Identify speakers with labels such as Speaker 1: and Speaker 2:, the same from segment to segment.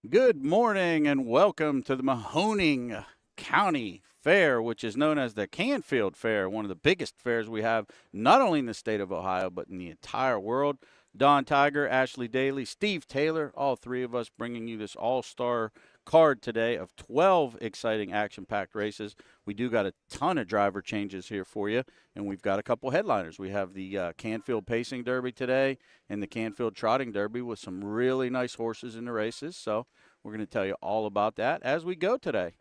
Speaker 1: Good morning and welcome to the Mahoning County Fair, which is known as the Canfield Fair, one of the biggest fairs we have not only in the state of Ohio but in the entire world. Don Tiger, Ashley Daly, Steve Taylor, all three of us bringing you this all-star card today of 12 exciting action-packed races. We do got a ton of driver changes here for you, and we've got a couple headliners. We have the Canfield Pacing Derby today and the Canfield Trotting Derby with some really nice horses in the races. So we're going to tell you all about that as we go today.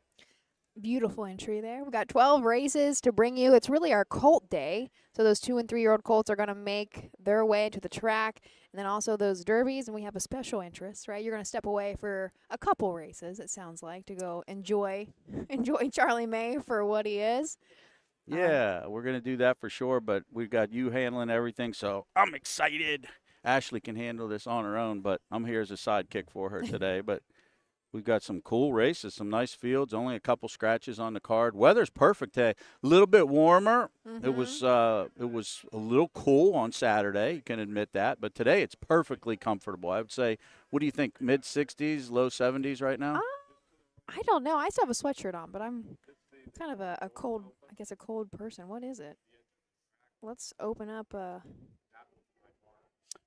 Speaker 2: Beautiful entry there. We've got 12 races to bring you. It's really our colt day. So those 2- and 3-year-old colts are going to make their way to the track. And then also those derbies. And we have a special interest, right? You're going to step away for a couple races, it sounds like, to go enjoy Charlie May for what he is.
Speaker 1: Yeah, we're going to do that for sure, but we've got you handling everything, so I'm excited. Ashley can handle this on her own, but I'm here as a sidekick for her today. But we've got some cool races, some nice fields, only a couple scratches on the card. Weather's perfect today. A little bit warmer.
Speaker 2: Mm-hmm.
Speaker 1: It was a little cool on Saturday. You can admit that. But today it's perfectly comfortable. I would say, what do you think, mid-60s, low 70s right now?
Speaker 2: I don't know. I still have a sweatshirt on, but I'm kind of a cold, I guess a cold person. What is it? Let's open up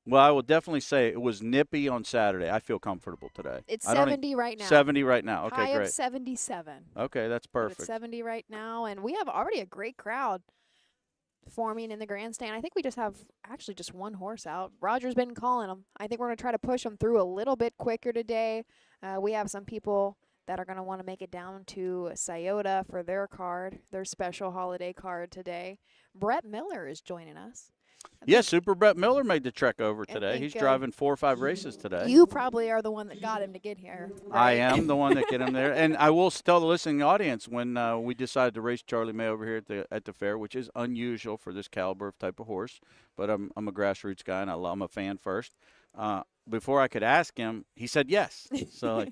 Speaker 1: Well, I will definitely say it was nippy on Saturday. I feel comfortable today.
Speaker 2: It's
Speaker 1: I don't
Speaker 2: 70 right now.
Speaker 1: 70 right now. Okay,
Speaker 2: High
Speaker 1: great.
Speaker 2: of 77.
Speaker 1: Okay, that's
Speaker 2: But
Speaker 1: perfect.
Speaker 2: it's 70 right now, and we have already a great crowd forming in the grandstand. I think we just have actually just one horse out. Roger's been calling them. I think we're going to try to push them through a little bit quicker today. We have some people that are going to want to make it down to Scioto for their card, their special holiday card today. Brett Miller is joining us.
Speaker 1: Yeah, Super Brett Miller made the trek over
Speaker 2: I
Speaker 1: today.
Speaker 2: think,
Speaker 1: He's driving 4 or 5 races today.
Speaker 2: You probably are the one that got him to get here.
Speaker 1: I
Speaker 2: Right?
Speaker 1: am the one that get him there, and I will tell the listening audience when we decided to race Charlie May over here at the fair, which is unusual for this caliber of type of horse. But I'm a grassroots guy, and I'm a fan first. Before I could ask him, he said yes. So.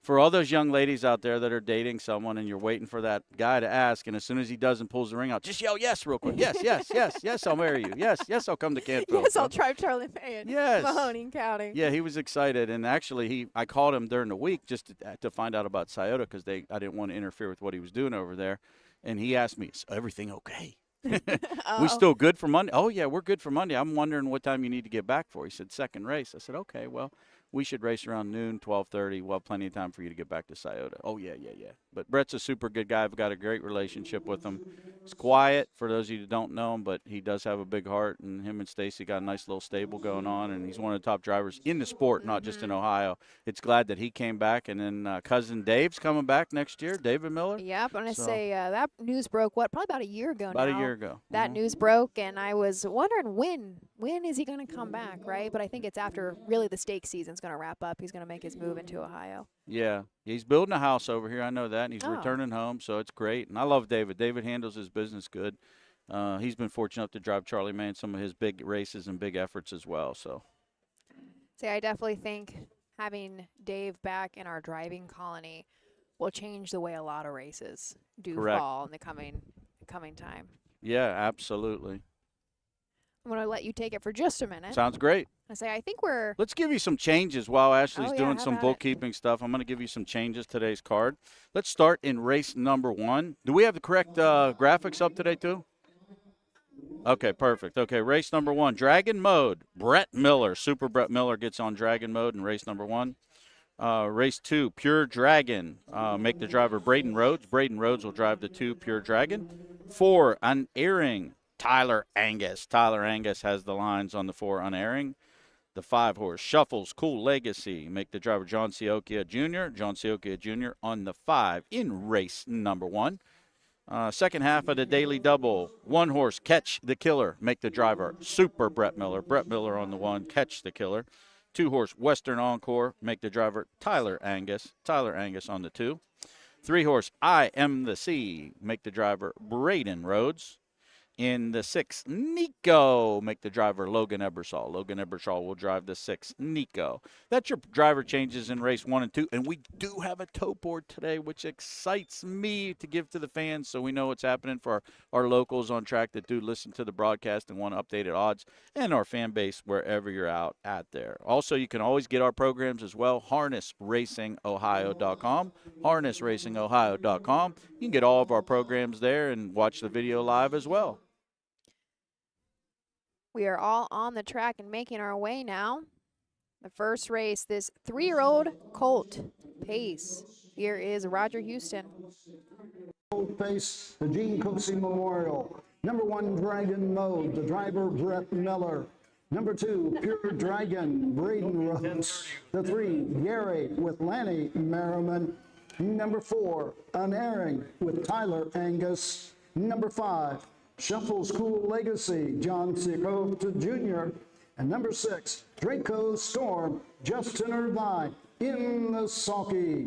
Speaker 1: For all those young ladies out there that are dating someone and you're waiting for that guy to ask, and as soon as he does and pulls the ring out, just yell yes real quick. Yes, yes, yes, yes, I'll marry you. Yes, yes, I'll come to Canfield.
Speaker 2: Yes, I'll drive Charlie May in
Speaker 1: Yes.
Speaker 2: Mahoning County.
Speaker 1: Yeah, he was excited, and actually, I called him during the week just to find out about Scioto because I didn't want to interfere with what he was doing over there, and he asked me, "Is everything okay? We still good for Monday?" "Oh yeah, we're good for Monday. I'm wondering what time you need to get back for." He said, "Second race." I said, "Okay, well, we should race around noon, 12:30. We'll have plenty of time for you to get back to Scioto." "Oh yeah, yeah, yeah." But Brett's a super good guy. I've got a great relationship with him. He's quiet for those of you that don't know him, but he does have a big heart, and him and Stacy got a nice little stable going on, and he's one of the top drivers in the sport, not just in Ohio. It's glad that he came back, and then cousin Dave's coming back next year, David Miller.
Speaker 2: Yep, and I say that news broke, probably about a year ago now.
Speaker 1: About a year ago.
Speaker 2: That news broke, and I was wondering when is he going to come back, right? But I think it's after really the stake season's going to wrap up. He's going to make his move into Ohio.
Speaker 1: Yeah, he's building a house over here. I know that, and he's returning home, so it's great. And I love David. David handles his business good. He's been fortunate enough to drive Charlie May in some of his big races and big efforts as well. So,
Speaker 2: See, I definitely think having Dave back in our driving colony will change the way a lot of races do fall in the coming time.
Speaker 1: Yeah, absolutely.
Speaker 2: I'm going to let you take it for just a minute.
Speaker 1: Sounds great.
Speaker 2: I think we're.
Speaker 1: Let's give you some changes while Ashley's doing
Speaker 2: how
Speaker 1: some
Speaker 2: about it?
Speaker 1: bookkeeping stuff. I'm going to give you some changes today's card. Let's start in race number 1. Do we have the correct graphics up today too? Okay, perfect. Okay, race number 1, Dragon Mode. Brett Miller, Super Brett Miller gets on Dragon Mode in race number 1. Race 2, Pure Dragon. Make the driver Braden Rhodes. Braden Rhodes will drive the 2 Pure Dragon. 4, Unerring. Tyler Angus. Tyler Angus has the lines on the 4 Unerring. The 5 horse, Shuffles Cool Legacy. Make the driver John Ciocchia Jr. John Ciocchia Jr. on the 5 in race number 1. Second half of the daily double, 1 horse, Catch the Killer. Make the driver Super Brett Miller. Brett Miller on the 1, Catch the Killer. 2 horse, Western Encore. Make the driver Tyler Angus. Tyler Angus on the 2. 3 horse, I Am the Sea. Make the driver Braden Rhodes. In the 6, Nico, make the driver Logan Ebersol. Logan Ebersol will drive the 6, Nico. That's your driver changes in race 1 and 2. And we do have a tote board today, which excites me to give to the fans so we know what's happening for our locals on track that do listen to the broadcast and want updated odds, and our fan base wherever you're out at there. Also, you can always get our programs as well, harnessracingohio.com, harnessracingohio.com. You can get all of our programs there and watch the video live as well.
Speaker 2: We are all on the track and making our way now. The first race, this 3-year-old colt pace. Here is Roger Houston.
Speaker 3: Colt pace, the Gene Cooksey Memorial. Number 1, Dragon Mode, the driver Brett Miller. Number 2, Pure Dragon, Braden Rhodes. The 3, Gary with Lanny Merriman. Number 4, Unerring with Tyler Angus. Number 5, Shuffle's Cool Legacy, John Ciccota Jr. And number 6, Draco Storm, Justin Irvine in the sulky.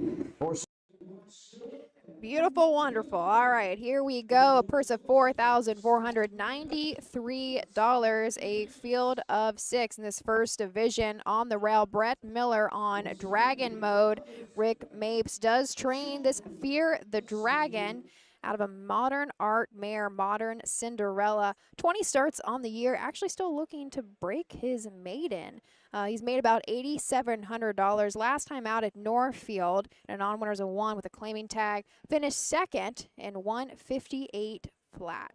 Speaker 2: Beautiful, wonderful. All right, here we go. A purse of $4,493. A field of 6 in this first division. On the rail, Brett Miller on Dragon Mode. Rick Mapes does train this Fear the Dragon out of a Modern Art mare, Modern Cinderella. 20 starts on the year, actually still looking to break his maiden. He's made about $8,700 last time out at Northfield, and on winners of 1 with a claiming tag. Finished second in 158 flat.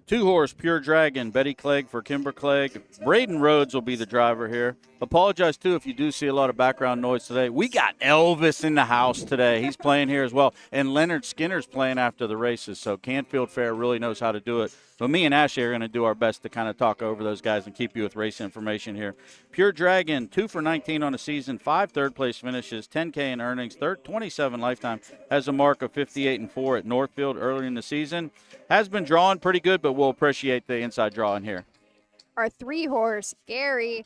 Speaker 1: 2-horse Pure Dragon, Betty Clegg for Kimber Clegg. Braden Rhodes will be the driver here. Apologize, too, if you do see a lot of background noise today. We got Elvis in the house today. He's playing here as well. And Leonard Skinner's playing after the races, so Canfield Fair really knows how to do it. But me and Ashley are going to do our best to kind of talk over those guys and keep you with race information here. Pure Dragon, 2 for 19 on the season, 5 third-place finishes, $10K in earnings, 27 lifetime, has a mark of 58-4 at Northfield earlier in the season. Has been drawn pretty good, but we'll appreciate the inside draw in here.
Speaker 2: Our 3-horse, Gary,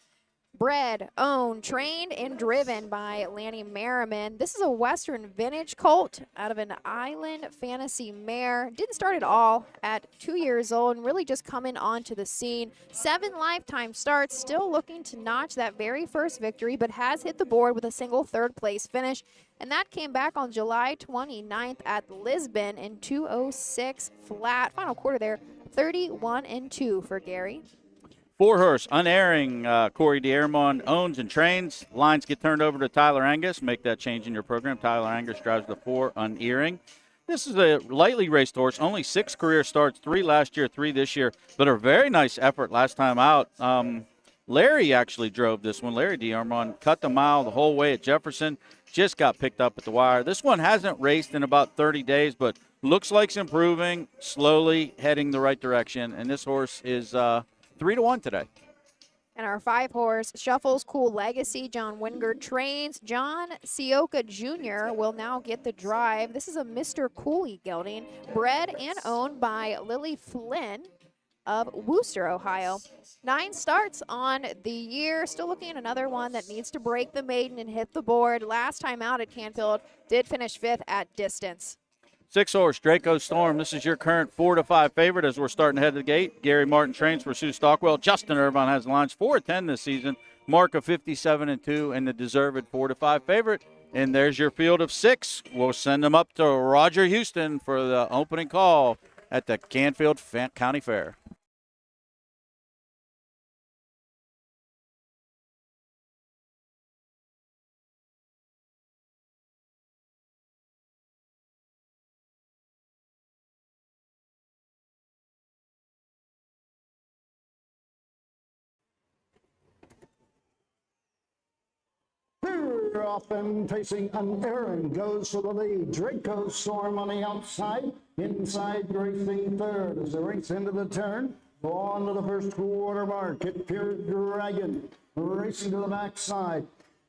Speaker 2: bred, owned, trained, and driven by Lanny Merriman. This is a Western vintage colt out of an Island Fantasy mare. Didn't start at all at 2 years old and really just coming onto the scene. 7 lifetime starts, still looking to notch that very first victory, but has hit the board with a single third-place finish. And that came back on July 29th at Lisbon in 2:06 flat. Final quarter there, 31-2 for Gary.
Speaker 1: 4-horse, Unerring, Corey D'Airmont owns and trains. Lines get turned over to Tyler Angus. Make that change in your program. Tyler Angus drives the 4, Unerring. This is a lightly raced horse. Only 6 career starts, 3 last year, 3 this year. But a very nice effort last time out. Larry actually drove this one. Larry D'Airmont cut the mile the whole way at Jefferson. Just got picked up at the wire. This one hasn't raced in about 30 days, but looks like it's improving, slowly heading the right direction. And this horse is 3-1 today.
Speaker 2: And our 5-horse, Shuffle's Cool Legacy, John Wingard trains. John Ciccota Jr. will now get the drive. This is a Mr. Cooley gelding, bred and owned by Lily Flynn of Wooster, Ohio. 9 starts on the year. Still looking at another one that needs to break the maiden and hit the board. Last time out at Canfield, did finish 5th at distance.
Speaker 1: 6-horse, Draco Storm. This is your current 4-5 favorite as we're starting to head to the gate. Gary Martin trains for Sue Stockwell. Justin Irvine has lines 4-10 this season. Mark of 57-2 and the deserved 4-5 favorite. And there's your field of 6. We'll send them up to Roger Houston for the opening call at the Canfield County Fair.
Speaker 3: They're off and facing Unerring, goes for the lead. Draco Storm on the outside. Inside racing third as they race into the turn. Go on to the first quarter mark. It Pure Dragon racing to the backside.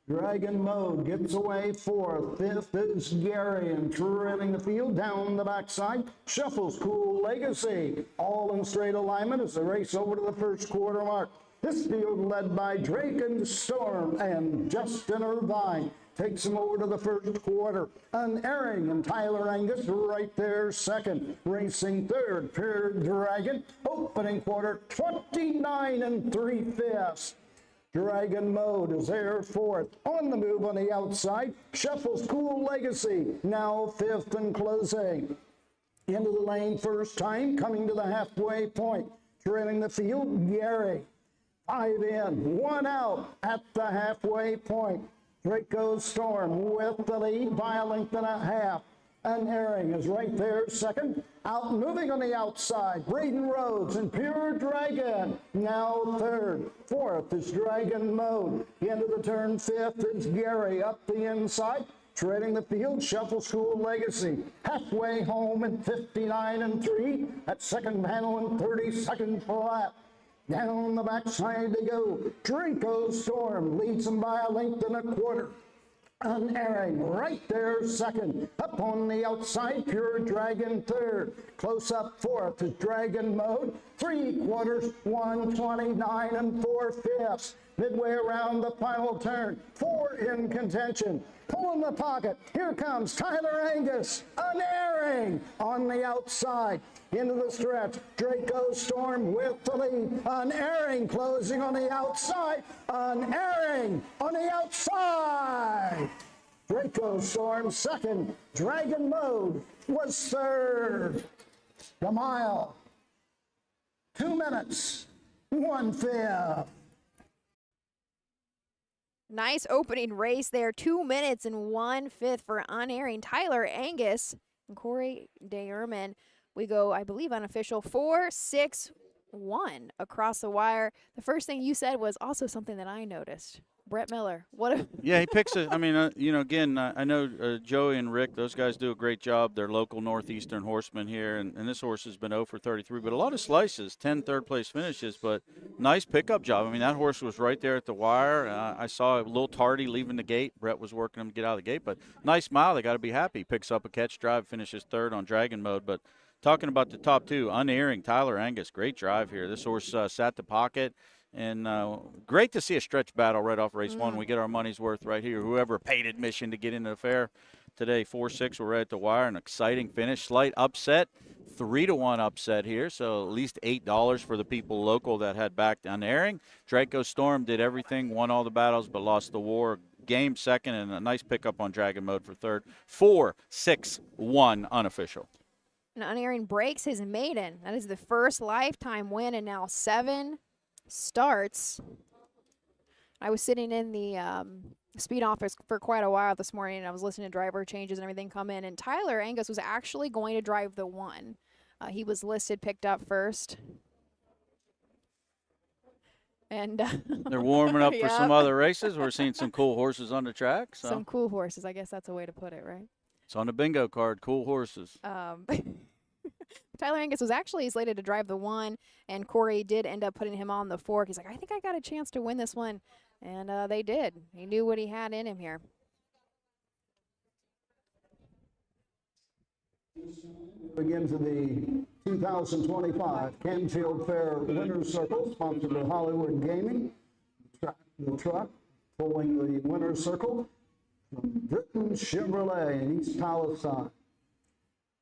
Speaker 3: Dragon Mode gets away 4th. 5th is Gary and trailing the field down the backside. Shuffle's Cool Legacy all in straight alignment as they race over to the first quarter mark. This field led by Dragon Storm and Justin Irvine takes him over to the first quarter. Unerring and Tyler Angus right there second. Racing third, Pure Dragon Opening quarter, 29 3/5. Dragon Mode is there fourth. On the move on the outside, shuffles Cool Legacy, now fifth and closing. Into the lane first time, coming to the halfway point. Trailing the field, Gary. 5 in, 1 out at the halfway point. Draco Storm with the lead by a length and a half. Unerring is right there second. Out moving on the outside, Braden Rhodes and Pure Dragon now third. Fourth is Dragon Mode. Into the turn fifth is Gary up the inside. Treading the field, Shuffle School Legacy. Halfway home in 59 3 at second panel and 32nd lap. Down the backside they go. Draco Storm leads them by a length and a quarter. Unerring right there second. Up on the outside, Pure Dragon third. Close up fourth is Dragon Mode. 3/4, 129 4/5. Midway around the final turn, 4 in contention. Pulling the pocket, here comes Tyler Angus, unerring on the outside. Into the stretch, Draco Storm with the lead. Unerring closing on the outside. Unerring on the outside. Draco Storm second. Dragon Mode was third. The mile, 2 minutes, 1/5.
Speaker 2: Nice opening race there. 2 minutes and 1/5 for unerring Tyler Angus and Corey Dayerman. We go, I believe, unofficial 4-6-1 across the wire. The first thing you said was also something that I noticed. Brett Miller. What a
Speaker 1: Yeah, he picks it. I mean, again, I know Joey and Rick, those guys do a great job. They're local Northeastern horsemen here, and this horse has been 0 for 33, but a lot of slices, 10 third-place finishes, but nice pickup job. I mean, that horse was right there at the wire. I saw a little tardy leaving the gate. Brett was working him to get out of the gate, but nice mile. They got to be happy. Picks up a catch drive, finishes third on Dragon Mode, but talking about the top two, unerring Tyler Angus, great drive here. This horse sat the pocket. And great to see a stretch battle right off race one. We get our money's worth right here. Whoever paid admission to get into the fair today, 4-6, we're right at the wire. An exciting finish. Slight upset, 3-1 upset here. So at least $8 for the people local that had backed unerring. Draco Storm did everything, won all the battles, but lost the war. Game second, and a nice pickup on Dragon Mode for third. 4-6-1 unofficial.
Speaker 2: And unerring breaks his maiden. That is the first lifetime win, and now 7 starts. I was sitting in the speed office for quite a while this morning, and I was listening to driver changes and everything come in, and Tyler Angus was actually going to drive the 1. He was listed, picked up first. And
Speaker 1: they're warming up for some other races. We're seeing some cool horses on the track. So.
Speaker 2: Some cool horses. I guess that's a way to put it, right?
Speaker 1: It's on the bingo card, cool horses.
Speaker 2: Tyler Angus was actually slated to drive the 1, and Corey did end up putting him on the 4. He's like, I think I got a chance to win this one, and they did. He knew what he had in him here.
Speaker 3: Begins the 2025 Canfield Fair Winner's Circle, sponsored by Hollywood Gaming. The truck pulling the Winner's Circle from Britain Chevrolet in East Palestine.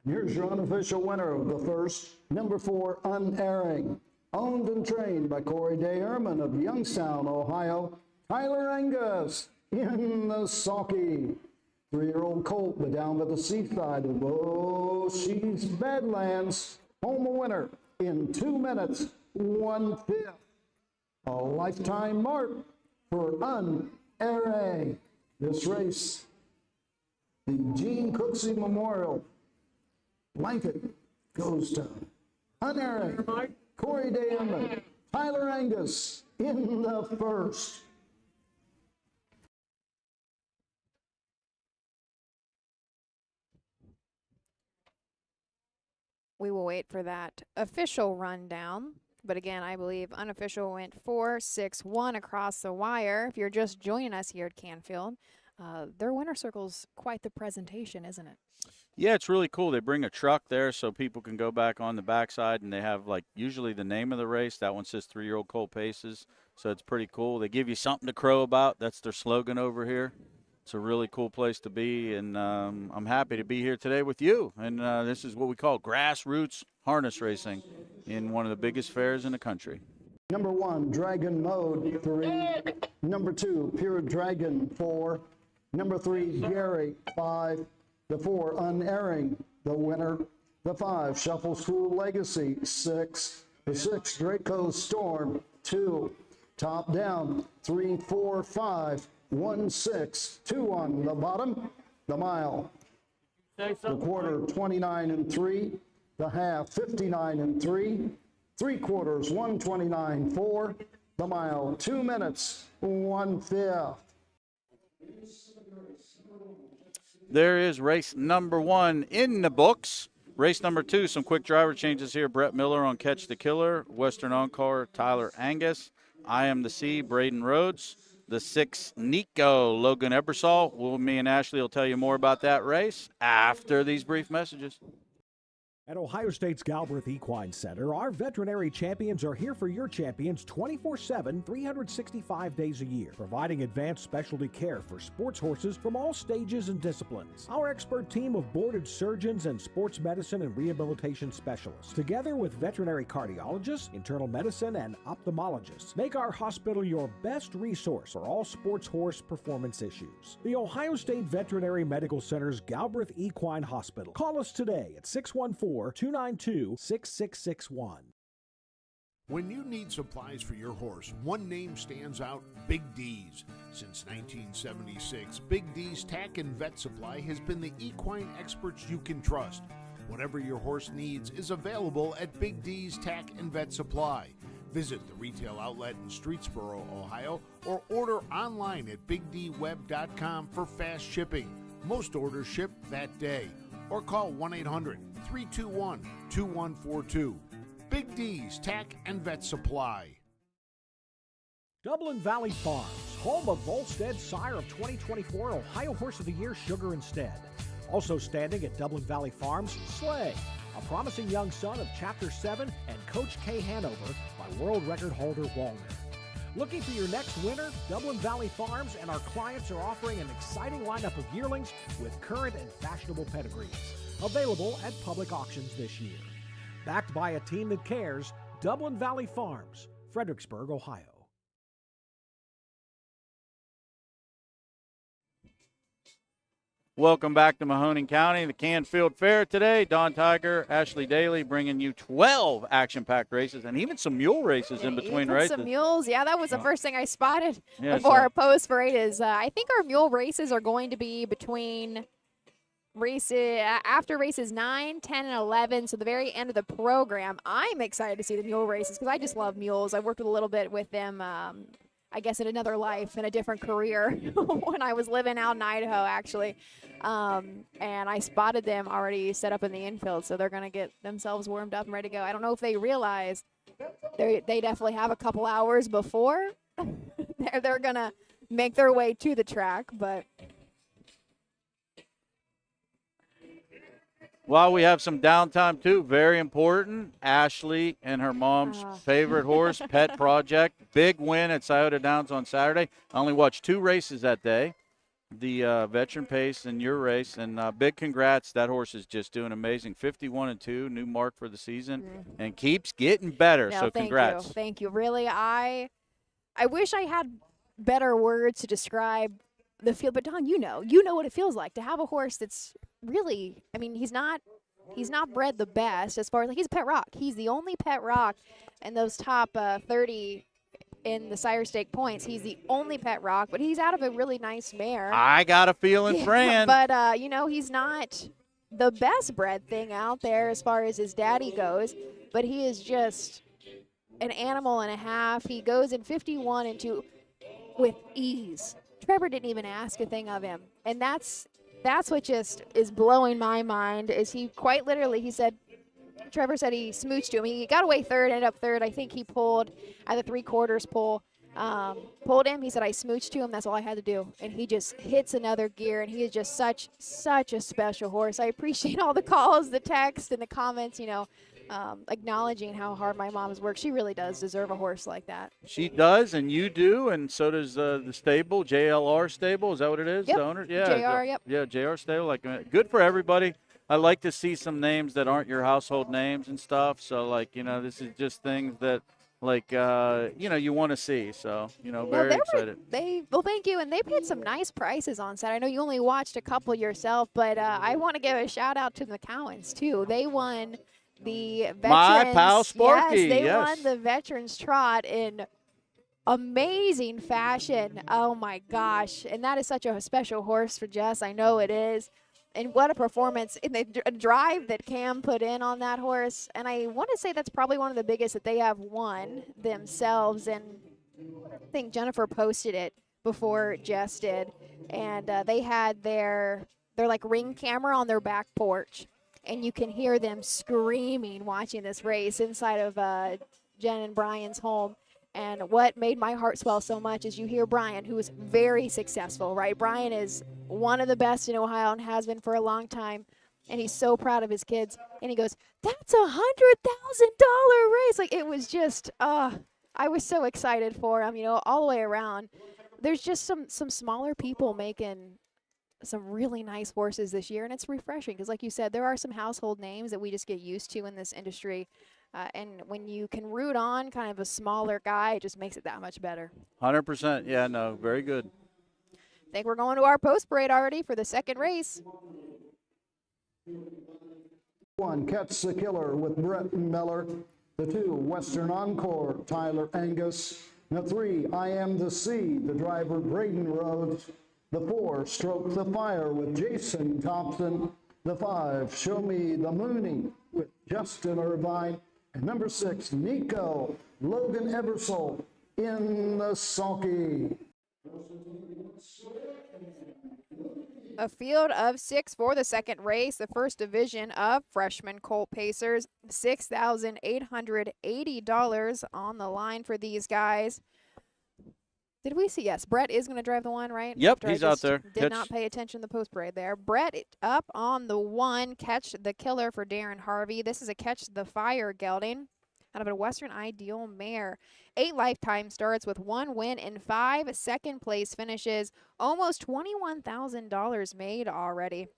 Speaker 3: Here's your unofficial winner of the first, number 4, Unerring. Owned and trained by Corey Dayerman of Youngstown, Ohio. Tyler Angus in the sulky. 3-year-old colt, but down by the seaside of She's Badlands. Home a winner in 2 minutes, 1/5. A lifetime mark for Unerring. This race, the Gene Cooksey Memorial blanket goes to Unerring, Corey Dayerman, Tyler Angus in the first.
Speaker 2: We will wait for that official rundown. But again, I believe unofficial went 4-6-1 across the wire. If you're just joining us here at Canfield, their winner circle's quite the presentation, isn't it?
Speaker 1: Yeah, it's really cool. They bring a truck there so people can go back on the backside, and they have, like, usually the name of the race. That one says 3-year-old Colt Paces, so it's pretty cool. They give you something to crow about. That's their slogan over here. It's a really cool place to be, and I'm happy to be here today with you. And this is what we call grassroots harness racing in one of the biggest fairs in the country.
Speaker 3: Number 1, Dragon Mode, 3. Number 2, Pure Dragon, 4. Number 3, Gary, 5. The 4, Unerring, the winner. The 5, Shuffle School Legacy, 6. The 6, Draco Storm, 2. Top down, 3, 4, 5, 1, 6, 2 on the bottom. The mile, the quarter, 29 and 3. The half, 59 and 3. 3/4, 129.4. The mile, 2 minutes, 1/5.
Speaker 1: There is race number 1 in the books. Race number 2, some quick driver changes here. Brett Miller on Catch the Killer. Western Encore, Tyler Angus. I Am the Sea, Braden Rhodes. The 6, Nico, Logan Ebersol. Me and Ashley will tell you more about that race after these brief messages.
Speaker 4: At Ohio State's Galbraith Equine Center, our veterinary champions are here for your champions 24/7, 365 days a year, providing advanced specialty care for sports horses from all stages and disciplines. Our expert team of boarded surgeons and sports medicine and rehabilitation specialists, together with veterinary cardiologists, internal medicine, and ophthalmologists, make our hospital your best resource for all sports horse performance issues. The Ohio State Veterinary Medical Center's Galbraith Equine Hospital. Call us today at 614-292-6661.
Speaker 5: When you need supplies for your horse, one name stands out: Big D's. Since 1976, Big D's Tack and Vet Supply has been the equine experts you can trust. Whatever your horse needs is available at Big D's Tack and Vet Supply. Visit the retail outlet in Streetsboro, Ohio, or order online at bigdweb.com for fast shipping. Most orders ship that day. Or call 1-800-321-2142. Big D's Tack and Vet Supply.
Speaker 4: Dublin Valley Farms, home of Volstead Sire of 2024 Ohio Horse of the Year, Sugar Instead. Also standing at Dublin Valley Farms, Slay, a promising young son of Chapter 7 and Coach K Hanover by world record holder Walner. Looking for your next winner? Dublin Valley Farms and our clients are offering an exciting lineup of yearlings with current and fashionable pedigrees. Available at public auctions this year. Backed by a team that cares, Dublin Valley Farms, Fredericksburg, Ohio.
Speaker 1: Welcome back to Mahoning County, the Canfield Fair today. Don Tiger, Ashley Daly bringing you 12 action-packed races and even some mule races in between races.
Speaker 2: Some mules. Yeah, that was the first thing I spotted
Speaker 1: Yeah,
Speaker 2: before our post for it is I think our mule races are going to be between races after races 9, 10, and 11, so the very end of the program. I'm excited to see the mule races because I just love mules. I worked a little bit with them, I guess, in another life, in a different career when I was living out in Idaho, actually. And I spotted them already set up in the infield, so they're going to get themselves warmed up and ready to go. I don't know if they realize they definitely have a couple hours before they're going to make their way to the track, but
Speaker 1: While we have some downtime, too, very important, Ashley and her mom's favorite horse, Pet Project. Big win at Scioto Downs on Saturday. I only watched 2 races that day, the Veteran Pace and your race. And big congrats. That horse is just doing amazing. 51-2, new mark for the season, and keeps getting better.
Speaker 2: No,
Speaker 1: so congrats.
Speaker 2: Thank you. Really, I wish I had better words to describe the field, but Don, you know what it feels like to have a horse that's really, I mean, he's not bred the best as far as, like, he's a pet rock. He's the only pet rock in those top 30 in the sire stake points. He's the only pet rock, but he's out of a really nice mare.
Speaker 1: I got a feeling, Fran.
Speaker 2: But, he's not the best bred thing out there as far as his daddy goes, but he is just an animal and a half. He goes in 51-2 with ease. Trevor didn't even ask a thing of him, and that's what just is blowing my mind. Is he quite literally? He said, Trevor said he smooched to him. He got away third, ended up third. I think he pulled at the 3/4 pull, pulled him. He said I smooched to him. That's all I had to do, and he just hits another gear. And he is just such a special horse. I appreciate all the calls, the text, and the comments. acknowledging how hard my mom's worked. She really does deserve a horse like that.
Speaker 1: She does, and you do, and so does the stable, JLR stable. Is that what it is?
Speaker 2: Yep.
Speaker 1: The owner? Yeah.
Speaker 2: JR, yep.
Speaker 1: Yeah, JR stable. Like, good for everybody. I like to see some names that aren't your household names and stuff. So, like, this is just things that, like, you want to see. So, very excited.
Speaker 2: Well, thank you. And they paid some nice prices on set. I know you only watched a couple yourself, but I want to give a shout out to the McCowans, too. They won the veterans.
Speaker 1: My pal Sparky.
Speaker 2: Yes, they won the veterans trot in amazing fashion. Oh my gosh. And that is such a special horse for Jess. I know it is. And what a performance in the drive that Cam put in on that horse. And I want to say that's probably one of the biggest that they have won themselves. And I think Jennifer posted it before Jess did. And they had their like ring camera on their back porch. And you can hear them screaming watching this race inside of Jen and Brian's home. And what made my heart swell so much is you hear Brian, who is very successful, right? Brian is one of the best in Ohio and has been for a long time. And he's so proud of his kids. And he goes, that's $100,000 race. Like, it was just, I was so excited for him, all the way around. There's just some smaller people making some really nice horses this year, and it's refreshing because, like you said, there are some household names that we just get used to in this industry, and when you can root on kind of a smaller guy, it just makes it that much better.
Speaker 1: 100%. Yeah, no, very good.
Speaker 2: I think we're going to our post parade already for the second race.
Speaker 3: 1, Catch the Killer with Brett Miller. The 2, Western Encore, Tyler Angus. The 3, I Am the Sea, the driver Braden Rhodes. The 4, Stroke the Fire with Jason Thompson. The 5, Show Me the Mooney with Justin Irvine. And number 6, Nico Logan Eversole in the sulky.
Speaker 2: A field of 6 for the second race, the first division of freshman colt pacers. $6,880 on the line for these guys. Did we see? Yes, Brett is going to drive the one, right?
Speaker 1: Yep,
Speaker 2: After
Speaker 1: he's out there.
Speaker 2: Did not pay attention to the post parade there. Brett up on the 1, Catch the Killer for Darren Harvey. This is a Catch the Fire gelding out of a Western Ideal mare. 8 lifetime starts with 1 win and 5 second place finishes. Almost $21,000 made already.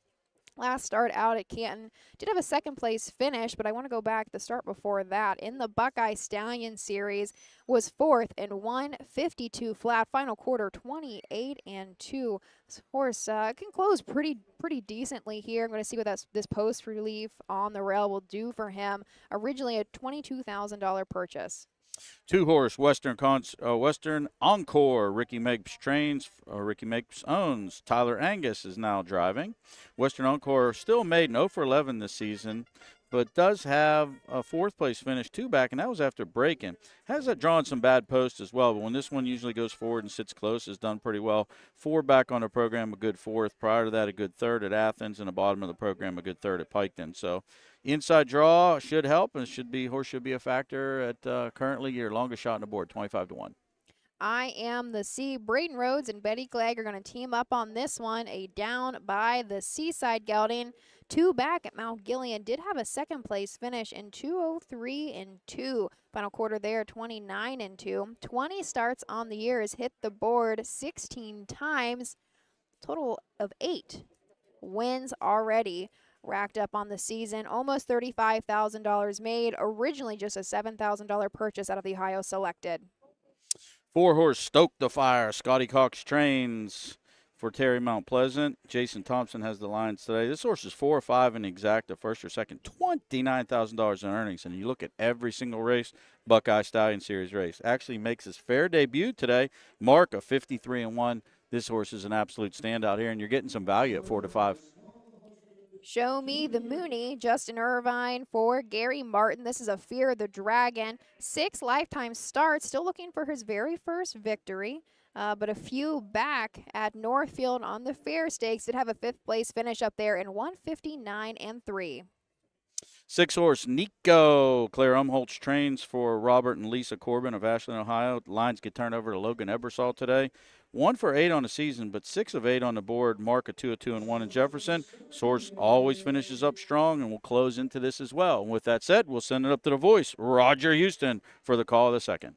Speaker 2: Last start out at Canton, did have a second place finish, but I want to go back the start before that. In the Buckeye Stallion Series, was 4th and 152 flat. Final quarter 28-2. This horse can close pretty decently here. I'm going to see what this post relief on the rail will do for him. Originally a $22,000 purchase.
Speaker 1: 2-horse Western Encore. Ricky Mapes trains. Ricky Mapes owns. Tyler Angus is now driving. Western Encore still made an 0 for 11 this season, but does have a 4th place finish 2 back, and that was after breaking. Has drawn some bad posts as well, but when this one usually goes forward and sits close, has done pretty well. 4 back on the program, a good 4th. Prior to that, a good 3rd at Athens, and the bottom of the program, a good 3rd at Piketon. So inside draw should help, and horse should be a factor at currently your longest shot on the board, 25-1.
Speaker 2: I Am the Sea. Braden Rhodes and Betty Clegg are going to team up on this one. A down by the Seaside gelding. 2 back at Mount Gilead. Did have a second place finish in 2:03-2. Final quarter there, 29-2. 20 starts on the year. Has hit the board 16 times. Total of 8 wins already racked up on the season. Almost $35,000 made. Originally just a $7,000 purchase out of the Ohio Selected.
Speaker 1: 4-horse Stoke the Fire. Scotty Cox trains for Terry Mount Pleasant. Jason Thompson has the lines today. This horse is 4 or 5 in the exact, first or second, $29,000 in earnings. And you look at every single race, Buckeye Stallion Series race. Actually makes his fair debut today. Mark of 53-1. This horse is an absolute standout here, and you're getting some value at 4 to 5.
Speaker 2: Show Me the Mooney, Justin Irvine for Gary Martin. This is a Fear of the Dragon. 6 lifetime starts, still looking for his very first victory, but a few back at Northfield on the Fair Stakes. Did have a 5th place finish up there in 159-3.
Speaker 1: 6-horse Nico. Claire Umholtz trains for Robert and Lisa Corbin of Ashland, Ohio. Lines get turned over to Logan Ebersol today. 1 for 8 on the season, but 6 of 8 on the board. Mark a 2 of 2 and 1 in Jefferson. Source always finishes up strong, and we'll close into this as well. And with that said, we'll send it up to the voice, Roger Houston, for the call of the second.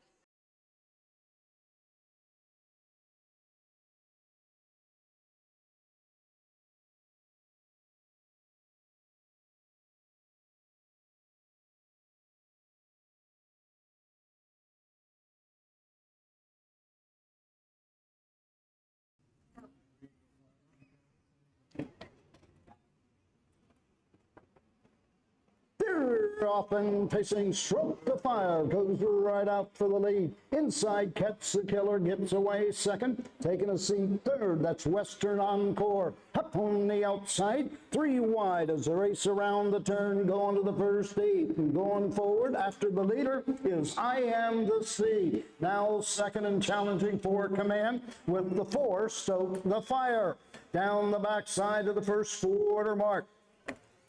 Speaker 3: Off and pacing, Stroke the Fire goes right out for the lead. Inside, Catch the Killer gets away second. Taking a seat third, that's Western Encore. Up on the outside, 3 wide as they race around the turn, going to the first 8. And going forward after the leader is I Am the Sea. Now second and challenging for command with the 4, Stoke the Fire. Down the backside of the first quarter mark.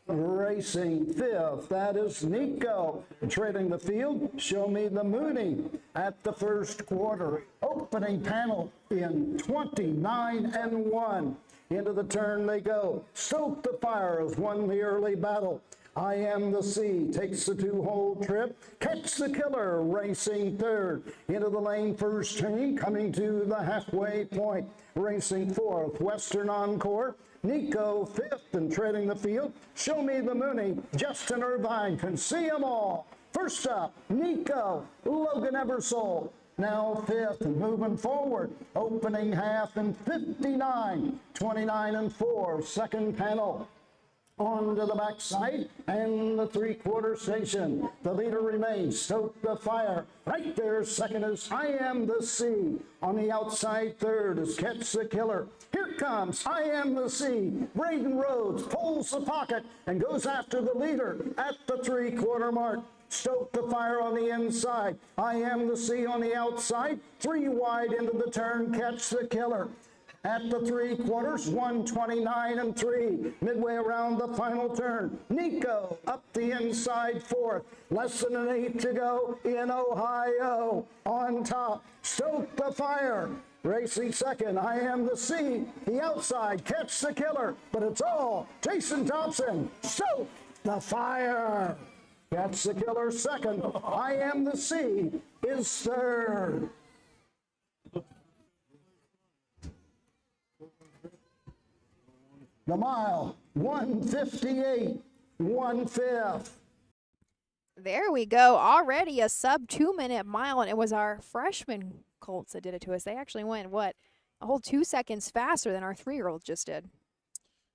Speaker 3: Racing 5th, that is Nico. Trading the field, Show Me the Mooney at the first quarter. Opening panel in 29 and 1. Into the turn they go. Stoke the Fire has won the early battle. I Am the Sea takes the 2-hole trip. Catch the Killer racing 3rd. Into the lane first turn, coming to the halfway point. Racing 4th, Western Encore. Nico 5th and trading the field. Show Me the Mooney. Justin Irvine can see them all. First up, Nico. Logan Ebersol now 5th and moving forward. Opening half in 59, 29 and 4. Second panel. On to the backside and the 3-quarter station. The leader remains Stoke the Fire. Right there, second is I Am the Sea. On the outside, third is Catch the Killer. Here comes I Am the Sea. Braden Rhodes pulls the pocket and goes after the leader at the 3-quarter mark. Stoke the Fire on the inside. I Am the Sea on the outside. 3 wide into the turn. Catch the Killer. At the 3 quarters, 129 and 3. Midway around the final turn. Nico up the inside 4th. Less than an 8 to go in Ohio. On top, Stoke the Fire. Racing second, I Am the Sea. The outside, Catch the Killer. But it's all Jason Thompson. Stoke the Fire. Catch the Killer second. I Am the Sea is third. The mile, 158, 1/5.
Speaker 2: There we go. Already a sub 2-minute mile, and it was our freshman colts that did it to us. They actually went, a whole 2 seconds faster than our 3-year-old just did.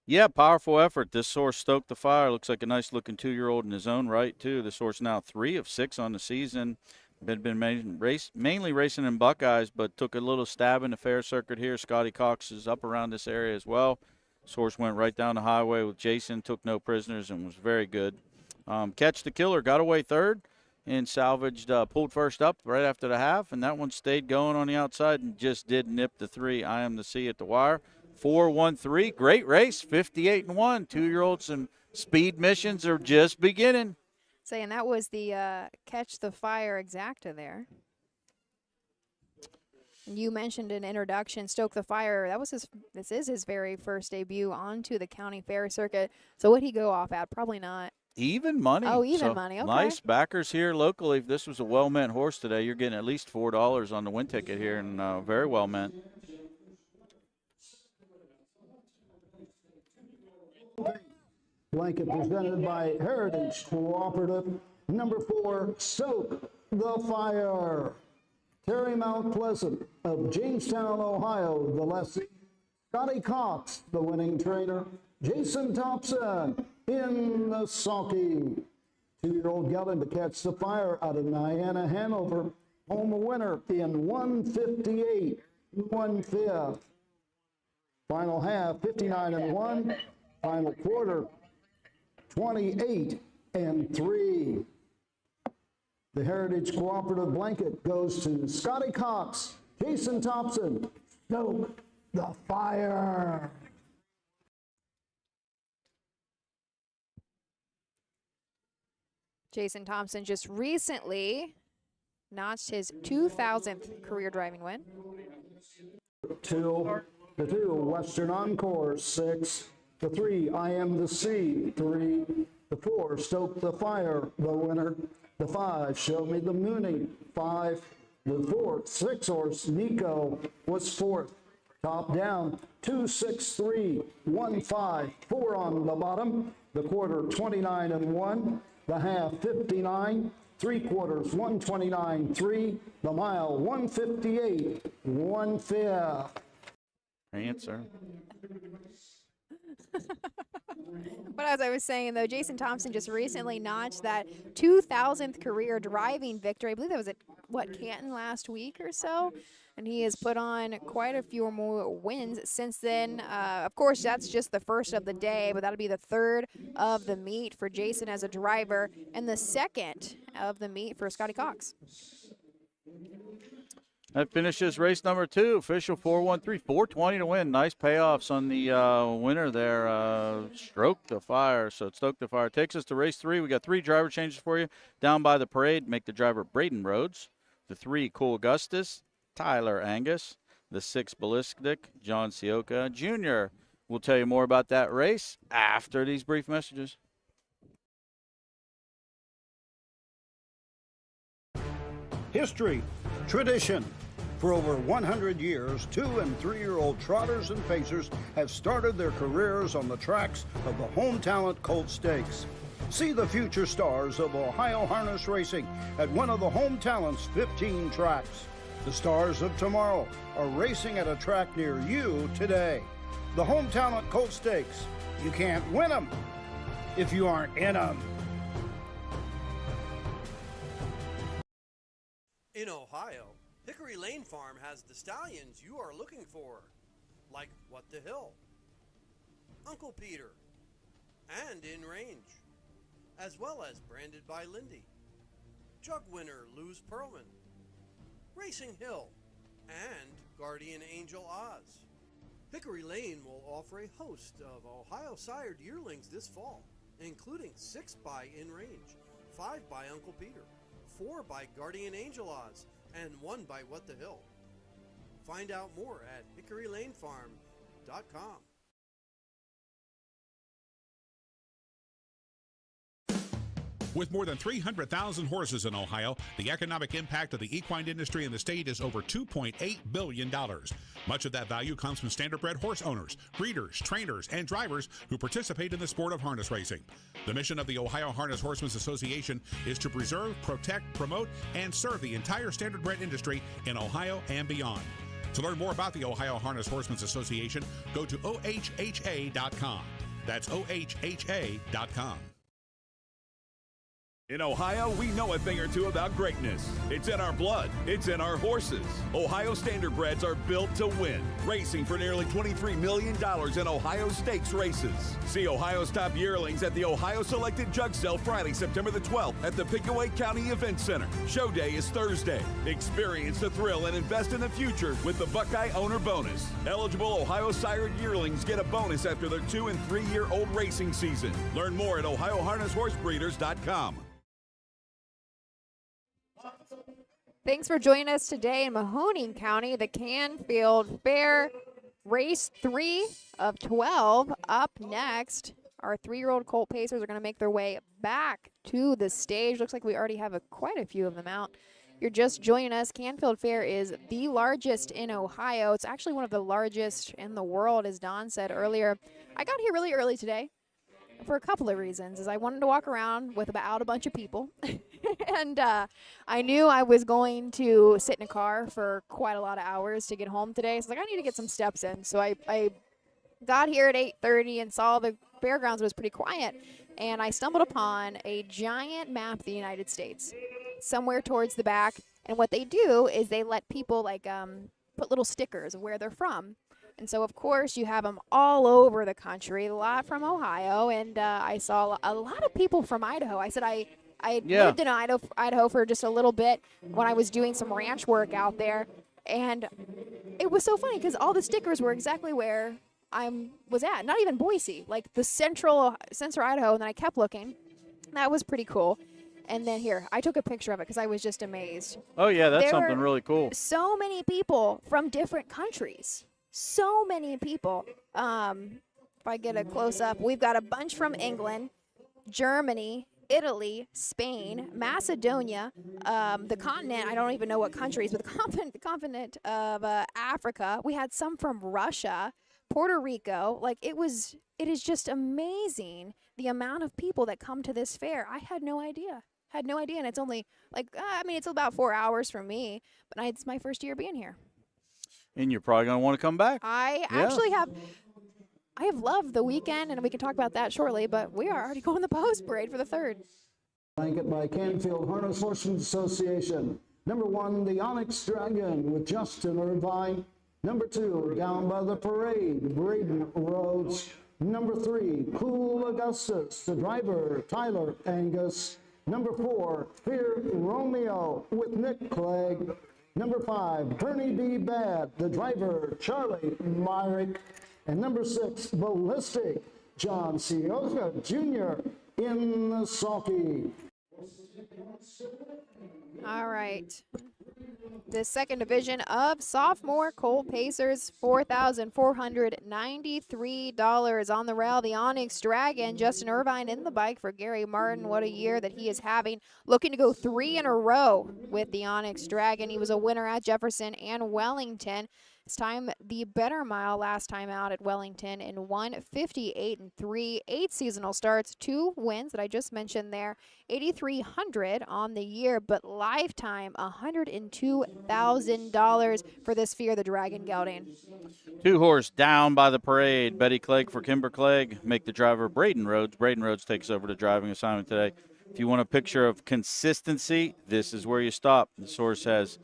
Speaker 1: Yeah, powerful effort. This horse Stoked the Fire. Looks like a nice-looking 2-year-old in his own right, too. This horse now 3 of 6 on the season. Been mainly racing in Buckeyes, but took a little stab in the fair circuit here. Scotty Cox is up around this area as well. This horse went right down the highway with Jason, took no prisoners, and was very good. Catch the Killer got away 3rd and salvaged, pulled first up right after the half, and that one stayed going on the outside and just did nip the 3. I Am the Sea at the wire. 4-1-3, great race, 58 and 1. 2-year-olds and speed missions are just beginning.
Speaker 2: Saying that was the Catch the Fire exacta there. You mentioned in introduction, Stoke the Fire. This is his very first debut onto the county fair circuit. So would he go off at? Probably not.
Speaker 1: Even money.
Speaker 2: Oh, even money. Okay.
Speaker 1: Nice backers here locally. If this was a well-meant horse today, you're getting at least $4 on the win ticket here, and very well meant.
Speaker 3: Blanket presented by Heritage Cooperative. Number 4, Stoke the Fire. Terry Mount Pleasant of Jamestown, Ohio, the lessee. Scotty Cox, the winning trainer. Jason Thompson in the sulky. 2-year-old gelding to Catch the Fire out of Niana, Hanover. Home a winner in 158, 1/5. Final half, 59 and 1. Final quarter, 28 and 3. The Heritage Cooperative blanket goes to Scotty Cox, Jason Thompson, Stoke the Fire.
Speaker 2: Jason Thompson just recently notched his 2,000th career driving win.
Speaker 3: 2, the 2, Western Encore, 6, the 3, I Am the Sea, 3, the 4, Stoke the Fire, the winner, the 5, Show Me the Mooney, 5, the 4th, 6 horse, Nico was 4th, top down, 2, 6, 3, 1, 5, 4 on the bottom, the quarter 29 and 1, the half 59, 3/4 129 3, the mile 158 1/5.
Speaker 1: Answer.
Speaker 2: But as I was saying, though, Jason Thompson just recently notched that 2,000th career driving victory. I believe that was at, Canton last week or so? And he has put on quite a few more wins since then. Of course, that's just the first of the day, but that'll be the third of the meet for Jason as a driver and the second of the meet for Scotty Cox.
Speaker 1: That finishes race number 2. Official 413, 420 to win. Nice payoffs on the winner there. Stoke the Fire. So Stoke the Fire takes us to race 3. We got 3 driver changes for you. Down by the parade, make the driver Braden Rhodes. The 3, Cole Augustus, Tyler Angus. The 6, Ballistic, John Sioka Jr. We'll tell you more about that race after these brief messages.
Speaker 3: History, tradition. For over 100 years, 2- and 3-year-old trotters and pacers have started their careers on the tracks of the Home Talent Colt Stakes. See the future stars of Ohio harness racing at one of the Home Talent's 15 tracks. The stars of tomorrow are racing at a track near you today. The Home Talent Colt Stakes. You can't win them if you aren't in them.
Speaker 6: In Ohio, Hickory Lane Farm has the stallions you are looking for, like What the Hill, Uncle Peter, and In Range, as well as branded by Lindy, Jug winner Luz Pearlman, Racing Hill, and Guardian Angel Oz. Hickory Lane will offer a host of Ohio sired yearlings this fall, including 6 by In Range, 5 by Uncle Peter, 4 by Guardian Angel Oz, and 1 by What the Hill. Find out more at hickorylanefarm.com.
Speaker 7: With more than 300,000 horses in Ohio, the economic impact of the equine industry in the state is over $2.8 billion. Much of that value comes from standardbred horse owners, breeders, trainers, and drivers who participate in the sport of harness racing. The mission of the Ohio Harness Horsemen's Association is to preserve, protect, promote, and serve the entire standardbred industry in Ohio and beyond. To learn more about the Ohio Harness Horsemen's Association, go to OHHA.com. That's OHHA.com.
Speaker 8: In Ohio, we know a thing or two about greatness. It's in our blood. It's in our horses. Ohio Standardbreds are built to win, racing for nearly $23 million in Ohio Stakes races. See Ohio's top yearlings at the Ohio Selected Jug Sale Friday, September the 12th at the Pickaway County Event Center. Show day is Thursday. Experience the thrill and invest in the future with the Buckeye Owner Bonus. Eligible Ohio sired yearlings get a bonus after their 2- and 3-year-old racing season. Learn more at OhioHarnessHorseBreeders.com.
Speaker 2: Thanks for joining us today in Mahoning County, the Canfield Fair, race 3 of 12. Up next, our 3-year-old colt pacers are going to make their way back to the stage. Looks like we already have quite a few of them out. You're just joining us. Canfield Fair is the largest in Ohio. It's actually one of the largest in the world, as Don said earlier. I got here really early today for a couple of reasons. Is I wanted to walk around with about a bunch of people. And I knew I was going to sit in a car for quite a lot of hours to get home today. So I was like, I need to get some steps in. So I got here at 8:30 and saw the fairgrounds was pretty quiet. And I stumbled upon a giant map of the United States somewhere towards the back. And what they do is they let people like put little stickers of where they're from. And so, of course, you have them all over the country, a lot from Ohio. And I saw a lot of people from Idaho. I said I lived in Idaho for just a little bit when I was doing some ranch work out there. And it was so funny because all the stickers were exactly where I was at. Not even Boise, like the central Idaho. And then I kept looking. That was pretty cool. And then here, I took a picture of it because I was just amazed.
Speaker 1: Oh, yeah, that's
Speaker 2: There
Speaker 1: something
Speaker 2: were
Speaker 1: really cool.
Speaker 2: So many people from different countries. So many people. If I get a close-up, we've got a bunch from England, Germany, Italy, Spain, Macedonia, the continent, I don't even know what countries, but the continent of Africa. We had some from Russia, Puerto Rico. Like, it is just amazing the amount of people that come to this fair. I had no idea. And it's only, it's about 4 hours from me, but it's my first year being here.
Speaker 1: And you're probably going to want to come back.
Speaker 2: I have loved the weekend, and we can talk about that shortly, but we are already going the post parade for the 3rd.
Speaker 3: Blanket by Canfield Harness Horsemen Association. Number 1, the Onyx Dragon with Justin Irvine. Number 2, Down by the Parade, Braden Rhodes. Number 3, Cool Augustus, the driver, Tyler Angus. Number 4, Fear Romeo with Nick Clegg. Number 5, Bernie B. Bad, the driver, Charlie Myrick. And number 6, Ballistic, John Sioka Jr. in the sulky.
Speaker 2: All right. The second division of sophomore Colt Pacers, $4,493 on the rail. The Onyx Dragon, Justin Irvine in the bike for Gary Martin. What a year that he is having. Looking to go 3 in a row with the Onyx Dragon. He was a winner at Jefferson and Wellington. This time the better mile last time out at Wellington in 1:58.3. 8 seasonal starts, 2 wins that I just mentioned there. $8,300 on the year, but lifetime $102,000 for this Fear the Dragon gelding.
Speaker 1: 2 horse Down by the Parade. Betty Clegg for Kimber Clegg. Make the driver Braden Rhodes. Braden Rhodes takes over the driving assignment today. If you want a picture of consistency, this is where you stop. This horse has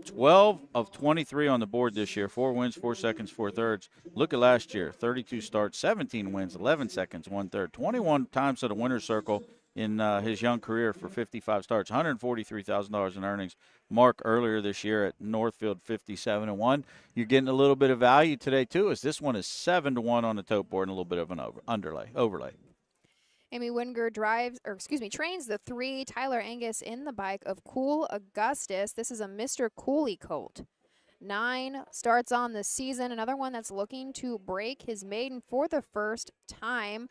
Speaker 1: 12 of 23 on the board this year. 4 wins, 4 seconds, 4 thirds. Look at last year. 32 starts, 17 wins, 11 seconds, 1 third. 21 times to the winner's circle in his young career for 55 starts. $143,000 in earnings. Mark earlier this year at Northfield, 57-1. You're getting a little bit of value today too, as this one is 7-1 on the tote board and a little bit of an overlay.
Speaker 2: Amy Winger trains the 3, Tyler Angus in the bike of Cool Augustus. This is a Mr. Cooley colt. 9 starts on the season. Another one that's looking to break his maiden for the first time.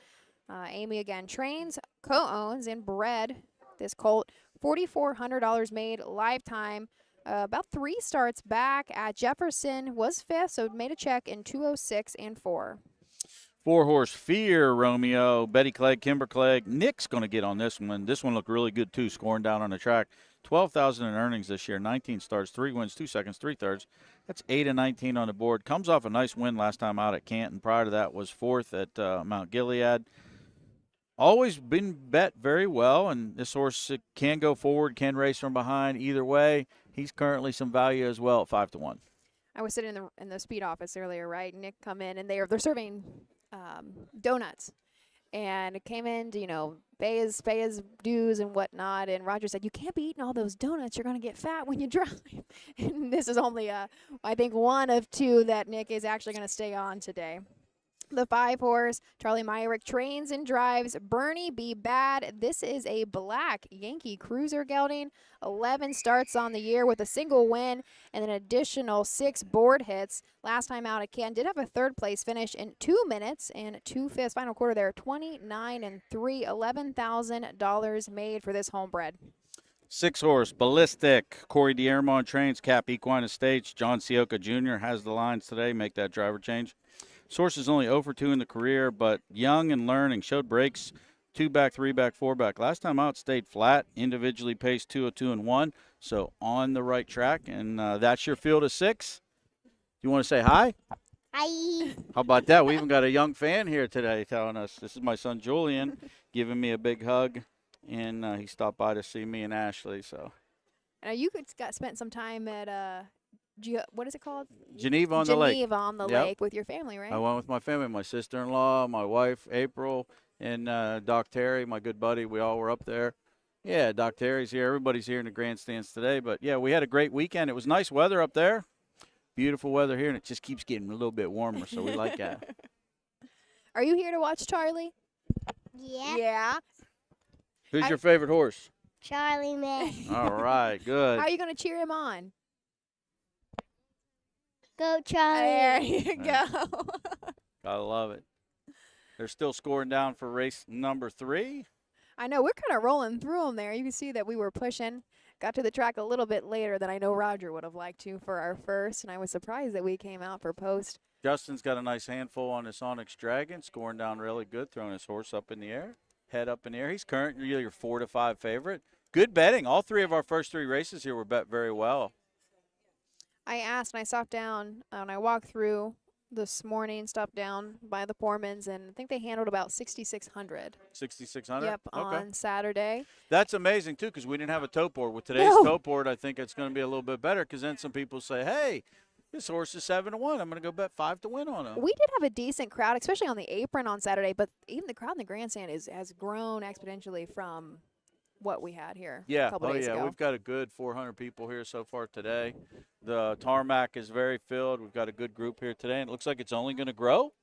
Speaker 2: Amy again trains, co-owns, and bred this colt. $4,400 made lifetime. About 3 starts back at Jefferson. Was 5th, so made a check in 2:06 and 4.
Speaker 1: 4 horse Fear Romeo, Betty Clegg, Kimber Clegg. Nick's going to get on this one. This one looked really good too, scoring down on the track. $12,000 in earnings this year, 19 starts, 3 wins, 2 seconds, 3 thirds. That's 8 and 19 on the board. Comes off a nice win last time out at Canton. Prior to that was 4th at Mount Gilead. Always been bet very well, and this horse can go forward, can race from behind. Either way, he's currently some value as well at 5-1.
Speaker 2: I was sitting in the speed office earlier, right? Nick come in, and they're serving donuts, and it came in to pay his dues and whatnot. And Roger said, "You can't be eating all those donuts. You're gonna get fat when you drive." And this is only I think 1 of 2 that Nick is actually gonna stay on today. The 5 horse, Charlie Myrick, trains and drives Bernie B. Bad. This is a black Yankee Cruiser gelding. 11 starts on the year with a single win and an additional 6 board hits. Last time out at Canton, did have a 3rd place finish in 2 minutes and 2/5. Final quarter there, 29-3, $11,000 made for this homebred.
Speaker 1: 6 horse Ballistic, Corey Diermont trains, Cap Equine Estates. John Sioka Jr. has the lines today. Make that driver change. Source is only 0 for 2 in the career, but young and learning. Showed breaks, 2 back, 3 back, 4 back. Last time out, stayed flat. Individually paced 202 and 1. So on the right track, and that's your field of 6. You want to say hi?
Speaker 9: Hi.
Speaker 1: How about that? We even got a young fan here today telling us. This is my son Julian, giving me a big hug, and he stopped by to see me and Ashley. So.
Speaker 2: Now you spent some time at what is it called?
Speaker 1: Geneva on the Lake.
Speaker 2: Geneva on the Lake with your family, right?
Speaker 1: I went with my family, my sister-in-law, my wife, April, and Doc Terry, my good buddy. We all were up there. Yeah, Doc Terry's here. Everybody's here in the grandstands today. But, yeah, we had a great weekend. It was nice weather up there. Beautiful weather here, and it just keeps getting a little bit warmer, so we like that.
Speaker 2: Are you here to watch Charlie?
Speaker 9: Yeah.
Speaker 2: Yeah.
Speaker 1: Who's your favorite horse?
Speaker 9: Charlie May.
Speaker 1: All right, good.
Speaker 2: How are you going to cheer him on?
Speaker 9: Go
Speaker 2: There
Speaker 9: Charlie.
Speaker 2: you go.
Speaker 1: Gotta love it. They're still scoring down for race number 3.
Speaker 2: I know we're kind of rolling through them there. You can see that we were pushing. Got to the track a little bit later than I know Roger would have liked to for our first, and I was surprised that we came out for post.
Speaker 1: Justin's got a nice handful on this Onyx Dragon, scoring down really good, throwing his horse up in the air, head up in the air. He's currently your 4 to 5 favorite. Good betting. All 3 of our first 3 races here were bet very well.
Speaker 2: I asked, and I stopped down, and I walked through this morning, stopped down by the Foreman's, and I think they handled about 6,600.
Speaker 1: 6,600?
Speaker 2: Yep,
Speaker 1: okay.
Speaker 2: on Saturday.
Speaker 1: That's amazing, too, because we didn't have a tote board. With today's tote board, I think it's going to be a little bit better, because then some people say, hey, this horse is 7 to 1. I'm going to go bet 5 to win on him.
Speaker 2: We did have a decent crowd, especially on the apron on Saturday, but even the crowd in the grandstand has grown exponentially from what we had here a couple days ago.
Speaker 1: We've got a good 400 people here so far today. The tarmac is very filled. We've got a good group here today, and it looks like it's only going to grow.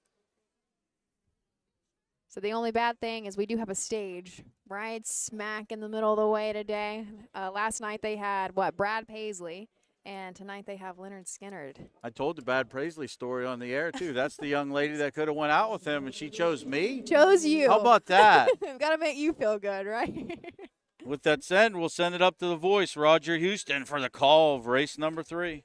Speaker 2: So the only bad thing is we do have a stage right smack in the middle of the way today. Last night they had, Brad Paisley, and tonight they have Leonard Skinnerd.
Speaker 1: I told the Bad Paisley story on the air, too. That's the young lady that could have went out with him, and she chose me.
Speaker 2: Chose you.
Speaker 1: How about that?
Speaker 2: Got to make you feel good, right?
Speaker 1: With that said, we'll send it up to the voice, Roger Houston, for the call of race number 3.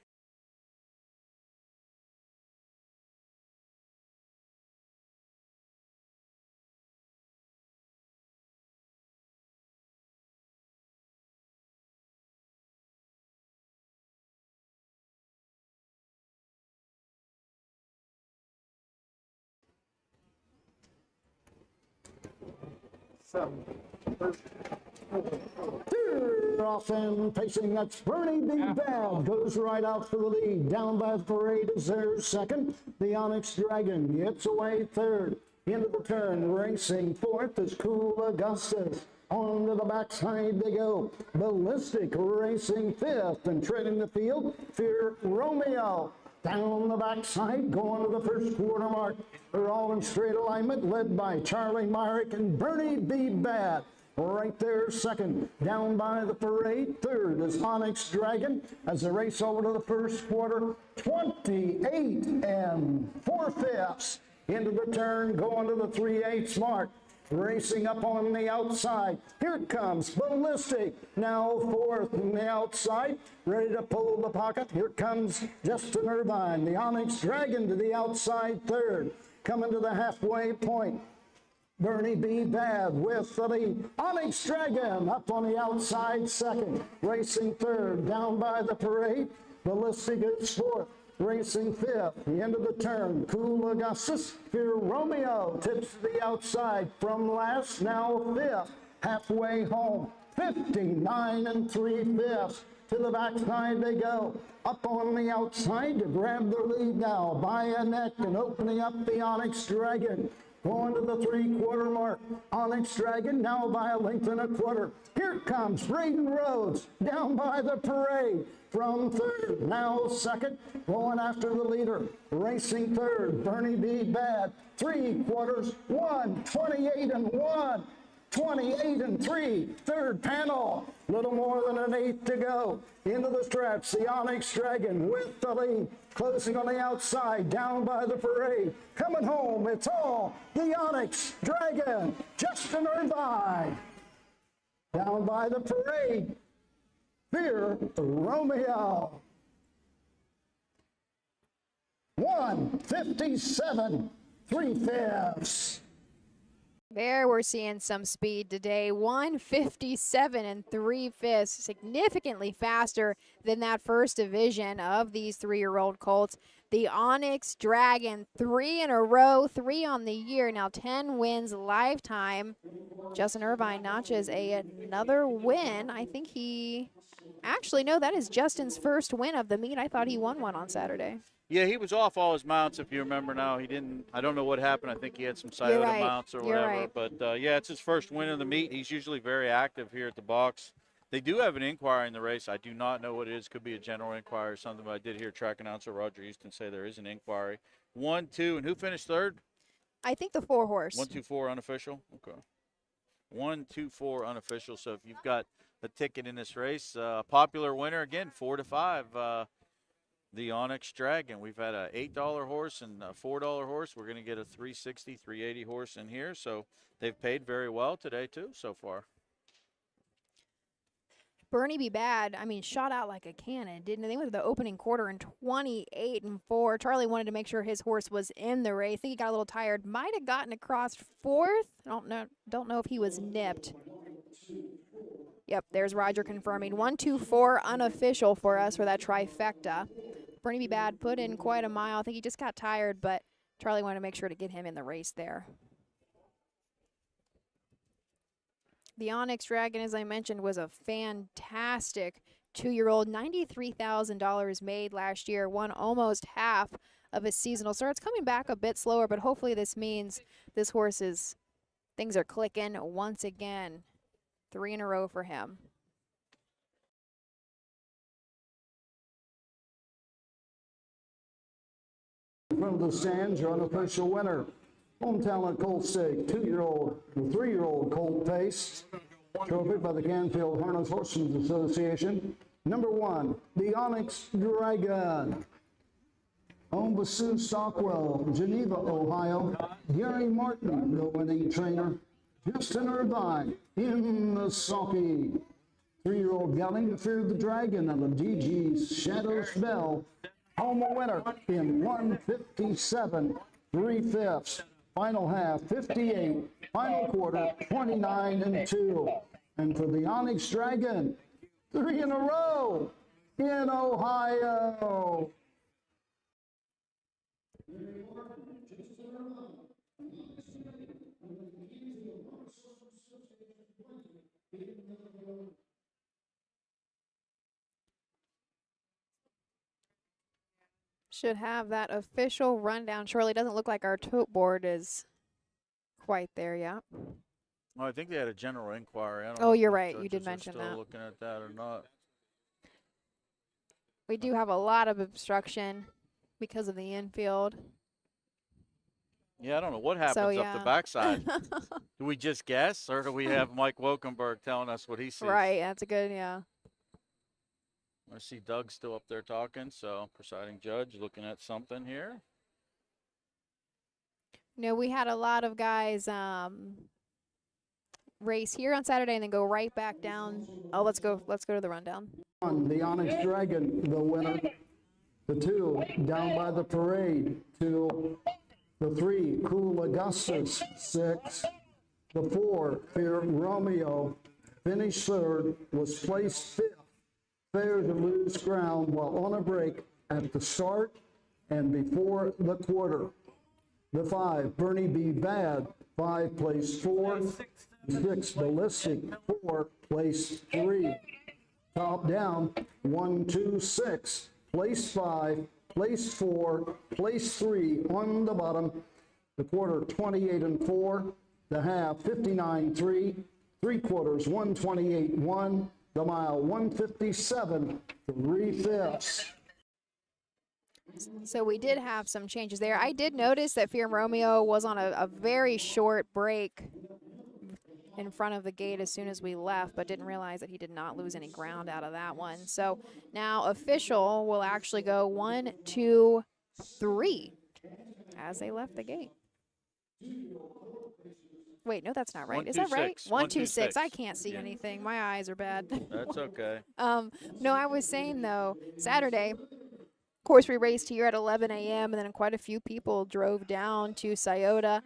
Speaker 3: Off and pacing, that's Bernie Big Bad, goes right out for the lead. Down by the parade is their second. The Onyx Dragon gets away third. Into the turn, racing fourth is Cool Augustus. On to the backside they go. Ballistic racing fifth, and treading the field, Fear Romeo. Down the backside, going to the first quarter mark. They're all in straight alignment, led by Charlie Myrick and Bernie B. Bad. Right there, second. Down by the parade, third is Onyx Dragon. As they race over to the first quarter, 28 and 4/5. Into the turn, going to the 3/8 mark. Racing up on the outside. Here comes Ballistic. Now fourth on the outside. Ready to pull the pocket. Here comes Justin Irvine. The Onyx Dragon to the outside third. Coming to the halfway point. Bernie B. Bad with the lead. Onyx Dragon up on the outside second. Racing third. Down by the parade. Ballistic is fourth. Racing fifth, the end of the turn, Cool Augustus, Fear Romeo tips to the outside from last, now fifth, halfway home, 59 and 3/5. To the backside they go, up on the outside to grab the lead now by a neck and opening up the Onyx Dragon. Going to the 3/4 mark. Onyx Dragon now by a length and a quarter. Here comes Braden Rhodes down by the parade from third. Now second. Going after the leader. Racing third. Bernie B. Bad. 3/4. 28 and 1. 28 and 3. Third panel. Little more than an eighth to go. Into the stretch. The Onyx Dragon with the lead. Closing on the outside, down by the parade. Coming home, it's all the Onyx Dragon, Justin Irvine. Down by the parade, Fear Romeo. 157 3/5.
Speaker 2: There we're seeing some speed today. 157 and 3/5, significantly faster than that first division of these 3-year-old colts. The Onyx Dragon, 3 in a row, 3 on the year, now 10 wins lifetime. Justin Irvine notches another win. I think no, that is Justin's first win of the meet. I thought he won one on Saturday.
Speaker 1: Yeah, he was off all his mounts, if you remember now. He didn't – I don't know what happened. I think he had some sciatica mounts or whatever.
Speaker 2: Right.
Speaker 1: But, yeah, it's his first win of the meet. He's usually very active here at the box. They do have an inquiry in the race. I do not know what it is. Could be a general inquiry or something, but I did hear track announcer Roger Houston say there is an inquiry. 1, 2, and who finished third?
Speaker 2: I think the 4-horse.
Speaker 1: 1, 2, 4 unofficial? Okay. 1, 2, 4 unofficial. So if you've got a ticket in this race, popular winner again, 4 to 5. The Onyx Dragon. We've had a $8 horse and a $4 horse. We're going to get a $360, $380 horse in here. So they've paid very well today too so far.
Speaker 2: Bernie Be Bad, I mean, shot out like a cannon, didn't they? Went to the opening quarter in 28-4. Charlie wanted to make sure his horse was in the race. I think he got a little tired. Might have gotten across fourth. Don't know if he was nipped. Yep, there's Roger confirming. 1, 2, 4 unofficial for us for that trifecta. Bernie Be Bad put in quite a mile. I think he just got tired, but Charlie wanted to make sure to get him in the race there. The Onyx Dragon, as I mentioned, was a fantastic 2-year-old. $93,000 made last year, won almost half of his seasonal. So it's coming back a bit slower, but hopefully this means this horse's things are clicking once again. 3 in a row for him.
Speaker 3: In front of the stands, your unofficial winner. Hometown Colt Stake, 2-year-old and 3-year-old Colt Pace. Trophy by the Canfield Harness Horsemen Association. Number 1, the Onyx Dragon. Owned by Sue Stockwell, Geneva, Ohio. Gary Martin, the winning trainer. Justin Irvine in the sulky. 3-year-old Gelding feared the Dragon of the DG's Shadows Bell. Home winner in 157 3/5. Final half 58. Final quarter 29-2. And for the Onyx Dragon, 3 in a row in Ohio.
Speaker 2: Should have that official rundown. Shirley, doesn't look like our tote board is quite there yet.
Speaker 1: Well, I think they had a general inquiry. I don't
Speaker 2: Oh,
Speaker 1: know if
Speaker 2: you're
Speaker 1: the
Speaker 2: right. You did
Speaker 1: judges are
Speaker 2: mention
Speaker 1: still
Speaker 2: that.
Speaker 1: looking at that or not.
Speaker 2: We do have a lot of obstruction because of the infield.
Speaker 1: Yeah, I don't know what happens
Speaker 2: So,
Speaker 1: up
Speaker 2: yeah.
Speaker 1: the backside. Do we just guess, or do we have Mike Wokenberg telling us what he sees?
Speaker 2: Right, that's a good, yeah.
Speaker 1: I see Doug's still up there talking, so presiding judge looking at something here.
Speaker 2: No, we had a lot of guys race here on Saturday and then go right back down. Oh, let's go to the rundown.
Speaker 3: 1, the Onyx Dragon, the winner. The 2, Down by the Parade. 2, the 3, Cool Augustus. 6, the 4, Fear Romeo. Finished 3rd, was placed 5th. Fair to lose ground while on a break at the start and before the quarter. The 5, Bernie Be Bad, 5 placed 4th. 6, Ballistic, 4 placed 3. Top down, 1, 2, 6, placed 5, placed 4, placed 3 on the bottom. The quarter 28-4, the half 59-3, 3/4 128-1. The mile 157 3/5.
Speaker 2: So we did have some changes there. I did notice that Fear Romeo was on a very short break in front of the gate as soon as we left, but didn't realize that he did not lose any ground out of that one. So now official will actually go 1, 2, 3 as they left the gate. Wait, no, that's not right.
Speaker 1: 1,
Speaker 2: Is
Speaker 1: 2,
Speaker 2: that right?
Speaker 1: 6.
Speaker 2: 1, 2, 6. I
Speaker 1: 6.
Speaker 2: can't see
Speaker 1: Yeah.
Speaker 2: anything. My eyes are bad.
Speaker 1: That's okay.
Speaker 2: No, I was saying, though, Saturday, of course, we raced here at 11 a.m., and then quite a few people drove down to Scioto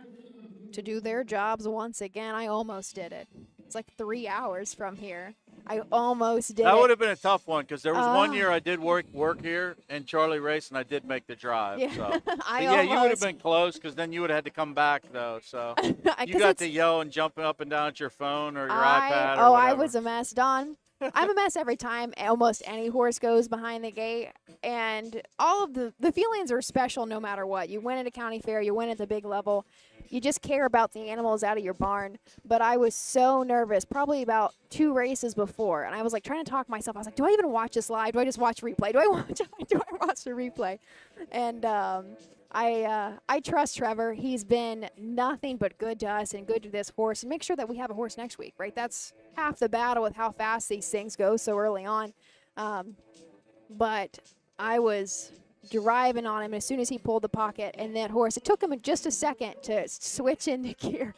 Speaker 2: to do their jobs once again. I almost did it. It's like 3 hours from here. I almost did
Speaker 1: That
Speaker 2: it.
Speaker 1: would have been a tough one because there was one year I did work here and Charlie raced and I did make the drive.
Speaker 2: Yeah,
Speaker 1: So. But
Speaker 2: I
Speaker 1: yeah, you would have
Speaker 2: almost-
Speaker 1: been close because then you would have had to come back though. So you
Speaker 2: 'Cause
Speaker 1: got
Speaker 2: it's-
Speaker 1: to yell and jumping up and down at your phone or your
Speaker 2: I
Speaker 1: iPad or whatever.
Speaker 2: was a mess, Don. I'm a mess every time almost any horse goes behind the gate, and all of the feelings are special no matter what. You win at a county fair, you win at the big level, you just care about the animals out of your barn. But I was so nervous, probably about 2 races before, and I was like trying to talk myself. I was like, do I even watch this live? Do I just watch replay? Do I watch the replay? And I trust Trevor. He's been nothing but good to us and good to this horse. And make sure that we have a horse next week, right? That's half the battle with how fast these things go so early on. But I was driving on him as soon as he pulled the pocket, and that horse, it took him just a second to switch into gear.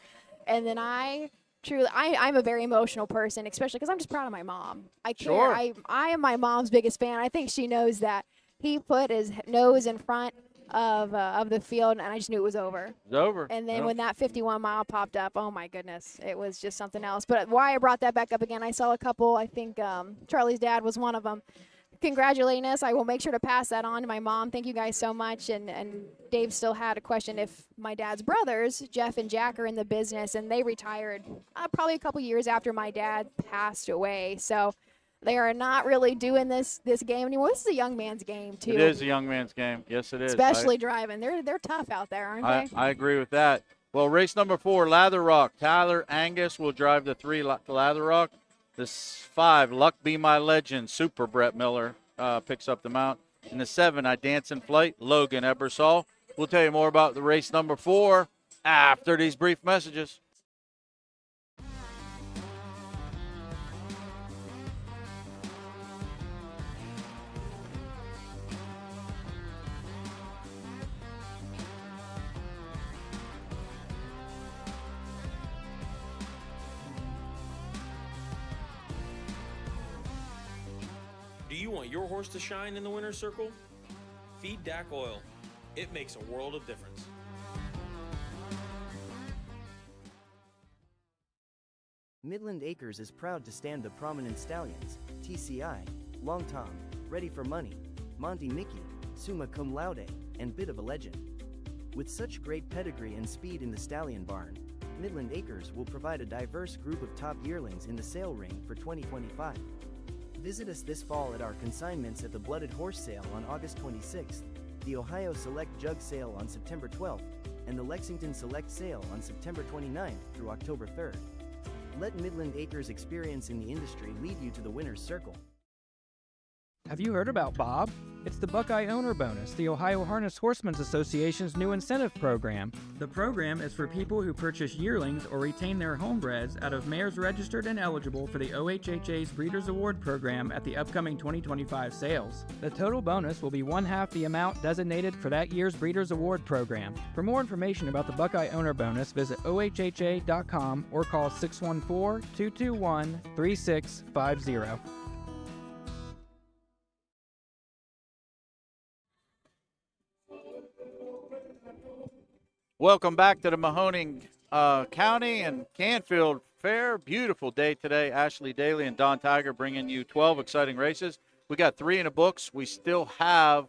Speaker 2: And then I'm a very emotional person, especially because I'm just proud of my mom. I care.
Speaker 1: Sure.
Speaker 2: I am my mom's biggest fan. I think she knows that. He put his nose in front of the field, and I just knew it was over.
Speaker 1: It's over.
Speaker 2: And then
Speaker 1: Yep.
Speaker 2: when that 51 mile popped up, oh my goodness, it was just something else. But why I brought that back up again, I saw a couple. I think Charlie's dad was one of them. Congratulating us. I will make sure to pass that on to my mom. Thank you guys so much. And Dave still had a question if my dad's brothers, Jeff and Jack, are in the business, and they retired probably a couple years after my dad passed away. So they are not really doing this game anymore. This is a young man's game, too.
Speaker 1: It is a young man's game. Yes, it is.
Speaker 2: Especially driving. They're tough out there, aren't they?
Speaker 1: I agree with that. Well, race number 4, Lather Rock. Tyler Angus will drive the 3 Lather Rock. This 5, Luck Be My Legend, Super Brett Miller picks up the mount. And the 7, I Dance in Flight, Logan Ebersol. We'll tell you more about the race number 4 after these brief messages.
Speaker 10: Do you want your horse to shine in the winner's circle? Feed DAC Oil. It makes a world of difference.
Speaker 11: Midland Acres is proud to stand the prominent stallions, TCI, Long Tom, Ready for Money, Monty Mickey, Summa Cum Laude, and Bit of a Legend. With such great pedigree and speed in the stallion barn, Midland Acres will provide a diverse group of top yearlings in the sale ring for 2025. Visit us this fall at our consignments at the Blooded Horse Sale on August 26th, the Ohio Select Jug Sale on September 12th, and the Lexington Select Sale on September 29th through October 3rd. Let Midland Acres' experience in the industry lead you to the winner's circle.
Speaker 12: Have you heard about Bob? It's the Buckeye Owner Bonus, the Ohio Harness Horsemen's Association's new incentive program. The program is for people who purchase yearlings or retain their homebreds out of mares registered and eligible for the OHHA's Breeders' Award program at the upcoming 2025 sales. The total bonus will be 1/2 the amount designated for that year's Breeders' Award program. For more information about the Buckeye Owner Bonus, visit OHHA.com or call 614-221-3650.
Speaker 1: Welcome back to the Mahoning County and Canfield Fair. Beautiful day today. Ashley Daly and Don Tiger bringing you 12 exciting races. We got 3 in the books. We still have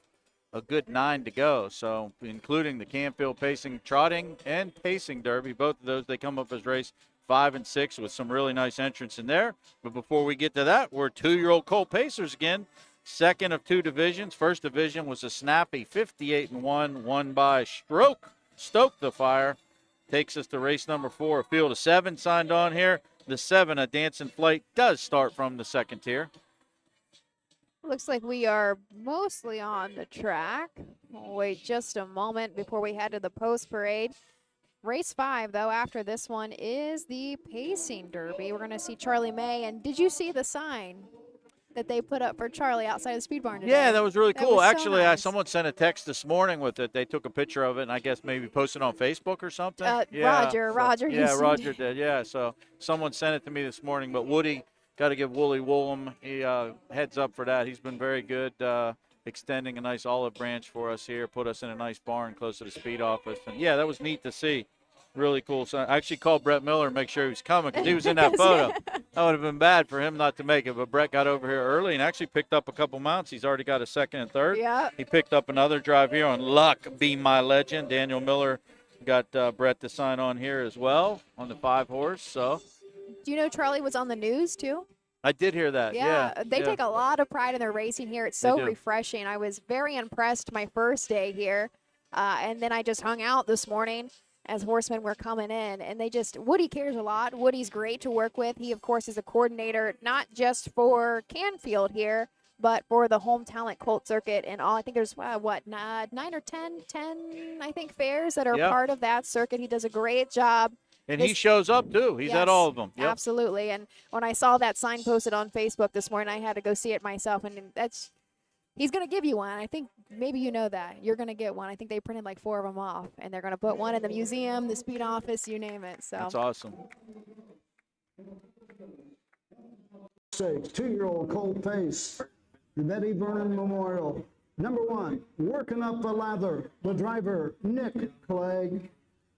Speaker 1: a good 9 to go, so including the Canfield Pacing, Trotting, and Pacing Derby. Both of those, they come up as race 5 and 6 with some really nice entrants in there. But before we get to that, we're 2-year-old Colt Pacers again. Second of 2 divisions. First division was a snappy 58-1, won by Stoke the Fire. Takes us to race number 4. A field of 7 signed on here. The 7, a Dance in Flight, does start from the second tier.
Speaker 2: Looks like we are mostly on the track. We'll wait just a moment before we head to the post parade. Race 5, though, after this one is the Pacing Derby. We're going to see Charlie May. And did you see the sign that they put up for Charlie outside of the speed barn today?
Speaker 1: Yeah, that was really cool.
Speaker 2: Was so
Speaker 1: Actually,
Speaker 2: nice.
Speaker 1: someone sent a text this morning with it. They took a picture of it and I guess maybe posted on Facebook or something.
Speaker 2: Roger. he
Speaker 1: Yeah,
Speaker 2: sent
Speaker 1: Roger
Speaker 2: it.
Speaker 1: did. Yeah, so someone sent it to me this morning. But Woody, got to give Wooly Woolham heads up for that. He's been very good, extending a nice olive branch for us here, put us in a nice barn close to the speed office. And, yeah, that was neat to see. Really cool. So I actually called Brett Miller to make sure he was coming because he was in that photo. That would have been bad for him not to make it. But Brett got over here early and actually picked up a couple mounts. He's already got a second and third.
Speaker 2: Yeah.
Speaker 1: He picked up another drive here on Luck Be My Legend. Daniel Miller got Brett to sign on here as well on the 5-horse. So
Speaker 2: Do you know Charlie was on the news, too?
Speaker 1: I did hear that. Yeah.
Speaker 2: They take a lot of pride in their racing here. It's so
Speaker 1: do.
Speaker 2: refreshing. I was very impressed my first day here. And then I just hung out this morning as horsemen were coming in, and Woody cares a lot. Woody's great to work with. He, of course, is a coordinator, not just for Canfield here, But for the home talent colt circuit and all, I think there's 9 or 10 I think fairs that are
Speaker 1: Yep.
Speaker 2: part of that circuit. He does a great job.
Speaker 1: And he shows up too. He's at all of them. Yep.
Speaker 2: Absolutely. And when I saw that sign posted on Facebook this morning, I had to go see it myself. And he's going to give you one. I think maybe you know that. You're going to get one. I think they printed like 4 of them off. And they're going to put one in the museum, the speed office, you name it. So
Speaker 1: That's awesome.
Speaker 3: 2-year-old colt pace, the Betty Vernon Memorial. Number 1, Working Up the Lather, the driver, Nick Clegg.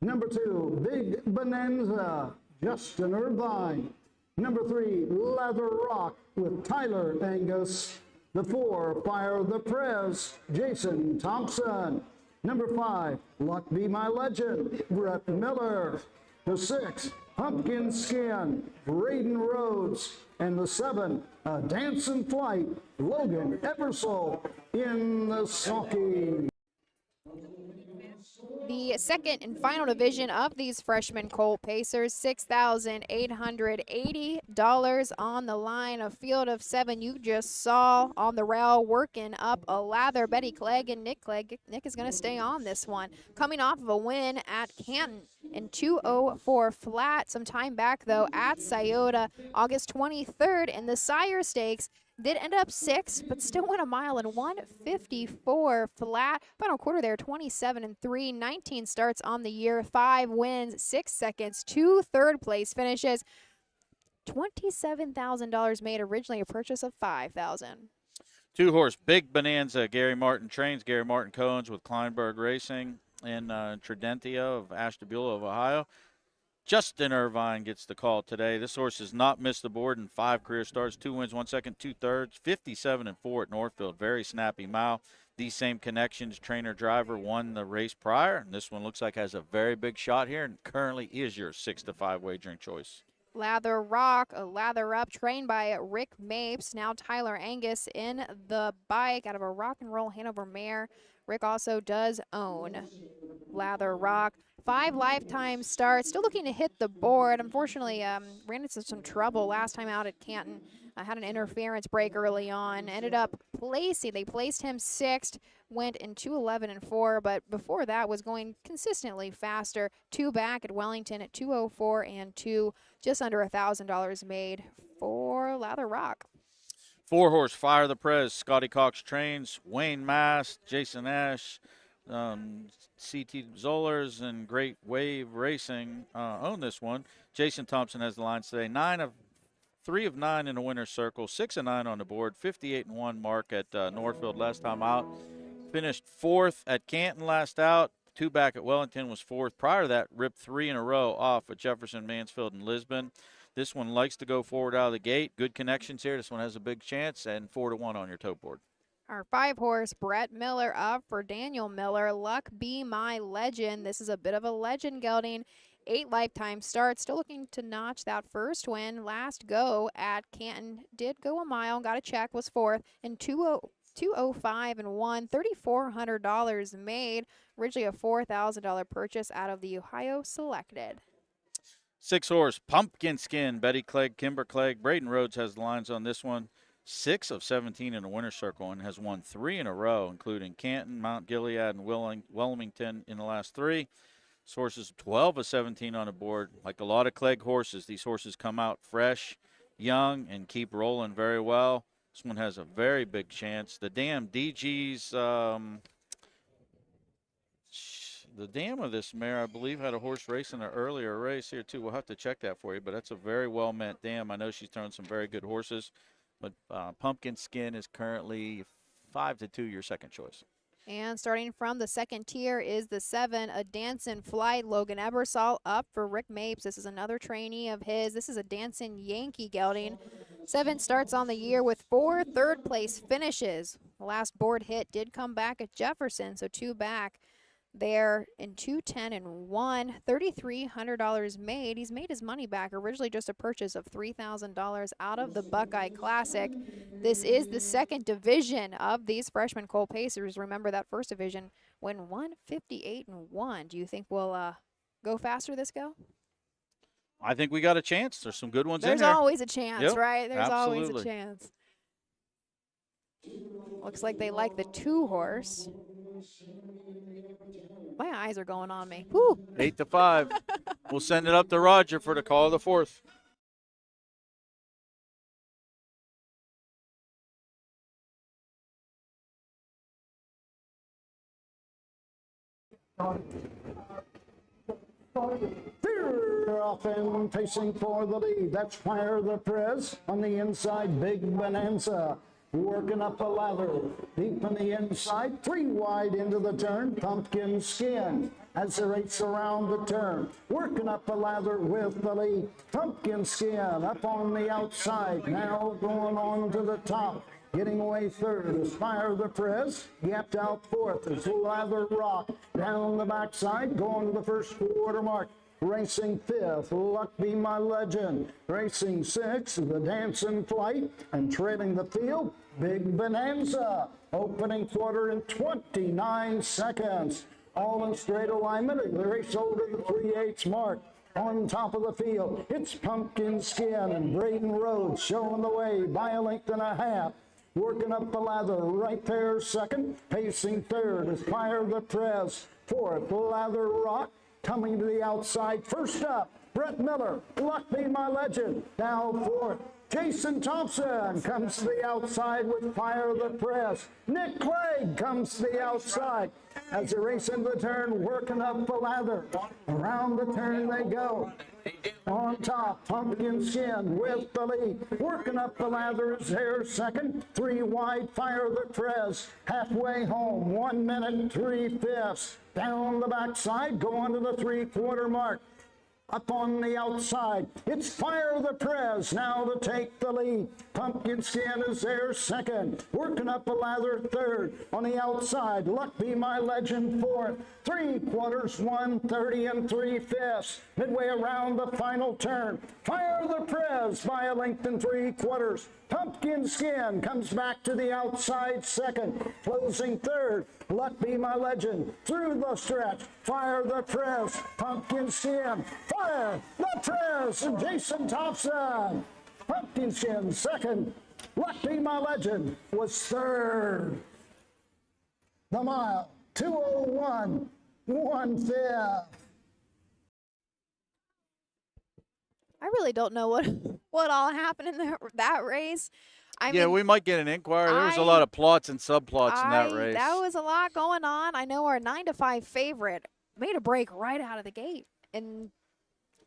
Speaker 3: Number 2, Big Bonanza, Justin Irvine. Number 3, Lather Rock with Tyler Angus. The 4, Fire the Prez, Jason Thompson. Number 5, Luck Be My Legend, Brett Miller. The 6, Pumpkin Skin, Braden Rhodes. And the 7, Dancing Flight, Logan Ebersole in the sulky.
Speaker 2: the second and final division of these freshman colt pacers, $6,880 on the line. A field of 7 you just saw on the rail working up a lather. Betty Clegg and Nick Clegg. Nick is going to stay on this one. Coming off of a win at Canton in 2:04 flat. Some time back, though, at Scioto, August 23rd in the Sire Stakes. Did end up 6th, but still went a mile in 1:54 flat. Final quarter there, 27-3. 19 starts on the year, 5 wins, 6 seconds, 2 third-place finishes. $27,000 made, originally a purchase of $5,000.
Speaker 1: 2-horse Big Bonanza. Gary Martin trains. Gary Martin Cohens with Kleinberg Racing in Tridentia of Ashtabula of Ohio. Justin Irvine gets the call today. This horse has not missed the board in 5 career starts, 2 wins, 1 second, 2 thirds, 57-4 at Northfield. Very snappy mile. These same connections, trainer driver won the race prior. And this one looks like has a very big shot here and currently is your 6-5 wagering choice.
Speaker 2: Lather Rock, a lather up, trained by Rick Mapes. Now Tyler Angus in the bike out of a Rock and Roll Hanover mare. Rick also does own Lather Rock. 5 lifetime starts, still looking to hit the board. Unfortunately, ran into some trouble last time out at Canton. Had an interference break early on. Ended up placing. They placed him 6th. Went in 2:11-4, but before that was going consistently faster. 2 back at Wellington at 2:04-2. Just under $1,000 made for Lather Rock.
Speaker 1: 4-horse Fire the Prez. Scotty Cox trains. Wayne Mast, Jason Ash, CT Zollers, and Great Wave Racing own this one. Jason Thompson has the lines today. 3 of 9 in the winner's circle, 6 of 9 on the board, 58-1 mark at Northfield last time out. Finished 4th at Canton last out. 2 back at Wellington was 4th. Prior to that, ripped 3 in a row off at Jefferson, Mansfield, and Lisbon. This one likes to go forward out of the gate. Good connections here. This one has a big chance, and 4-1 on your tote board.
Speaker 2: Our 5-horse, Brett Miller, up for Daniel Miller. Luck Be My Legend. This is a bit of a legend gelding. 8 lifetime starts. Still looking to notch that first win. Last go at Canton. Did go a mile. Got a check. Was 4th. And 2:05-1. $3,400 made. Originally a $4,000 purchase out of the Ohio Selected.
Speaker 1: 6-horse Pumpkin Skin. Betty Clegg, Kimber Clegg. Braden Rhodes has the lines on this one. 6 of 17 in the winner's circle and has won 3 in a row, including Canton, Mount Gilead, and Wilmington in the last 3. This horse is 12 of 17 on the board. Like a lot of Clegg horses, these horses come out fresh, young, and keep rolling very well. This one has a very big chance. The dam DG's, the dam of this mare, I believe, had a horse race in an earlier race here, too. We'll have to check that for you, but that's a very well-meant dam. I know she's thrown some very good horses. But Pumpkin Skin is currently 5-2, your second choice.
Speaker 2: And starting from the second tier is the 7, a Dancing Flight. Logan Ebersol up for Rick Mapes. This is another trainee of his. This is a Dancing Yankee gelding. 7 starts on the year with 4 third-place finishes. The last board hit did come back at Jefferson, so 2 back there in 2:10-1. $3,300 made. He's made his money back. Originally just a purchase of $3,000 out of the Buckeye Classic. This is the second division of these freshman colt pacers. Remember that first division went 158-1. Do you think we'll go faster this go?
Speaker 1: I think we got a chance. There's some good ones in there.
Speaker 2: There's always a chance,
Speaker 1: Yep,
Speaker 2: right? There's always
Speaker 1: absolutely.
Speaker 2: a chance. Looks like they like the 2-horse. My eyes are going on me. Whew.
Speaker 1: 8-5. We'll send it up to Roger for the call of the 4th.
Speaker 3: Fear off and pacing for the lead. That's Fire the Prez. On the inside, Big Bonanza. Working up the lather. Deep in the inside, 3 wide into the turn. Pumpkin Skin as they race around the turn. Working up the lather with the lead. Pumpkin Skin up on the outside. Now going on to the top. Getting away third is Fire the Prez. Gapped out fourth is Lather Rock. Down the backside, going to the first quarter mark. Racing fifth, Luck Be My Legend. Racing sixth, The Dancing Flight. And trailing the field, Big Bonanza. Opening quarter in 29 seconds. All in straight alignment as the race over the 3/8 mark. On top of the field, it's Pumpkin Skin and Braden Rhodes showing the way by a length and a half. Working up the lather, right there second. Pacing third is Fire the Prez. Fourth, Lather Rock. Coming to the outside. First up, Brett Miller, Luck Be My Legend. Now fourth, Jason Thompson comes to the outside with Fire the Prez. Nick Clegg comes to the outside as they race into the turn, working up the lather. Around the turn they go. On top, Pumpkin Skin with the lead. Working up the lather is there second. 3 wide, Fire the Prez. Halfway home, 1 minute 3/5. Down the backside, going to the 3/4 mark. Up on the outside, it's Fire the Prez now to take the lead. Pumpkin Skin is there second. Working up the lather third. On the outside, Luck Be My Legend fourth. 3/4, 1:30 3/5. Midway around the final turn. Fire the Prez by a length and 3/4. Pumpkin Skin comes back to the outside second. Closing third, Luck Be My Legend. Through the stretch, Fire the Prez, Pumpkin Skin, Fire the Prez, and Jason Thompson. Pumpkin Skin second, Luck Be My Legend was third. The mile, 2:01, 1/5.
Speaker 2: I really don't know what all happened in that race. I mean,
Speaker 1: We might get an inquiry. There was a lot of plots and subplots in that race.
Speaker 2: That was a lot going on. I know our 9-5 favorite made a break right out of the gate and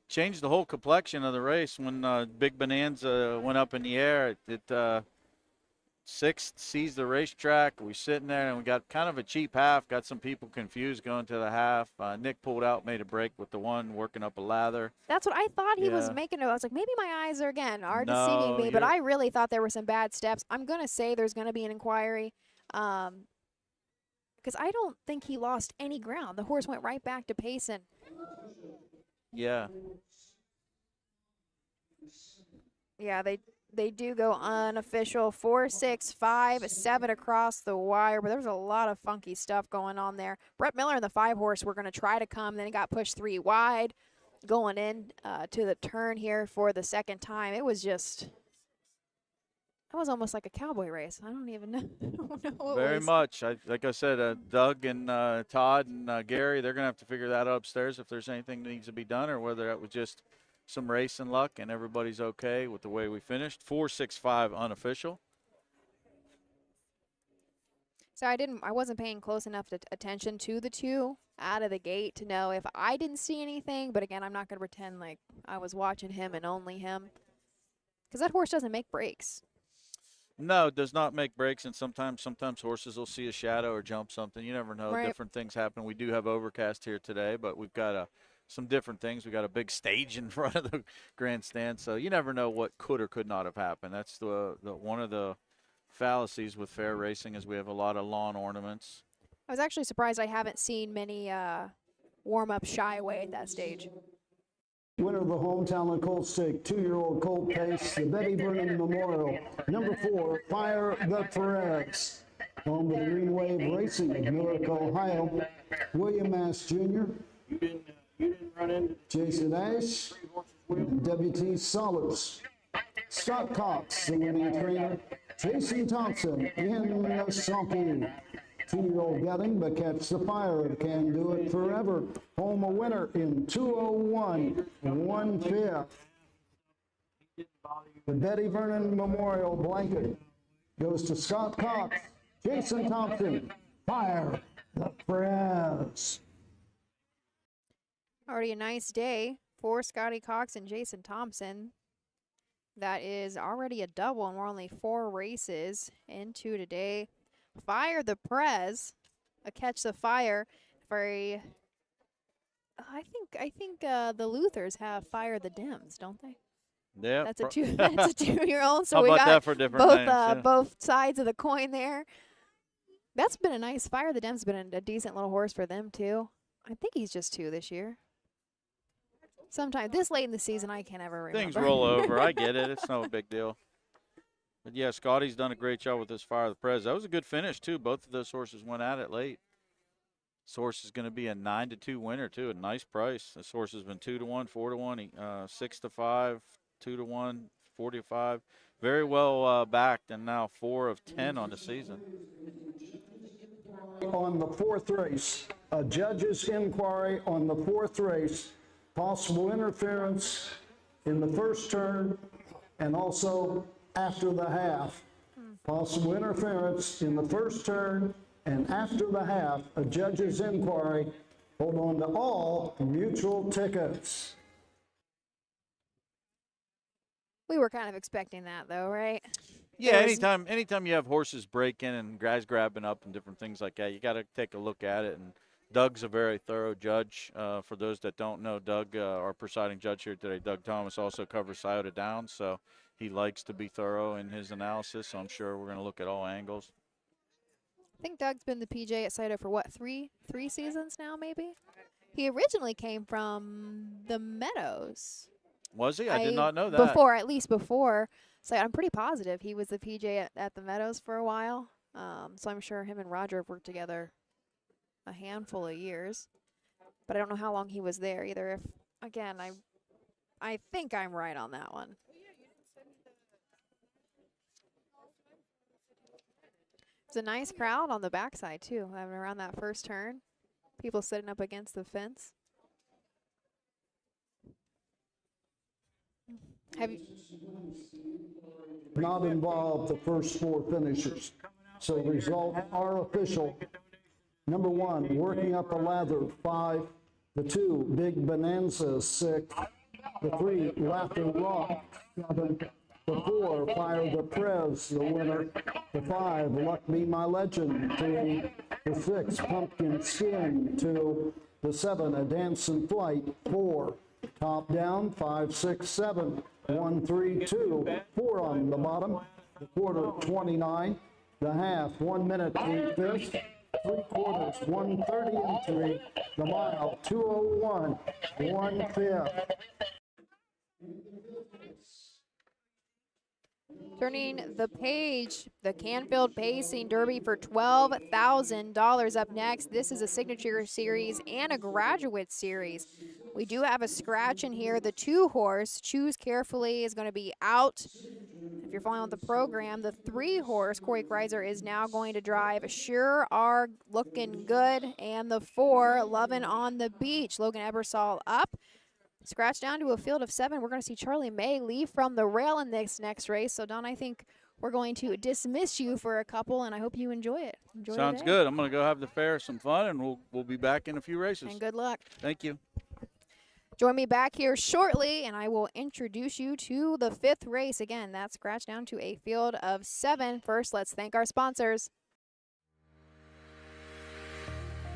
Speaker 1: Changed the whole complexion of the race when Big Bonanza went up in the air. It sixth sees the racetrack. We're sitting there and we got kind of a cheap half. Got some people confused going to the half. Nick pulled out, made a break with the one, working up a lather.
Speaker 2: that's what I thought he was making. I was like, maybe my eyes are deceiving me, but I really thought there were some bad steps. I'm going to say there's going to be an inquiry because I don't think he lost any ground. The horse went right back to pacing.
Speaker 1: Yeah.
Speaker 2: Yeah, they do go unofficial 4, 6, 5, 7 across the wire, but there's a lot of funky stuff going on there. Brett Miller and the 5-horse were going to try to come, then he got pushed 3 wide going in to the turn here for the second time. It was almost like a cowboy race. I don't even know. I don't know what
Speaker 1: Very
Speaker 2: was.
Speaker 1: much. Like I said, Doug and Todd and Gary, they're going to have to figure that out upstairs if there's anything that needs to be done or whether it was just some racing luck and everybody's okay with the way we finished. 4, 6, 5 unofficial.
Speaker 2: So I wasn't paying close enough attention to the 2 out of the gate to know if I didn't see anything. But again, I'm not going to pretend like I was watching him and only him because that horse doesn't make breaks.
Speaker 1: No, it does not make breaks, and sometimes horses will see a shadow or jump something. You never know.
Speaker 2: Right.
Speaker 1: Different things happen. We do have overcast here today, but we've got some different things. We got a big stage in front of the grandstand, so you never know what could or could not have happened. That's the one of the fallacies with fair racing is we have a lot of lawn ornaments.
Speaker 2: I was actually surprised I haven't seen many warm-ups shy away at that stage.
Speaker 3: Winner of the hometown and Colt Stake, 2-year-old Colt Pace, the Betty Vernon Memorial. Number 4, Fire the Perez. Home to the Green Wave Racing of Newark, Ohio. William Ash Jr.,
Speaker 13: You didn't run into
Speaker 3: Jason Ash, W.T. Sollers. Scott Cox, the winning trainer. Jason Thompson in the sulky. 2-year-old got him, but Catch the Fire can do it forever. Home a winner in 2:01 1/5. The Betty Vernon Memorial blanket goes to Scott Cox. Jason Thompson, Fire the Prez.
Speaker 2: Already a nice day for Scotty Cox and Jason Thompson. That is already a double, and we're only 4 races into today. Fire the Prez, a Catch the Fire. I think the Luthers have Fire the Dims, don't they?
Speaker 1: Yeah,
Speaker 2: That's a 2-year-old. So
Speaker 1: How
Speaker 2: we
Speaker 1: about
Speaker 2: got
Speaker 1: that for different
Speaker 2: both
Speaker 1: names, yeah.
Speaker 2: both sides of the coin there. That's been a nice Fire the Dim's been a decent little horse for them too. I think he's just 2 this year. Sometime this late in the season, I can't ever remember.
Speaker 1: Things roll over. I get it. It's no big deal. But, yeah, Scotty's done a great job with this Fire the Prez. That was a good finish, too. Both of those horses went at it late. This horse is going to be a 9-2 winner, too. A nice price. This horse has been 2-1, 4-1, 6-5, 2-1, 4-5. Very well backed, and now 4 of 10 on the season.
Speaker 3: On the 4th race, a judge's inquiry on the 4th race. Possible interference in the first turn and also after the half. Possible interference in the first turn and after the half. A judge's inquiry. Hold on to all mutual tickets.
Speaker 2: We were kind of expecting that, though, right?
Speaker 1: Yeah, anytime you have horses breaking and guys grabbing up and different things like that, you got to take a look at it. And Doug's a very thorough judge. For those that don't know, Doug, our presiding judge here today, Doug Thomas, also covers Scioto Downs, so he likes to be thorough in his analysis, so I'm sure we're going to look at all angles.
Speaker 2: I think Doug's been the PJ at Scioto for, what, three seasons now, maybe? He originally came from the Meadows.
Speaker 1: Was he? I did not know that.
Speaker 2: At least before. So I'm pretty positive he was the PJ at the Meadows for a while. So I'm sure him and Roger have worked together a handful of years. But I don't know how long he was there either. If, again, I think I'm right on that one. It's a nice crowd on the backside, too, having around that first turn. People sitting up against the fence. Have you
Speaker 3: not involved the first 4 finishers. So results are official. Number 1, Working Up a Lather, 5. The 2, Big Bonanza, 6. The 3, Laughter Rock, 7. The 4, Fire the Prez, the winner. The 5, Luck Be My Legend, 3. The 6, Pumpkin Skin, 2. The 7, A Dancing Flight, 4. Top down, 5, 6, 7. 1, 3, 2, 4 on the bottom. The quarter, 29. The half, 1 minute, 3/5. 3/4, 1:30 and 3. The mile, 2:01, 1/5.
Speaker 2: turning the page, the Canfield Pacing Derby for $12,000 up next. This is a signature series and a graduate series. We do have a scratch in here. The 2-horse, Choose Carefully, is going to be out. If you're following the program, the 3-horse, Corey Kreiser, is now going to drive Sure Are Looking Good. And the 4, Lovin' on the Beach, Logan Ebersol up. Scratch down to a field of 7. We're going to see Charlie May leave from the rail in this next race. So, Don, I think we're going to dismiss you for a couple, and I hope you enjoy it.
Speaker 1: Sounds good. I'm going to go have the fair, some fun, and we'll be back in a few races.
Speaker 2: And good luck.
Speaker 1: Thank you.
Speaker 2: Join me back here shortly, and I will introduce you to the 5th race. Again, that's scratched down to a field of 7. First, let's thank our sponsors.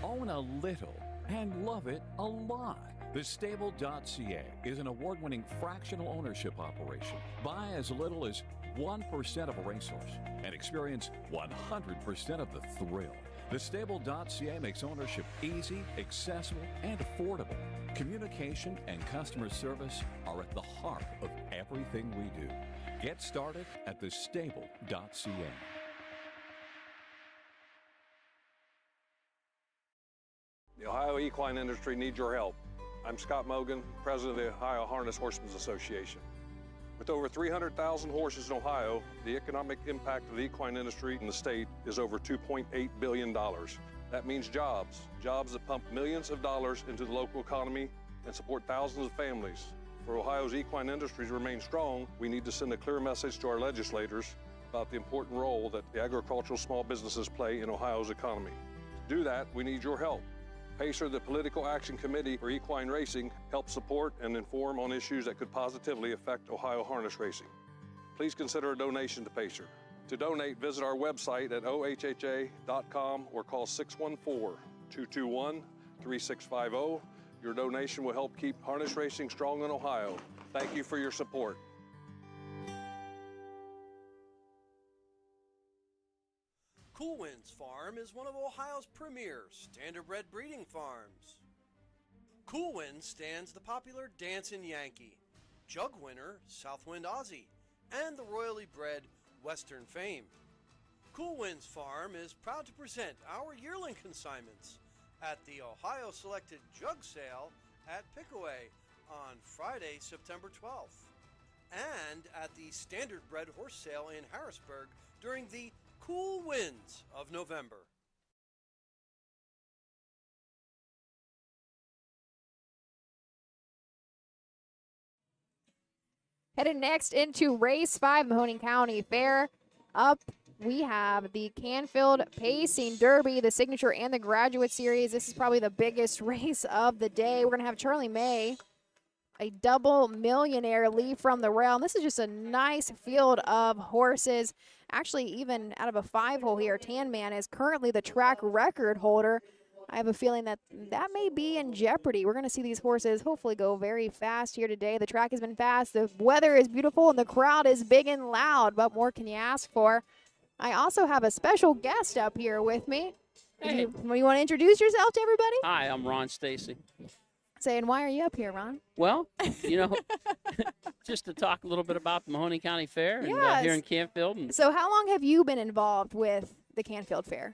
Speaker 8: Own a little and love it a lot. TheStable.ca is an award-winning fractional ownership operation. Buy as little as 1% of a racehorse and experience 100% of the thrill. TheStable.ca makes ownership easy, accessible, and affordable. Communication and customer service are at the heart of everything we do. Get started at TheStable.ca.
Speaker 14: The Ohio equine industry needs your help. I'm Scott Mogan, president of the Ohio Harness Horsemen's Association. With over 300,000 horses in Ohio, the economic impact of the equine industry in the state is over $2.8 billion. That means jobs that pump millions of dollars into the local economy and support thousands of families. For Ohio's equine industry to remain strong, we need to send a clear message to our legislators about the important role that the agricultural small businesses play in Ohio's economy. To do that, we need your help. PACER, the Political Action Committee for Equine Racing, helps support and inform on issues that could positively affect Ohio harness racing. Please consider a donation to PACER. To donate, visit our website at ohha.com or call 614-221-3650. Your donation will help keep harness racing strong in Ohio. Thank you for your support.
Speaker 6: Cool Winds Farm is one of Ohio's premier standardbred breeding farms. Cool Winds stands the popular Dancin' Yankee, jug winner Southwind Aussie, and the royally bred Western Fame. Cool Winds Farm is proud to present our yearling consignments at the Ohio Selected Jug Sale at Pickaway on Friday, September 12th, and at the Standardbred Horse Sale in Harrisburg during the cool winds of November.
Speaker 2: Headed next into race 5, Mahoning County Fair. Up, we have the Canfield Pacing Derby, the Signature and the Graduate Series. This is probably the biggest race of the day. We're going to have Charlie May, a double millionaire, leave from the rail. And this is just a nice field of horses. Actually, even out of a 5-hole here, Tan Man is currently the track record holder. I have a feeling that that may be in jeopardy. We're going to see these horses hopefully go very fast here today. The track has been fast. The weather is beautiful, and the crowd is big and loud. What more can you ask for? I also have a special guest up here with me.
Speaker 15: Hey.
Speaker 2: You want to introduce yourself to everybody?
Speaker 15: Hi, I'm Ron Stacy.
Speaker 2: Saying, why are you up here, Ron?
Speaker 15: Well, just to talk a little bit about the Mahoning County Fair and
Speaker 2: Yes.
Speaker 15: here in Canfield. And
Speaker 2: So how long have you been involved with the Canfield Fair?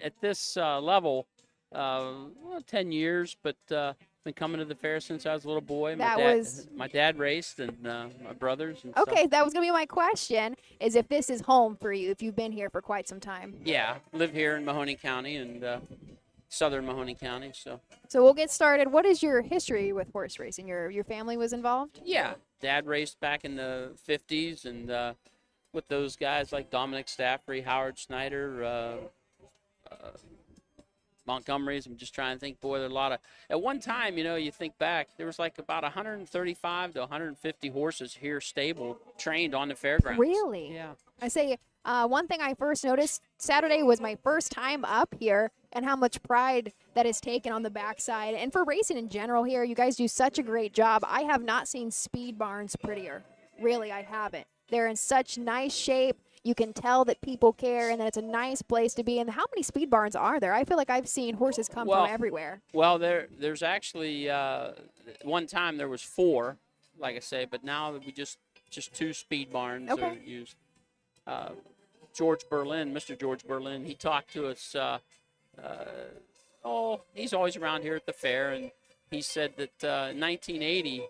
Speaker 15: at this level, 10 years, but been coming to the fair since I was a little boy. My dad raced, and my brothers. And
Speaker 2: Okay,
Speaker 15: stuff.
Speaker 2: that was going to be my question, is if this is home for you, if you've been here for quite some time.
Speaker 15: Yeah, live here in Mahoning County and southern Mahoning County. So
Speaker 2: we'll get started. What is your history with horse racing? Your family was involved?
Speaker 15: yeah, Dad raced back in the 50s, and with those guys like Dominic Staffrey, Howard Snyder, Montgomery's. I'm just trying to think. Boy, there are a lot of. At one time, you think back, there was like about 135 to 150 horses here stabled, trained on the fairgrounds.
Speaker 2: Really?
Speaker 15: Yeah.
Speaker 2: I say one thing I first noticed, Saturday was my first time up here, and how much pride that is taken on the backside. And for racing in general here, you guys do such a great job. I have not seen speed barns prettier. Really, I haven't. They're in such nice shape. You can tell that people care, and that it's a nice place to be. And how many speed barns are there? I feel like I've seen horses come from everywhere.
Speaker 15: Well, there's actually one time there was 4, like I say, but now we just 2 speed barns are used. George Berlin, Mr. George Berlin, he talked to us. He's always around here at the fair, and he said that in 1980,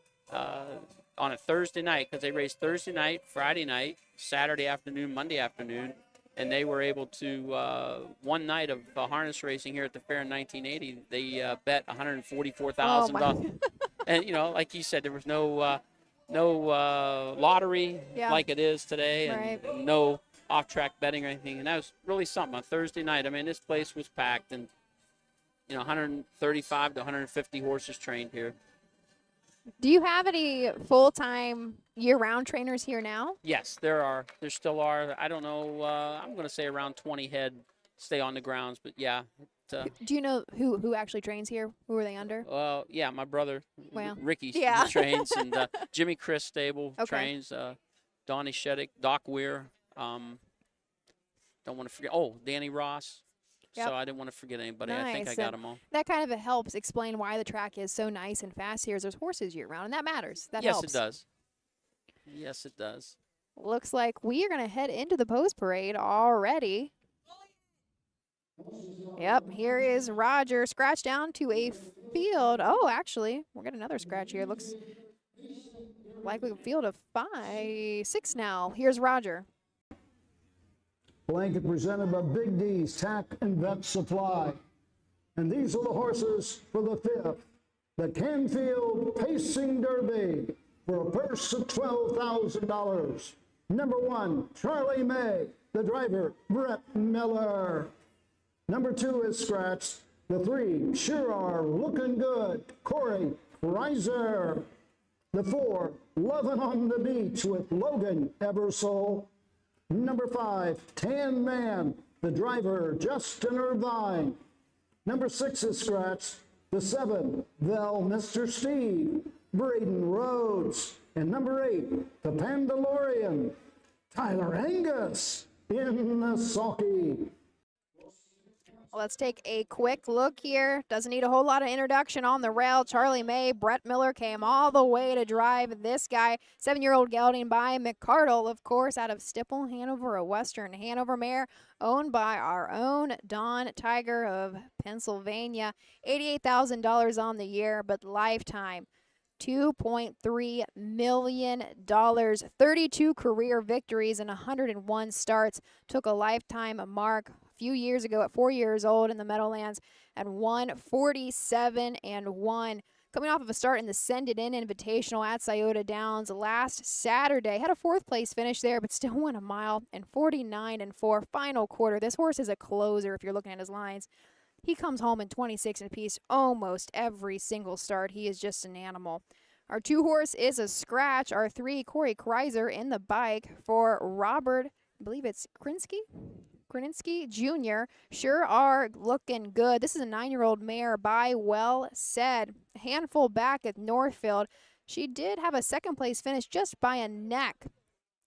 Speaker 15: on a Thursday night, because they raced Thursday night, Friday night, Saturday afternoon, Monday afternoon, and they were able to, one night of harness racing here at the fair in 1980, they bet $144,000. And, like you said, there was no lottery like it is today, and no off-track betting or anything, and that was really something on Thursday night. I mean, this place was packed, and 135 to 150 horses trained here.
Speaker 2: Do you have any full-time year-round trainers here now?
Speaker 15: Yes, there are. There still are. I don't know. I'm going to say around 20 head stay on the grounds, but yeah.
Speaker 2: Do you know who actually trains here? Who are they under?
Speaker 15: Yeah, my brother, Ricky,
Speaker 2: Yeah.
Speaker 15: trains, and Jimmy Chris Stable trains. Donnie Sheddick, Doc Weir. Don't want to forget. Danny Ross.
Speaker 2: Yep.
Speaker 15: So I didn't want to forget anybody.
Speaker 2: Nice.
Speaker 15: I think I got them all.
Speaker 2: That kind of helps explain why the track is so nice and fast here. There's horses year-round, and that matters. That helps.
Speaker 15: Yes, it does. Yes, it does.
Speaker 2: Looks like we are going to head into the post parade already. Yep, here is Roger. Scratch down to a field. Oh, actually, we'll get another scratch here. Looks likely a field of 6 now. Here's Roger.
Speaker 3: Blanket presented by Big D's Tack and Vet Supply. And these are the horses for the 5th, the Canfield Pacing Derby, for a purse of $12,000. Number 1, Charlie May. The driver, Brett Miller. Number 2 is scratched. The 3, Sure Are Looking Good, Corey Reiser. The 4, Lovin' on the Beach with Logan Ebersole. Number 5, Tan Man. The driver, Justin Irvine. Number 6 is scratched. The 7, Vel Mr. Steve, Braden Rhodes. And number 8, the Pandalorian, Tyler Angus in the sulky.
Speaker 2: Let's take a quick look here. Doesn't need a whole lot of introduction on the rail. Charlie May, Brett Miller came all the way to drive this guy. 7-year-old gelding by McCardle, of course, out of Stipple, Hanover, a Western Hanover mare owned by our own Don Tiger of Pennsylvania. $88,000 on the year, but lifetime. $2.3 million, 32 career victories and 101 starts. Took a lifetime mark few years ago at 4 years old in the Meadowlands and won 47-1. Coming off of a start in the Send It In Invitational at Scioto Downs last Saturday. Had a 4th place finish there, but still won a mile and 49-4 final quarter. This horse is a closer if you're looking at his lines. He comes home in 26 and a piece almost every single start. He is just an animal. Our 2 horse is a scratch. Our 3, Corey Kreiser in the bike for Robert, I believe it's Krinsky Jr. Sure Are Looking Good. This is a 9-year-old mare by Well Said. A handful back at Northfield. She did have a 2nd place finish just by a neck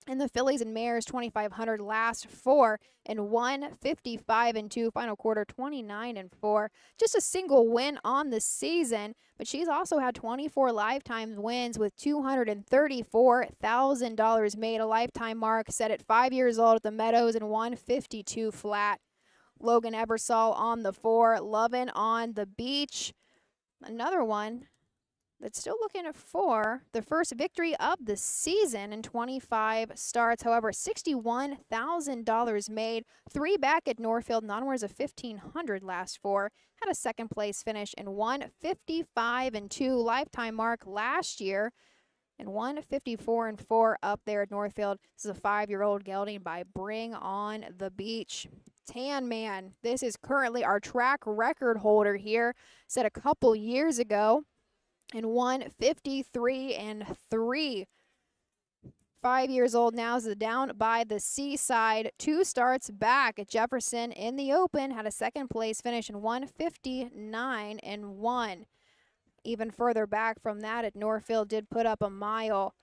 Speaker 2: in the Fillies and Mares 2,500 last 4 and 155-2 final quarter 29-4. Just a single win on the season, but she's also had 24 lifetime wins with $234,000 made, a lifetime mark set at 5 years old at the Meadows and 152 flat. Logan Ebersole on the 4, Lovin' on the Beach. Another one that's still looking for the first victory of the season in 25 starts. However, $61,000 made. 3 back at Northfield, non-winners of 1,500 last 4. Had a 2nd place finish and 155-2 lifetime mark last year. And 154-4 up there at Northfield. This is a 5-year-old gelding by Bring On the Beach. Tan Man, this is currently our track record holder here. Set a couple years ago. And 153-3. 5 years old now, is down by the seaside. 2 starts back at Jefferson in the Open. Had a 2nd place finish in 159-1. Even further back from that at Northfield, did put up a mile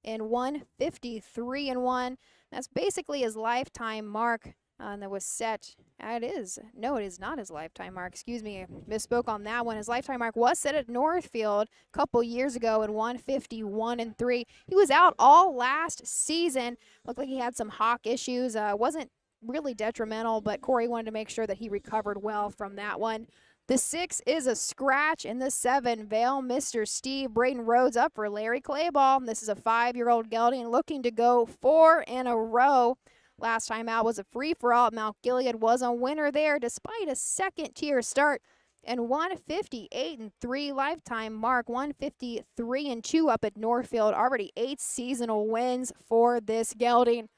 Speaker 2: in 153-1. That's basically his lifetime mark. And that was set. It is. No, it is not his lifetime mark. Excuse me. I misspoke on that one. His lifetime mark was set at Northfield a couple years ago in 151-3. He was out all last season. Looked like he had some hock issues. Wasn't really detrimental, but Corey wanted to make sure that he recovered well from that one. The 6 is a scratch, in the 7, Vale Mr. Steve. Braden Rhodes up for Larry Clayball. This is a 5-year-old gelding looking to go 4 in a row. Last time out was a free-for-all. Mount Gilead was a winner there despite a 2nd-tier start. And 158-3 lifetime mark, 153-2 up at Northfield. Already 8 seasonal wins for this gelding.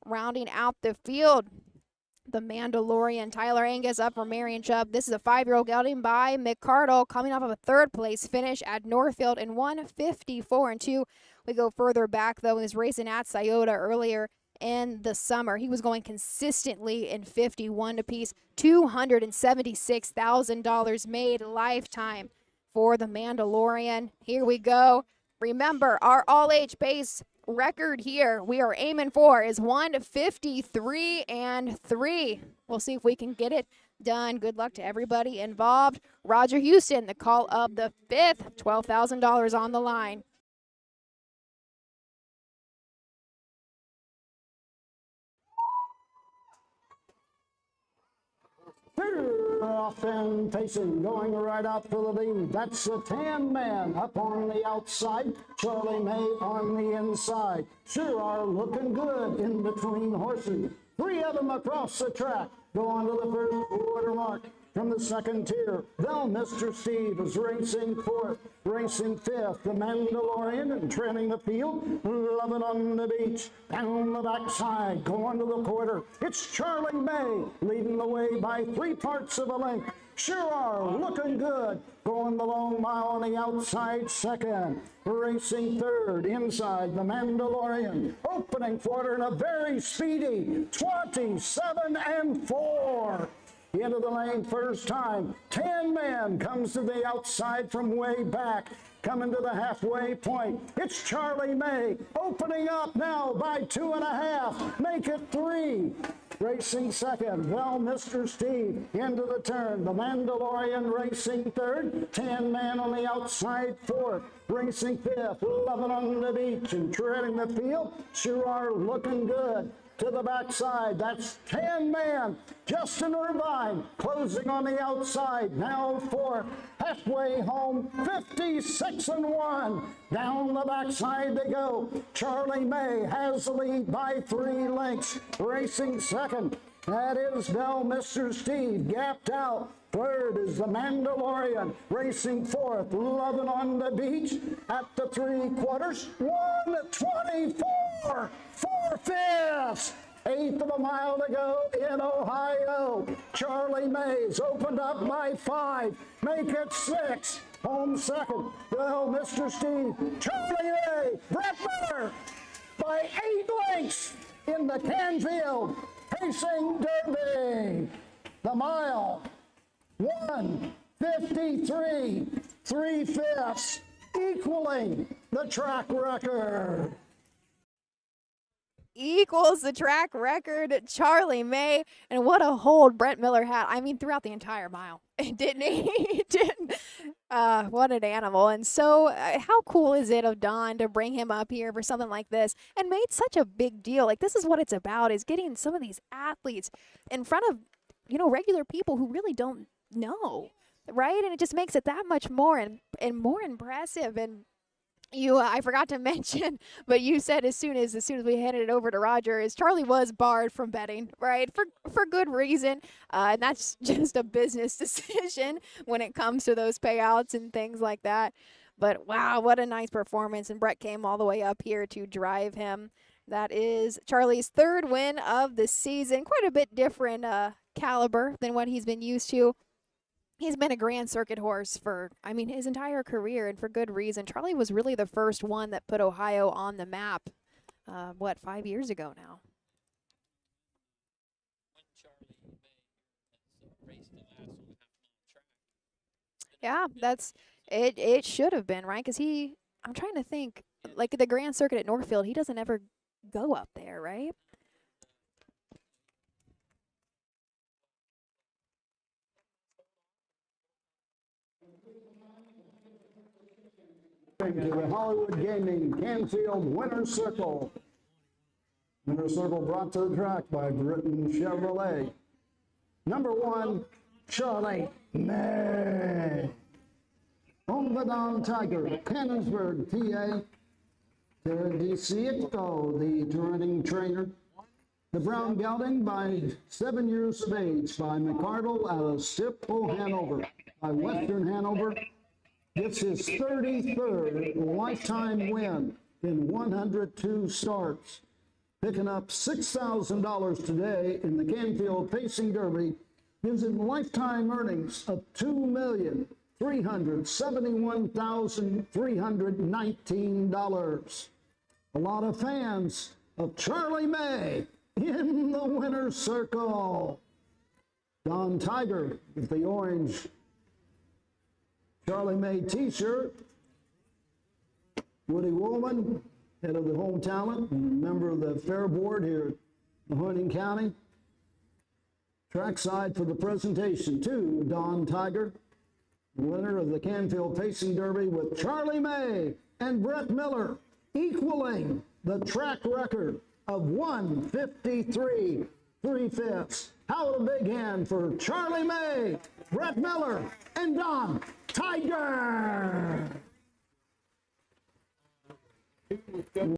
Speaker 2: Rounding out the field, the Mandalorian, Tyler Angus up for Marion Chubb. This is a 5-year-old gelding by McCardle, coming off of a 3rd place finish at Northfield in 154-2. We go further back, though, in this racing at Scioto earlier in the summer. He was going consistently in 51 apiece. $276,000 made lifetime for the Mandalorian. Here we go. Remember, our all-age base record here we are aiming for is 153-3. We'll see if we can get it done. Good luck to everybody involved. Roger Houston, the call of the 5th, $12,000 on the line.
Speaker 3: Off and facing, going right out for the lead. That's the Tan Man up on the outside. Charlie May on the inside. Sure are looking good in between horses. 3 of them across the track. Go on to the first quarter mark. From the second tier, Bell Mr. Steve is racing fourth, racing fifth, the Mandalorian and trailing the field, Loving on the Beach, down the backside, going to the quarter. It's Charlie May leading the way by 3/4 of a length. Sure are looking good, going the long mile on the outside second, racing third, inside the Mandalorian, opening quarter in a very speedy 27-4. Into the lane first time. Tan Man comes to the outside from way back. Coming to the halfway point. It's Charlie May opening up now by 2.5. Make it 3. Racing second. Well, Mr. Steve into the turn. The Mandalorian racing third. Tan Man on the outside fourth. Racing fifth. Loving on the Beach and treading the field. Sure are looking good. To the backside, that's Tan Man. Justin Irvine closing on the outside. Now fourth. Halfway home, 56-1. Down the backside they go. Charlie May has the lead by 3 lengths. Racing second. That is Bell Mr. Steve, gapped out. Third is the Mandalorian, racing fourth, Loving on the Beach at the 3/4, 1:24, 4/5. 1/8 of a mile to go in Ohio. Charlie Mays opened up by 5, make it 6. Home second, well, Mr. Steve, Charlie May, Brett Miller by 8 lengths in the Canfield Pacing Derby. The mile. 1:53, 3/5, equaling the track record.
Speaker 2: Equals the track record, Charlie May. And what a hold Brett Miller had. I mean, throughout the entire mile, didn't he? He didn't. What an animal. And so how cool is it of Don to bring him up here for something like this and made such a big deal? Like, this is what it's about, is getting some of these athletes in front of, regular people who really don't know, right? And it just makes it that much more and more impressive. And I forgot to mention, but you said as soon as we handed it over to Roger, is Charlie was barred from betting, right? For good reason. And that's just a business decision when it comes to those payouts and things like that. But wow, what a nice performance. And Brett came all the way up here to drive him. That is Charlie's 3rd win of the season. Quite a bit different caliber than what he's been used to. He's been a Grand Circuit horse for, his entire career, and for good reason. Charlie was really the first one that put Ohio on the map, 5 years ago now? Yeah, that's it. It should have been, right? Because I'm trying to think, like the Grand Circuit at Northfield, he doesn't ever go up there, right?
Speaker 3: To the Hollywood Gaming Canfield Winner's Circle. Winner's Circle brought to the track by Britton Chevrolet. Number 1, Charlie May. Home the Don Tiger, Cannonsburg, PA. Terra DiCietto, the running trainer. The Brown Gelding by 7 years of age by McCardle out of Stipple, Hanover. By Western Hanover. Gets his 33rd lifetime win in 102 starts. Picking up $6,000 today in the Canfield Pacing Derby gives him lifetime earnings of $2,371,319. A lot of fans of Charlie May in the winner's circle. Don Tiger with the orange Charlie May t-shirt. Woody Woolman, head of the home talent, and member of the fair board here at Mahoning County. Trackside for the presentation to Don Tiger, winner of the Canfield Pacing Derby with Charlie May and Brett Miller, equaling the track record of 1:53 3/5. How a big hand for Charlie May, Brett Miller, and Don Tiger. To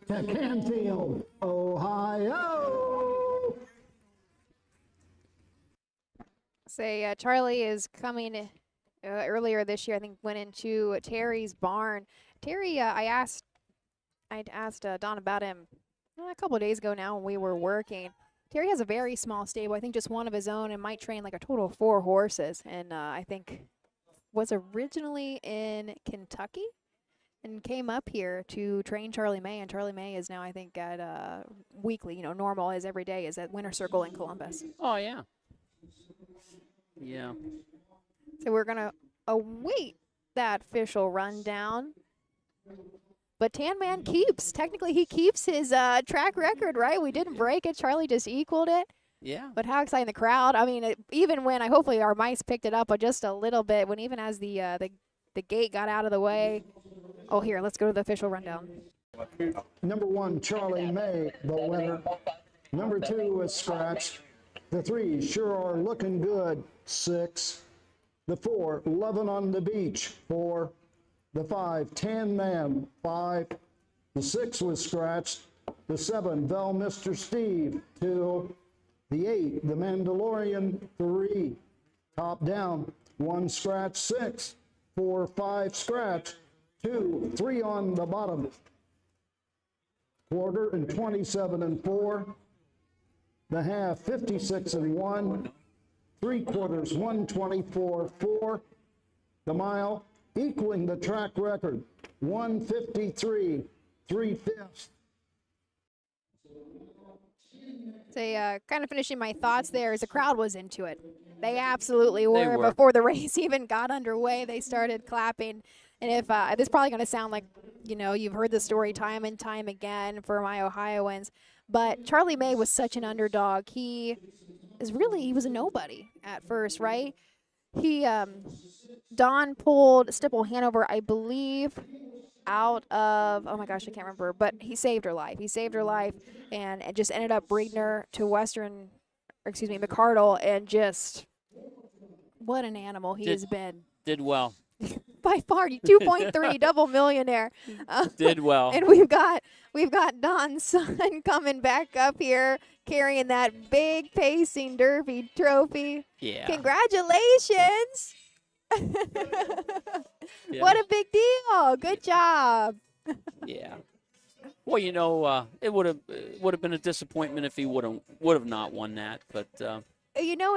Speaker 3: Canfield, Ohio.
Speaker 2: Say Charlie is coming earlier this year. I think went into Terry's barn. Terry, I'd asked Don about him a couple of days ago now when we were working. Terry has a very small stable. I think just one of his own, and might train like a total of 4 horses. And I think was originally in Kentucky and came up here to train Charlie May. And Charlie May is now, I think, at weekly, normal as every day is at Winter Circle in Columbus.
Speaker 15: Oh, yeah. Yeah.
Speaker 2: So we're going to await that official rundown. But Tan Man technically he keeps his track record, right? We didn't break it. Charlie just equaled it.
Speaker 15: Yeah.
Speaker 2: But how exciting the crowd. I mean, even when hopefully our mice picked it up just a little bit, when even as the gate got out of the way. Oh, here, let's go to the official rundown.
Speaker 3: Number 1, Charlie May, the winner. Number 2 is scratched. The 3 sure are looking good, 6. The 4, Lovin' on the Beach, 4. The 5, Tan Man, 5. The 6 was scratched. The 7, Vel Mr. Steve, 2. The 8, The Mandalorian, 3. Top down, 1 scratch, 6. 4, 5 scratch, 2, 3 on the bottom. Quarter and 27 and 4. The half, 56 and 1. 3 quarters, 124, 4. The mile, equaling the track record, 153, 3/5.
Speaker 2: Say, kind of finishing my thoughts there as the crowd was into it. They absolutely were.
Speaker 15: They were.
Speaker 2: Before the race even got underway, they started clapping. And if this is probably going to sound like, you've heard the story time and time again for my Ohioans, but Charlie May was such an underdog. He was a nobody at first, right? Don pulled Stipple Hanover, I believe, out of, oh my gosh, I can't remember, but he saved her life. And it just ended up breeding her to McCardle, and just, what an animal he has been.
Speaker 15: Did well.
Speaker 2: By far, 2.3 double millionaire.
Speaker 15: Did well.
Speaker 2: And we've got Don's son coming back up here carrying that big pacing derby trophy.
Speaker 15: Yeah.
Speaker 2: Congratulations.
Speaker 15: Yeah.
Speaker 2: What a big deal. Good job.
Speaker 15: Yeah. Well, it would have been a disappointment if he would have not won that, but
Speaker 2: and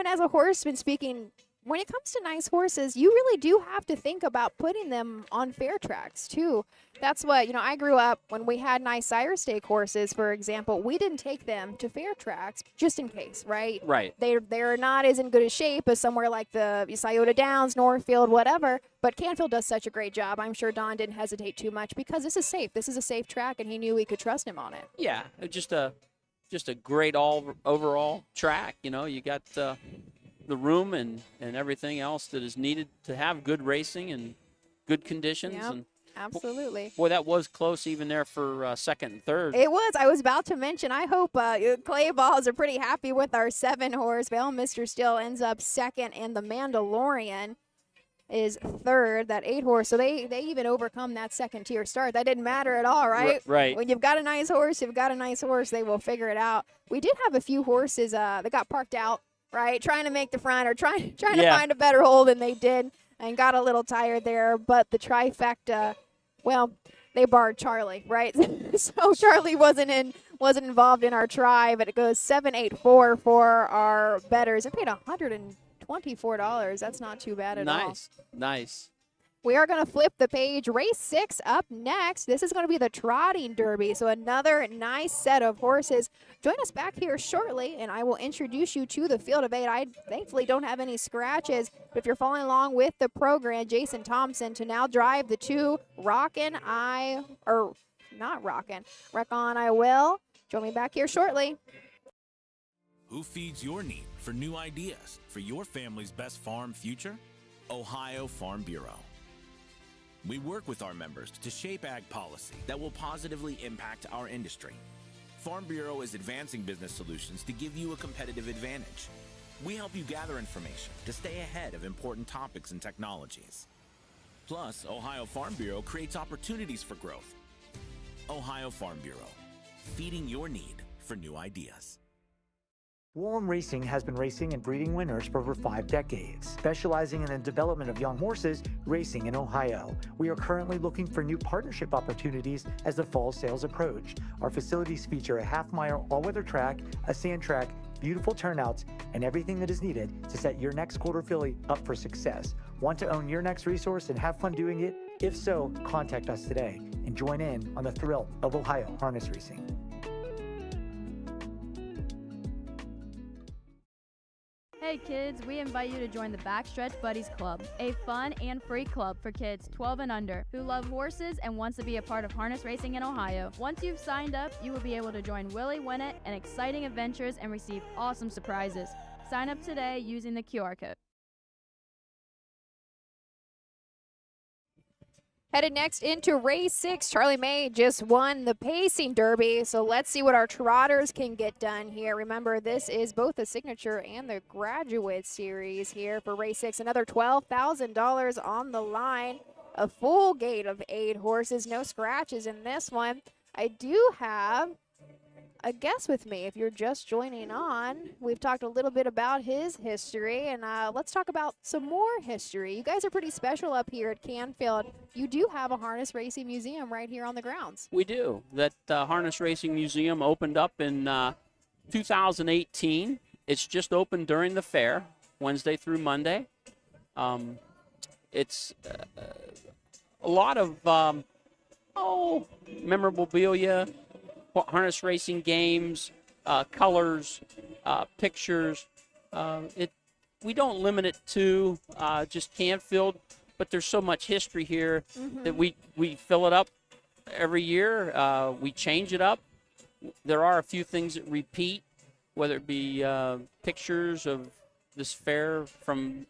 Speaker 2: as a horseman speaking, when it comes to nice horses, you really do have to think about putting them on fair tracks, too. That's what, I grew up when we had nice sire stake horses, for example. We didn't take them to fair tracks just in case, right?
Speaker 15: Right.
Speaker 2: They're not as in good a shape as somewhere like the Scioto Downs, Northfield, whatever. But Canfield does such a great job. I'm sure Don didn't hesitate too much because this is safe. This is a safe track, and he knew we could trust him on it.
Speaker 15: Yeah, just a great overall track. You got the room and everything else that is needed to have good racing and good conditions.
Speaker 2: Yep,
Speaker 15: and
Speaker 2: absolutely.
Speaker 15: Boy, that was close even there for second and third.
Speaker 2: It was. I was about to mention, I hope Clay Balls are pretty happy with our 7-horse. Well, Mr. Steele ends up second, and the Mandalorian is third, that 8-horse. So they even overcome that second-tier start. That didn't matter at all, right?
Speaker 15: Right.
Speaker 2: When you've got a nice horse, they will figure it out. We did have a few horses that got parked out, right, trying to make the front or trying to find a better hole than they did, and got a little tired there. But the trifecta, well, they barred Charlie, right? So Charlie wasn't involved in our try, but it goes 7-8-4 for our bettors. It paid $124. That's not too bad at all.
Speaker 15: Nice.
Speaker 2: We are going to flip the page. Race 6 up next. This is going to be the Trotting Derby, so another nice set of horses. Join us back here shortly, and I will introduce you to the field of 8. I thankfully don't have any scratches, but if you're following along with the program, Jason Thompson to now drive the 2 Rock On I Will. Join me back here shortly.
Speaker 16: Who feeds your need for new ideas for your family's best farm future? Ohio Farm Bureau. We work with our members to shape ag policy that will positively impact our industry. Farm Bureau is advancing business solutions to give you a competitive advantage. We help you gather information to stay ahead of important topics and technologies. Plus, Ohio Farm Bureau creates opportunities for growth. Ohio Farm Bureau, feeding your need for new ideas.
Speaker 17: Wallem Racing has been racing and breeding winners for over 5 decades, specializing in the development of young horses racing in Ohio. We are currently looking for new partnership opportunities as the fall sales approach. Our facilities feature a half-mile all-weather track, a sand track, beautiful turnouts, and everything that is needed to set your next quarter filly up for success. Want to own your next resource and have fun doing it? If so, contact us today and join in on the thrill of Ohio harness racing.
Speaker 18: Hey kids, we invite you to join the Backstretch Buddies Club, a fun and free club for kids 12 and under who love horses and wants to be a part of harness racing in Ohio. Once you've signed up, you will be able to join Willie Winnett and exciting adventures and receive awesome surprises. Sign up today using the QR code.
Speaker 2: Headed next into race 6, Charlie May just won the Pacing Derby, so let's see what our trotters can get done here. Remember, this is both the Signature and the Graduate Series here for race 6. Another $12,000 on the line. A full gate of 8 horses, no scratches in this one. I do have a guest with me if you're just joining on. We've talked a little bit about his history, and let's talk about some more history. You guys are pretty special up here at Canfield. You do have a harness racing museum right here on the grounds.
Speaker 15: We do. That Harness Racing Museum opened up in 2018. It's just opened during the fair, Wednesday through Monday. It's a lot of memorabilia, harness racing games, colors, pictures. We don't limit it to just Canfield, but there's so much history here that we fill it up every year. We change it up. There are a few things that repeat, whether it be pictures of this fair from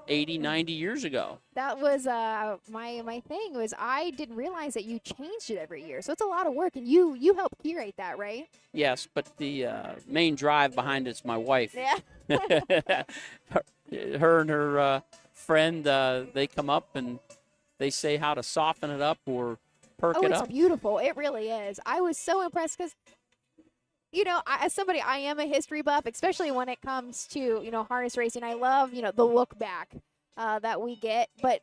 Speaker 15: 80, 90 years ago.
Speaker 2: That was my thing was I didn't realize that you changed it every year. So it's a lot of work, and you help curate that, right?
Speaker 15: Yes, but the main drive behind it's my wife.
Speaker 2: Yeah.
Speaker 15: her and her friend, they come up and they say how to soften it up or perk it up.
Speaker 2: Oh, it's beautiful. It really is. I was so impressed because, you know, as somebody, I am a history buff, especially when it comes to, you know, harness racing. I love, you know, the look back that we get, but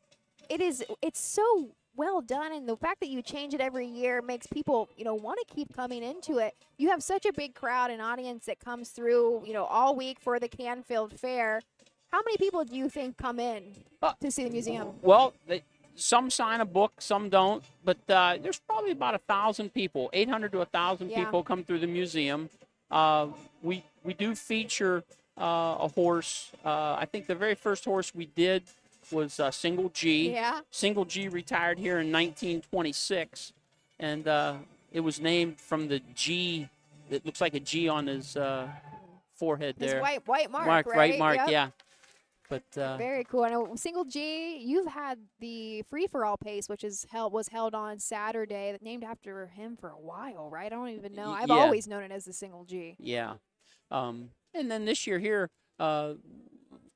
Speaker 2: it's so well done, and the fact that you change it every year makes people, you know, want to keep coming into it. You have such a big crowd and audience that comes through, you know, all week for the Canfield Fair. How many people do you think come in to see the museum?
Speaker 15: Well, some sign a book, some don't, but there's probably about 1,000 people, 800 to 1,000 people come through the museum. We do feature a horse. I think the very first horse we did was Single G.
Speaker 2: Yeah.
Speaker 15: Single G retired here in 1926, and it was named from the G. It looks like a G on his forehead there.
Speaker 2: His white mark, right?
Speaker 15: Right mark,
Speaker 2: Yep.
Speaker 15: yeah. But
Speaker 2: very cool. And Single G, you've had the free for all pace, which was held on Saturday, named after him for a while, right? I don't even know. I've always known it as the Single G.
Speaker 15: Yeah. And then this year here,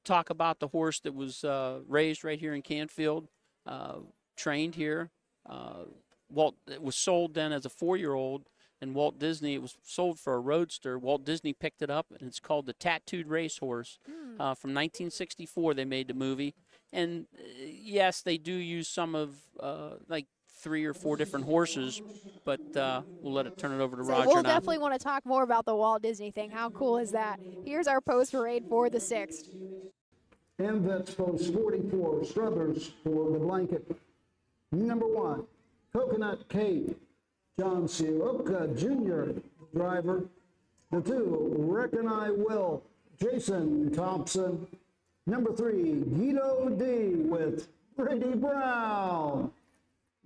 Speaker 15: talk about the horse that was raised right here in Canfield, trained here. It was sold then as a 4-year-old, and Walt Disney, it was sold for a roadster. Walt Disney picked it up, and it's called the Tattooed Racehorse. From 1964, they made the movie. And yes, they do use some of like 3 or 4 different horses, but we'll turn it over to Roger.
Speaker 2: We'll definitely want to talk more about the Walt Disney thing. How cool is that? Here's our post parade for the 6th.
Speaker 3: And that's post 44, Struthers for the blanket. Number 1, Coconut Cape, John Sioka Jr., driver. The 2, Reckon I Will, Jason Thompson. Number 3, Guido D with Brady Brown.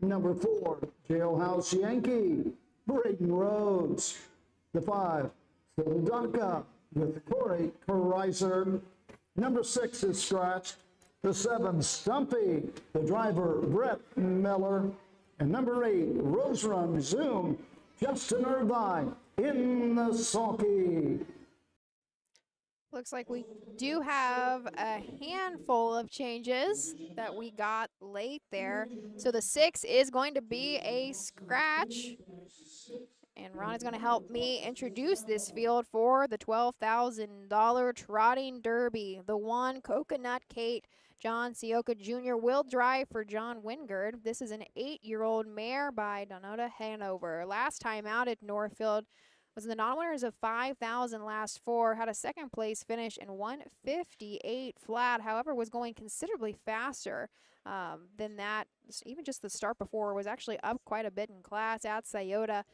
Speaker 3: Number 4, Jailhouse Yankee, Braden Rhodes. The 5, Sildaka with Corey Kreiser. Number 6 is scratched. The 7, Stumpy, the driver, Brett Miller. And number 8, Rose Run Zoom, Justin Irvine. in the sulky.
Speaker 2: Looks like we do have a handful of changes that we got late there. So the 6 is going to be a scratch. And Ron is going to help me introduce this field for the $12,000 trotting derby. The 1, Coconut Kate, John Sioka Jr. will drive for John Wingard. This is an 8-year-old mare by Donota Hanover. Last time out at Northfield was in the non-winners of 5,000 last 4, had a second place finish in 158 flat, however was going considerably faster than that. Even just the start before was actually up quite a bit in class at Scioto.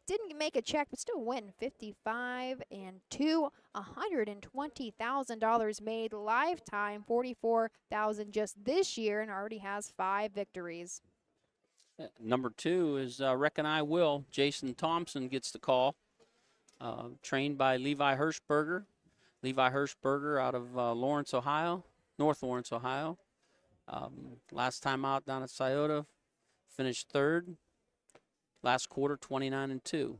Speaker 2: Didn't make a check, but still win 55 and 2, $120,000 made lifetime, 44,000 just this year, and already has 5 victories.
Speaker 15: Number 2 is Reckon I Will. Jason Thompson gets the call. Trained by Levi Hirschberger. Levi Hirschberger out of Lawrence, Ohio, North Lawrence, Ohio. Last time out down at Scioto, finished 3rd. Last quarter, 29 and 2.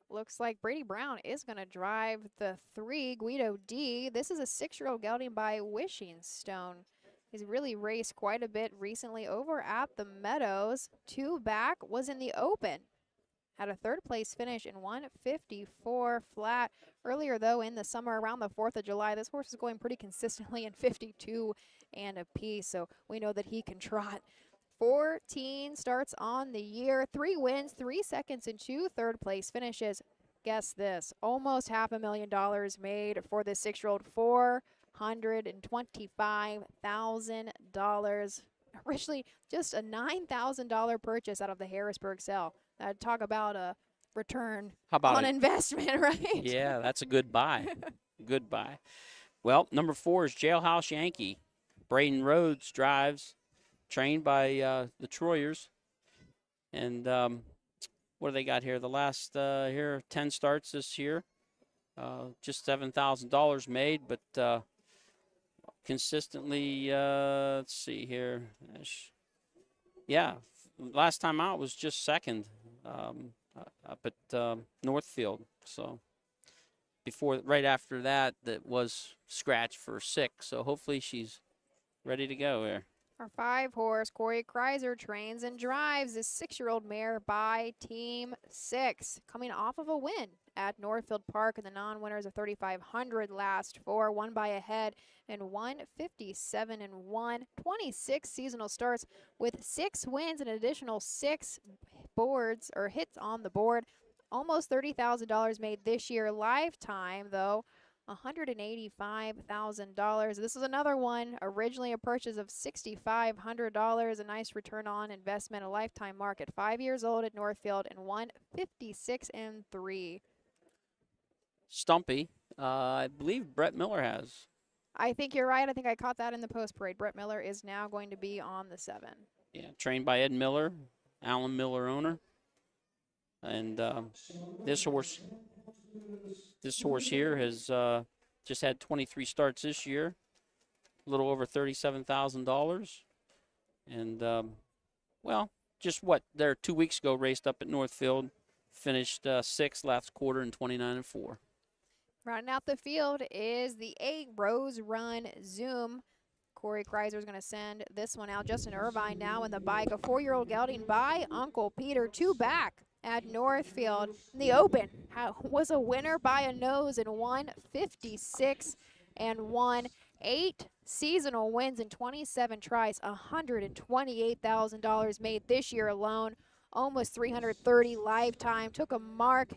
Speaker 2: Looks like Brady Brown is going to drive the 3, Guido D. This is a 6-year-old gelding by Wishing Stone. He's really raced quite a bit recently over at the Meadows. 2 back, was in the Open. Had a 3rd place finish in 154 flat. Earlier, though, in the summer around the 4th of July, this horse is going pretty consistently in 52 and a piece, so we know that he can trot. 14 starts on the year, 3 wins, 3 seconds, and 2 third place finishes. Guess this, almost $500,000 made for this 6-year-old, $425,000. Originally just a $9,000 purchase out of the Harrisburg sale. Talk about a return on investment, right?
Speaker 15: Yeah, that's a good buy. Good buy. Well, number 4 is Jailhouse Yankee. Braden Rhodes drives, trained by the Troyers. And what do they got here? The last here 10 starts this year. Just $7,000 made, but consistently, let's see here. Yeah, last time out was just 2nd up at Northfield. So right after that, that was scratched for 6. So hopefully she's ready to go here.
Speaker 2: Our 5-horse, Corey Kreiser, trains and drives this 6-year-old mare by Team 6, coming off of a win at Northfield Park in the non-winners of 3,500 last 4, won by a head in 157 and 1, 26 seasonal starts with 6 wins and an additional 6 boards or hits on the board. Almost $30,000 made this year lifetime, though. $185,000. This is another one, originally a purchase of $6,500, a nice return on investment, a lifetime mark at 5 years old at Northfield, and 156 and 3.
Speaker 15: Stumpy, I believe Brett Miller has.
Speaker 2: I think you're right. I think I caught that in the post parade. Brett Miller is now going to be on the 7.
Speaker 15: Yeah, trained by Ed Miller, Alan Miller owner. And this horse here has just had 23 starts this year, a little over $37,000. And, well, just there 2 weeks ago, raced up at Northfield, finished 6th last quarter in 29 and 4.
Speaker 2: Rounding out the field is the 8 Rose Run Zoom. Corey Kreiser is going to send this one out. Justin Irvine now in the bike, a 4-year-old gelding by Uncle Peter, 2 back at Northfield. The Open was a winner by a nose in 156 and 1. 8 seasonal wins and 27 tries, $128,000 made this year alone. Almost $330 lifetime. Took a mark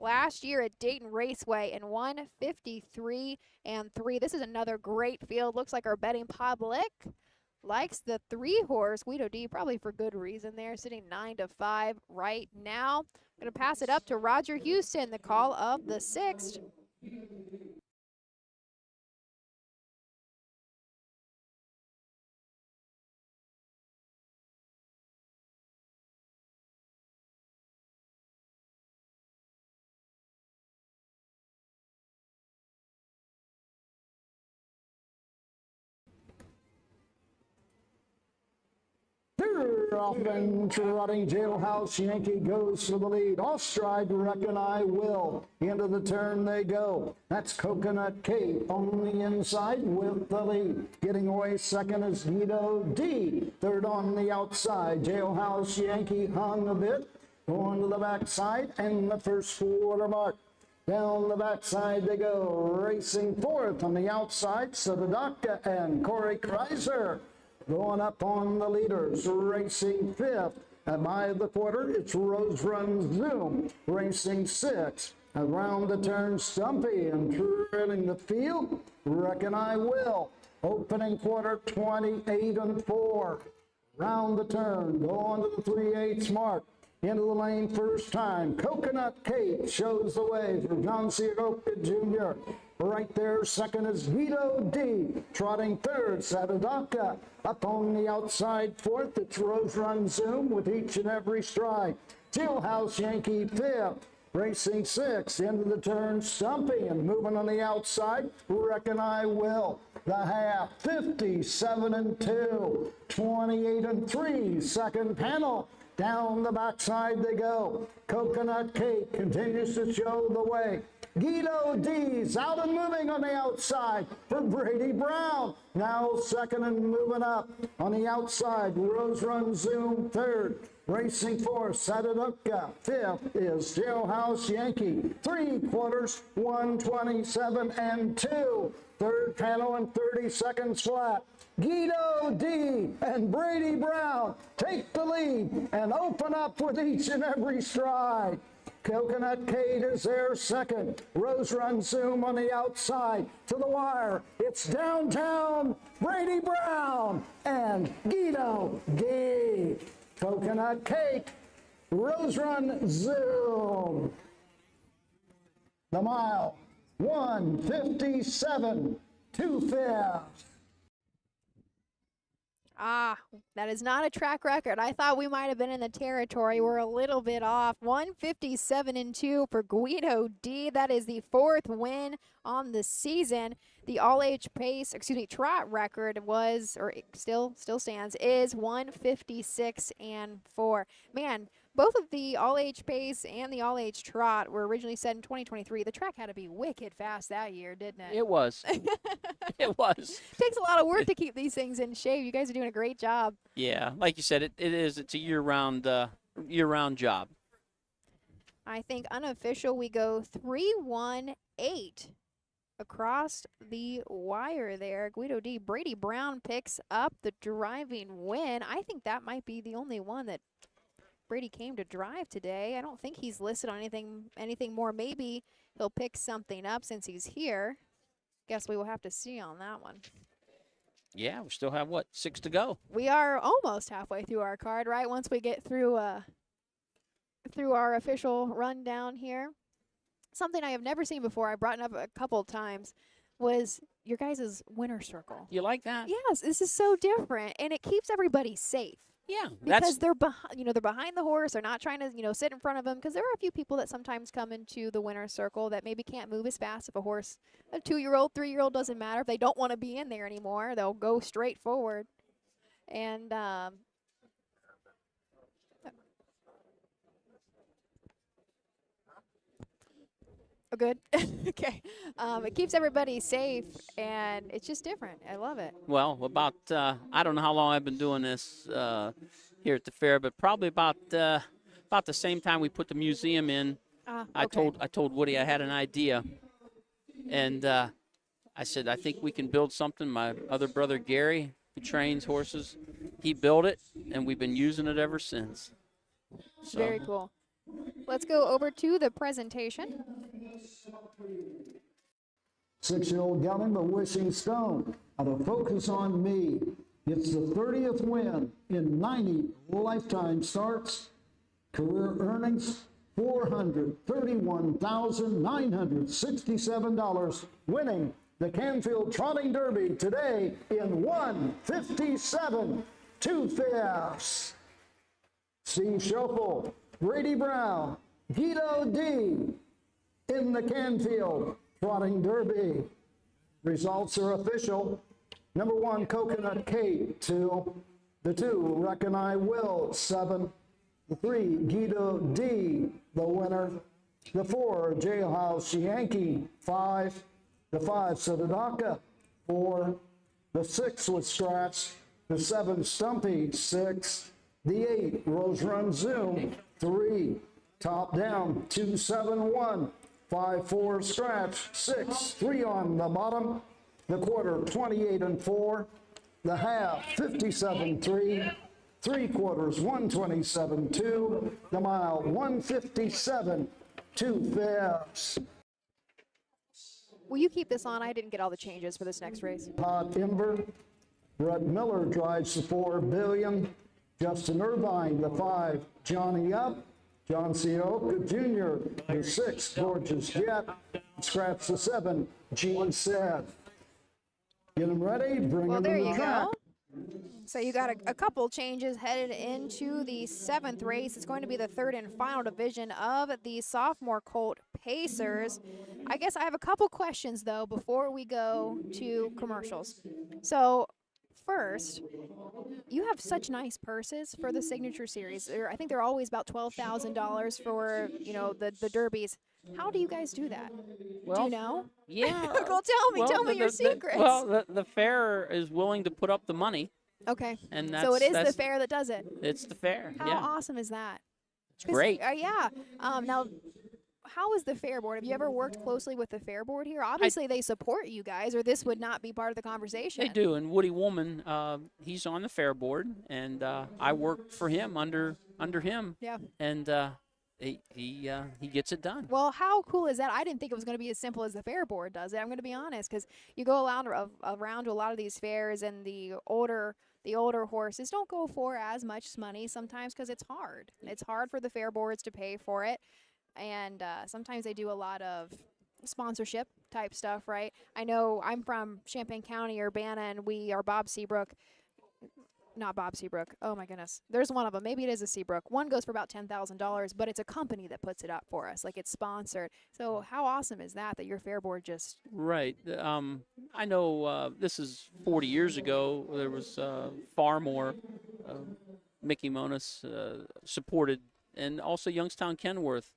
Speaker 2: last year at Dayton Raceway in 153 and 3. This is another great field. Looks like our betting public likes the 3-horse Guido D, probably for good reason. They're sitting 9-5 right now. I'm going to pass it up to Roger Houston, the call of the 6th.
Speaker 3: Off and trotting, Jailhouse Yankee goes for the lead. Off stride, Reckon I Will. Into the turn they go. That's Coconut Cape on the inside with the lead. Getting away second is Guido D. Third on the outside, Jailhouse Yankee hung a bit. Going to the backside and the first quarter mark. Down the backside they go. Racing fourth on the outside, Sadadaka and Corey Kreiser. Going up on the leaders, racing fifth. And by the quarter, it's Rose Run Zoom, racing sixth. Around the turn, Stumpy, and trailing the field, Reckon I Will. Opening quarter, 28-4. Round the turn, going to the 3/8 mark. Into the lane first time. Coconut Cape shows the way for John Ciaroca Jr. Right there, second is Guido D. Trotting third, Sadadaka. Up on the outside, fourth, it's Rose Run Zoom with each and every stride. Jailhouse Yankee fifth. Racing sixth. Into the turn, Stumpy, and moving on the outside, Reckon I Will. The half, 57-2, 28-3, second panel. Down the backside they go. Coconut Cake continues to show the way. Guido D's out and moving on the outside for Brady Brown. Now second and moving up on the outside. Rose Run Zoom third. Racing fourth, Sadadaka. Fifth is Jailhouse Yankee. 3/4, 127-2. Third panel and 30 seconds flat. Guido D. and Brady Brown take the lead and open up with each and every stride. Coconut Kate is there second. Rose Run Zoom on the outside to the wire. It's downtown Brady Brown and Guido D. Coconut Cake, Rose Run Zoom. The mile, 1:57, 2/5.
Speaker 2: That is not a track record. I thought we might have been in the territory. We're a little bit off. 1:57-2 for Guido D. That is the fourth win on the season. The all-age pace, trot record was, or it still stands, is 1:56-4. Man, both of the all-age pace and the all-age trot were originally set in 2023. The track had to be wicked fast that year, didn't it?
Speaker 15: It was. It was.
Speaker 2: Takes a lot of work to keep these things in shape. You guys are doing a great job.
Speaker 15: Yeah, like you said, it is. It's a year-round job.
Speaker 2: I think unofficial, we go 3-1-8 across the wire there. Guido D. Brady Brown picks up the driving win. I think that might be the only one that Brady came to drive today. I don't think he's listed on anything more. Maybe he'll pick something up since he's here. Guess we will have to see on that one.
Speaker 15: Yeah, we still have, 6 to go?
Speaker 2: We are almost halfway through our card, right? Once we get through our official rundown here. Something I have never seen before, I brought it up a couple of times, was your guys' winner circle.
Speaker 15: You like that?
Speaker 2: Yes, this is so different, and it keeps everybody safe.
Speaker 15: Yeah,
Speaker 2: because they're behind the horse. They're not trying to sit in front of them, because there are a few people that sometimes come into the winner's circle that maybe can't move as fast. If a horse, a 2-year-old, 3-year-old, doesn't matter. If they don't want to be in there anymore, they'll go straight forward. And good. Okay. It keeps everybody safe, and it's just different. I love it.
Speaker 15: Well, about I don't know how long I've been doing this here at the fair, but probably about the same time we put the museum in.
Speaker 2: Okay.
Speaker 15: I told Woody I had an idea, and I said I think we can build something. My other brother Gary, who trains horses, he built it, and we've been using it ever since. So.
Speaker 2: Very cool. Let's go over to the presentation.
Speaker 3: 6-year-old Gallon, the Wishing Stone, out of Focus on Me. It's the 30th win in 90 lifetime starts. Career earnings, $431,967, winning the Canfield Trotting Derby today in 1:57 2/5. Steve Schoeffel, Brady Brown, Guido D. in the Canfield Trotting Derby. Results are official. Number 1, Coconut Kate. 2, The 2, Reckon I Will, 7. The 3, Guido D, the winner. The 4, Jailhouse Yankee, 5. The 5, Sadadaka, 4. The 6 was scratched. The 7, Stumpy, 6. The 8, Rose Run Zoom, 3. Top down, 2, 7, 1. 5, 4, scratch, 6. 3 on the bottom. The quarter, 28 and 4. The half, 57, 3. 3 quarters, 127, 2. The mile, 157, 2 fifths.
Speaker 2: Will you keep this on? I didn't get all the changes for this next race.
Speaker 3: Hot Ember. Brett Miller drives the 4 Billion. Justin Irvine, the 5 Johnny Up. John C. Oka Jr., the 6 Gorgeous Jet. Scratch the 7 Gene Seth. Get them ready, bring them
Speaker 2: there
Speaker 3: to the
Speaker 2: you
Speaker 3: track.
Speaker 2: go. So you got a couple changes headed into the 7th race. It's going to be the 3rd and final division of the sophomore colt Pacers. I guess I have a couple questions, though, before we go to commercials. So first, you have such nice purses for the Signature Series. I think they're always about $12,000 for, the derbies. How do you guys do that?
Speaker 15: Well,
Speaker 2: do you know?
Speaker 15: Yeah.
Speaker 2: Well, tell me your secrets.
Speaker 15: The fair is willing to put up the money.
Speaker 2: Okay.
Speaker 15: And
Speaker 2: so it is the fair that does it.
Speaker 15: It's the fair.
Speaker 2: How awesome is that?
Speaker 15: It's great.
Speaker 2: Yeah. Now, how is the fair board? Have you ever worked closely with the fair board here? Obviously, they support you guys, or this would not be part of the conversation.
Speaker 15: They do. And Woody Woolman, he's on the fair board, and I work for him under him.
Speaker 2: Yeah.
Speaker 15: And he gets it done.
Speaker 2: Well, how cool is that? I didn't think it was going to be as simple as the fair board does it. I'm going to be honest, because you go around to a lot of these fairs, and the older horses don't go for as much money sometimes because it's hard. It's hard for the fair boards to pay for it, and sometimes they do a lot of sponsorship type stuff, right? I know I'm from Champaign County, Urbana, and we are Bob Seabrook. Not Bob Seabrook. Oh, my goodness. There's one of them. Maybe it is a Seabrook. One goes for about $10,000, but it's a company that puts it up for us. Like, it's sponsored. So how awesome is that your fair board just...
Speaker 15: Right. I know this is 40 years ago. There was far more Mickey Monas supported, and also Youngstown Kenworth.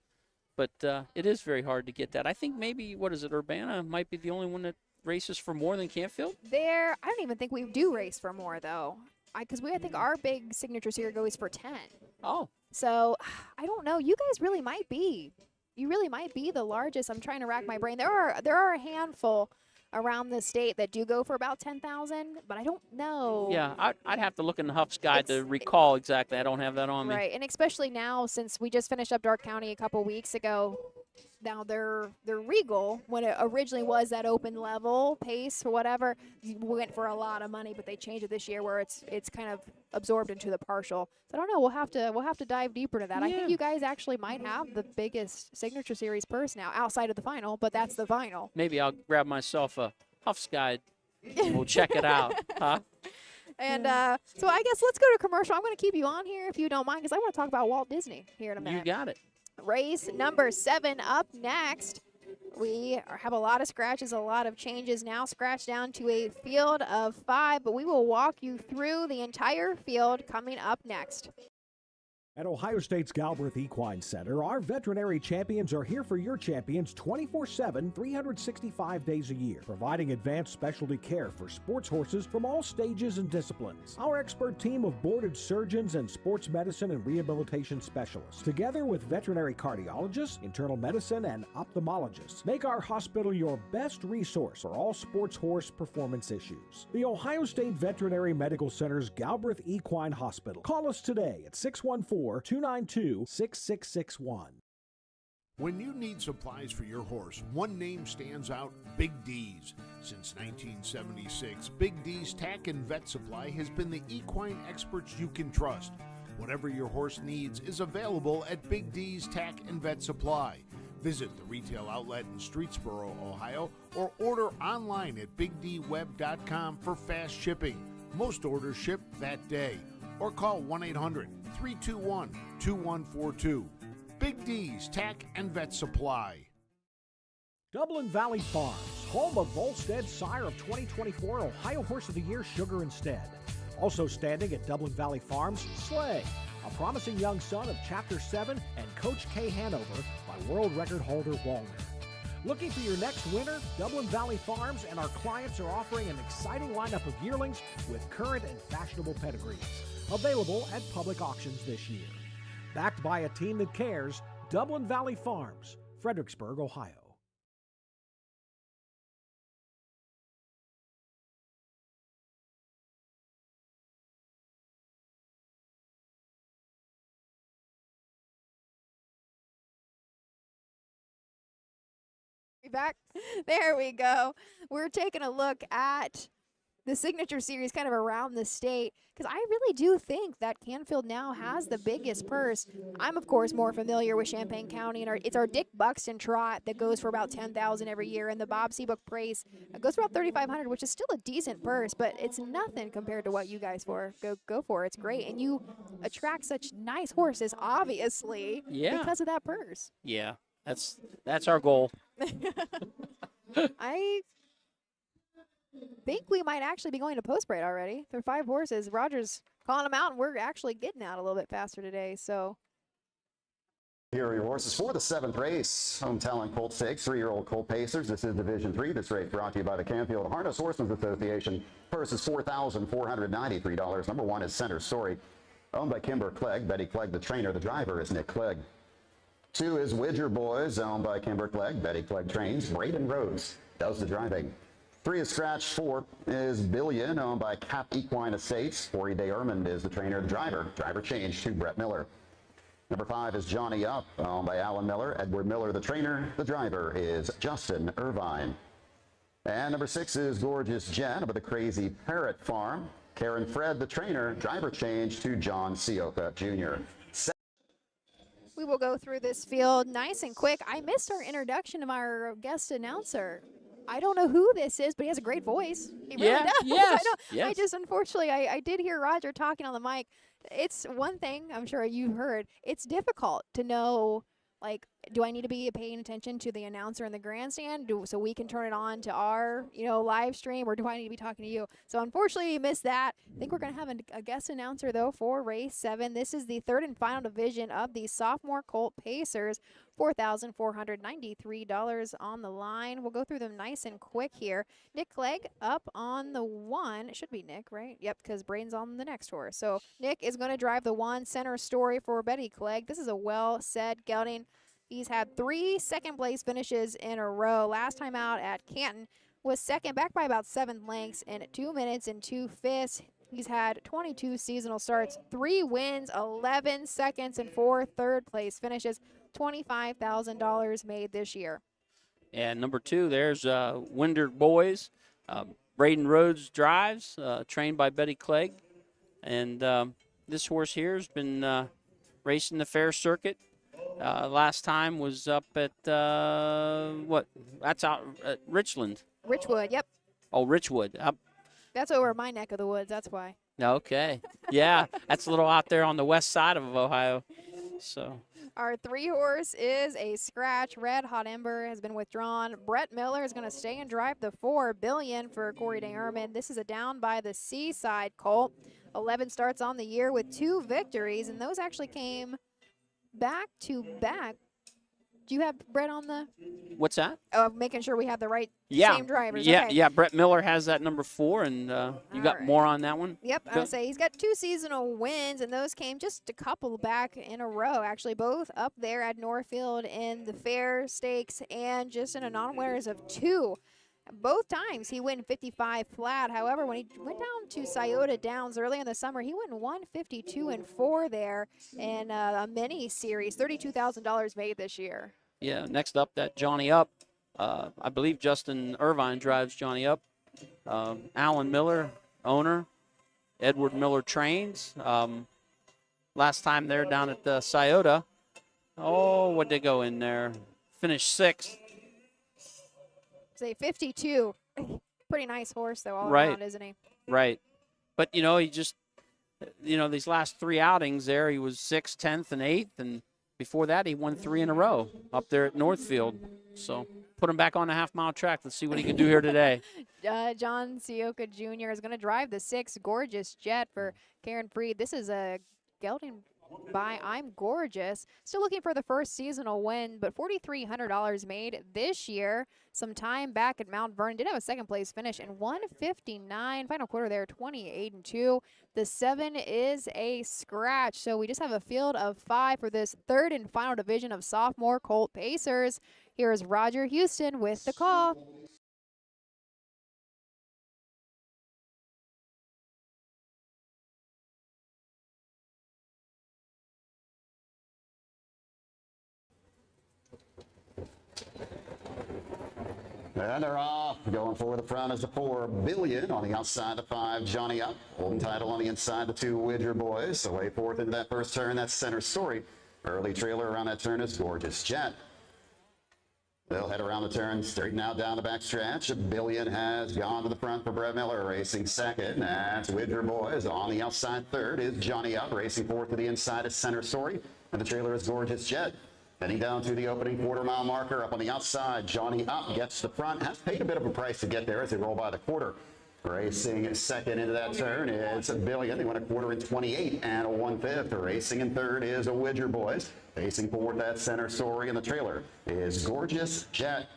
Speaker 15: But it is very hard to get that. I think maybe, Urbana might be the only one that races for more than Canfield?
Speaker 2: I don't even think we do race for more, though. Because I think our big Signature Series goes for 10.
Speaker 15: Oh.
Speaker 2: So, I don't know. You guys really might be. You really might be the largest. I'm trying to rack my brain. There are a handful around the state that do go for about 10,000, but I don't know.
Speaker 15: Yeah, I'd have to look in the Huff's Guide to recall exactly. I don't have that on me.
Speaker 2: Right, and especially now since we just finished up Dark County a couple weeks ago. Now they're Regal, when it originally was that open level pace or whatever, went for a lot of money, but they changed it this year where it's kind of absorbed into the partial. So I don't know. We'll have to dive deeper into that. Yeah. I think you guys actually might have the biggest Signature Series purse now, outside of the final, but that's the final.
Speaker 15: Maybe I'll grab myself a Huff's Guide. We'll check it out, huh?
Speaker 2: And so I guess let's go to commercial. I'm going to keep you on here if you don't mind, because I want to talk about Walt Disney here in a minute.
Speaker 15: You got it.
Speaker 2: Race number 7 up next. We have a lot of scratches, a lot of changes now. Scratch down to a field of 5, but we will walk you through the entire field coming up next.
Speaker 4: At Ohio State's Galbraith Equine Center, our veterinary champions are here for your champions 24/7, 365 days a year, providing advanced specialty care for sports horses from all stages and disciplines. Our expert team of boarded surgeons and sports medicine and rehabilitation specialists, together with veterinary cardiologists, internal medicine, and ophthalmologists, make our hospital your best resource for all sports horse performance issues. The Ohio State Veterinary Medical Center's Galbraith Equine Hospital. Call us today at 614-292-6661.
Speaker 5: When you need supplies for your horse, one name stands out: Big D's. Since 1976, Big D's Tack and Vet Supply has been the equine experts you can trust. Whatever your horse needs is available at Big D's Tack and Vet Supply. Visit the retail outlet in Streetsboro, Ohio, or order online at bigdweb.com for fast shipping. Most orders ship that day. Or call 1-800-321-2142. Big D's Tack and Vet Supply.
Speaker 4: Dublin Valley Farms, home of Volstead, sire of 2024 Ohio Horse of the Year Sugar Instead. Also standing at Dublin Valley Farms, Slay, a promising young son of Chapter 7 and Coach K. Hanover by world record holder Walner. Looking for your next winner? Dublin Valley Farms and our clients are offering an exciting lineup of yearlings with current and fashionable pedigrees. Available at public auctions this year. Backed by a team that cares, Dublin Valley Farms, Fredericksburg, Ohio.
Speaker 2: Back. There we go. We're taking a look at the Signature Series kind of around the state because I really do think that Canfield now has the biggest purse. I'm, of course, more familiar with Champaign County, and it's our Dick Buxton Trot that goes for about $10,000 every year, and the Bob Seabook Praise goes for about $3,500, which is still a decent purse, but it's nothing compared to what you guys go for. It's great, and you attract such nice horses, obviously, because of that purse.
Speaker 15: Yeah, that's our goal.
Speaker 2: I think we might actually be going to post break already. There are 5 horses. Roger's calling them out, and we're actually getting out a little bit faster today. So
Speaker 19: here are your horses for the 7th race. Home Talent Colt Stakes, 3-year-old Colt Pacers. This is Division 3. This race brought to you by the Canfield Harness Horsemen's Association. Purse is $4,493. Number 1 is Center Story, owned by Kimber Clegg. Betty Clegg, the trainer. The driver is Nick Clegg. 2 is Widger Boys, owned by Kimber Clegg. Betty Clegg trains. Braden Rhodes does the driving. 3 is Scratch. 4 is Billion, owned by Cap Equine Estates. Corey Day Ermond is the trainer. The driver changed to Brett Miller. Number 5 is Johnny Up, owned by Alan Miller. Edward Miller, the trainer. The driver is Justin Irvine. And number 6 is Gorgeous Jen of the Crazy Parrot Farm. Karen Fred, the trainer. Driver changed to John Sioka Jr.
Speaker 2: we will go through this field nice and quick. I missed our introduction of our guest announcer. I don't know who this is, but he has a great voice. He really does.
Speaker 15: Yes,
Speaker 2: I just, unfortunately, I did hear Roger talking on the mic. It's one thing, I'm sure you've heard, it's difficult to know, like, do I need to be paying attention to the announcer in the grandstand so we can turn it on to our, live stream, or do I need to be talking to you? So unfortunately, you missed that. I think we're going to have a guest announcer, though, for race 7. This is the 3rd and final division of the sophomore Colt Pacers. $4,493 on the line. We'll go through them nice and quick here. Nick Clegg up on the 1. It should be Nick, right? Yep, because Braden's on the next horse. So Nick is going to drive the 1. Center Story for Betty Clegg. This is a well-said gelding. He's had 3 second-place finishes in a row. Last time out at Canton was second, back by about 7 lengths in 2 minutes and 2 fifths. He's had 22 seasonal starts, 3 wins, 11 seconds, and 4 third-place finishes. $25,000 made this year.
Speaker 15: And number 2, there's Winder Boys. Braden Rhodes drives, trained by Betty Clegg. And this horse here has been racing the fair circuit. Last time was up at, that's out at Richland.
Speaker 2: Richwood, yep.
Speaker 15: Oh, Richwood.
Speaker 2: That's over my neck of the woods, that's why.
Speaker 15: Okay. Yeah, that's a little out there on the west side of Ohio. So
Speaker 2: our 3 horse is a Scratch. Red Hot Ember has been withdrawn. Brett Miller is going to stay and drive the 4. Billion for Corey Day Ermond. This is a down by the Seaside Colt. 11 starts on the year with 2 victories, and those actually came back to back. Do you have Brett on the?
Speaker 15: What's that?
Speaker 2: Oh, making sure we have the right same drivers.
Speaker 15: Yeah,
Speaker 2: okay.
Speaker 15: yeah. Brett Miller has that number 4, and you got more on that one?
Speaker 2: Yep, I would say he's got 2 seasonal wins, and those came just a couple back in a row, actually, both up there at Northfield in the Fair Stakes and just in a non-winners of 2. Both times he went 55 flat. However, when he went down to Scioto Downs early in the summer, he went 152 and 4 there in a mini series. $32,000 made this year.
Speaker 15: Yeah. Next up, that Johnny Up. I believe Justin Irvine drives Johnny Up. Alan Miller, owner. Edward Miller trains. Last time they're down at the Scioto. Oh, what'd they go in there? Finished 6th.
Speaker 2: Say 52. Pretty nice horse, though, all
Speaker 15: right.
Speaker 2: around, isn't he?
Speaker 15: Right. But, he just, these last 3 outings there, he was 6th, 10th, and 8th. And before that, he won 3 in a row up there at Northfield. So put him back on a half-mile track. Let's see what he can do here today.
Speaker 2: John Sioka Jr. is going to drive the 6 Gorgeous Jet for Karen Freed. This is a gelding by I'm Gorgeous. Still looking for the first seasonal win, but $4,300 made this year. Some time back at Mount Vernon. Did have a second place finish in 159. Final quarter there, 28-2. The 7 is a scratch. So we just have a field of 5 for this third and final division of sophomore Colt Pacers. Here is Roger Houston with the call.
Speaker 19: And they're off. Going for the front is the 4 Billion. On the outside, the 5 Johnny Up. Holding title on the inside, the 2 Widger Boys. Away forth into that first turn, that's Center Story. Early trailer around that turn is Gorgeous Jet. They'll head around the turn, straighten out down the back stretch. A Billion has gone to the front for Brett Miller, racing second. That's Widger Boys. On the outside, third is Johnny Up. Racing fourth to the inside is Center Story. And the trailer is Gorgeous Jet. Heading down to the opening quarter-mile marker. Up on the outside, Johnny Up gets the front. Has paid a bit of a price to get there as they roll by the quarter. Racing second into that turn is a Billion. They went a quarter in 28 and a 1/5. Racing in third is a Widger Boys. Facing fourth, that Center Story, and the trailer is Gorgeous Jet.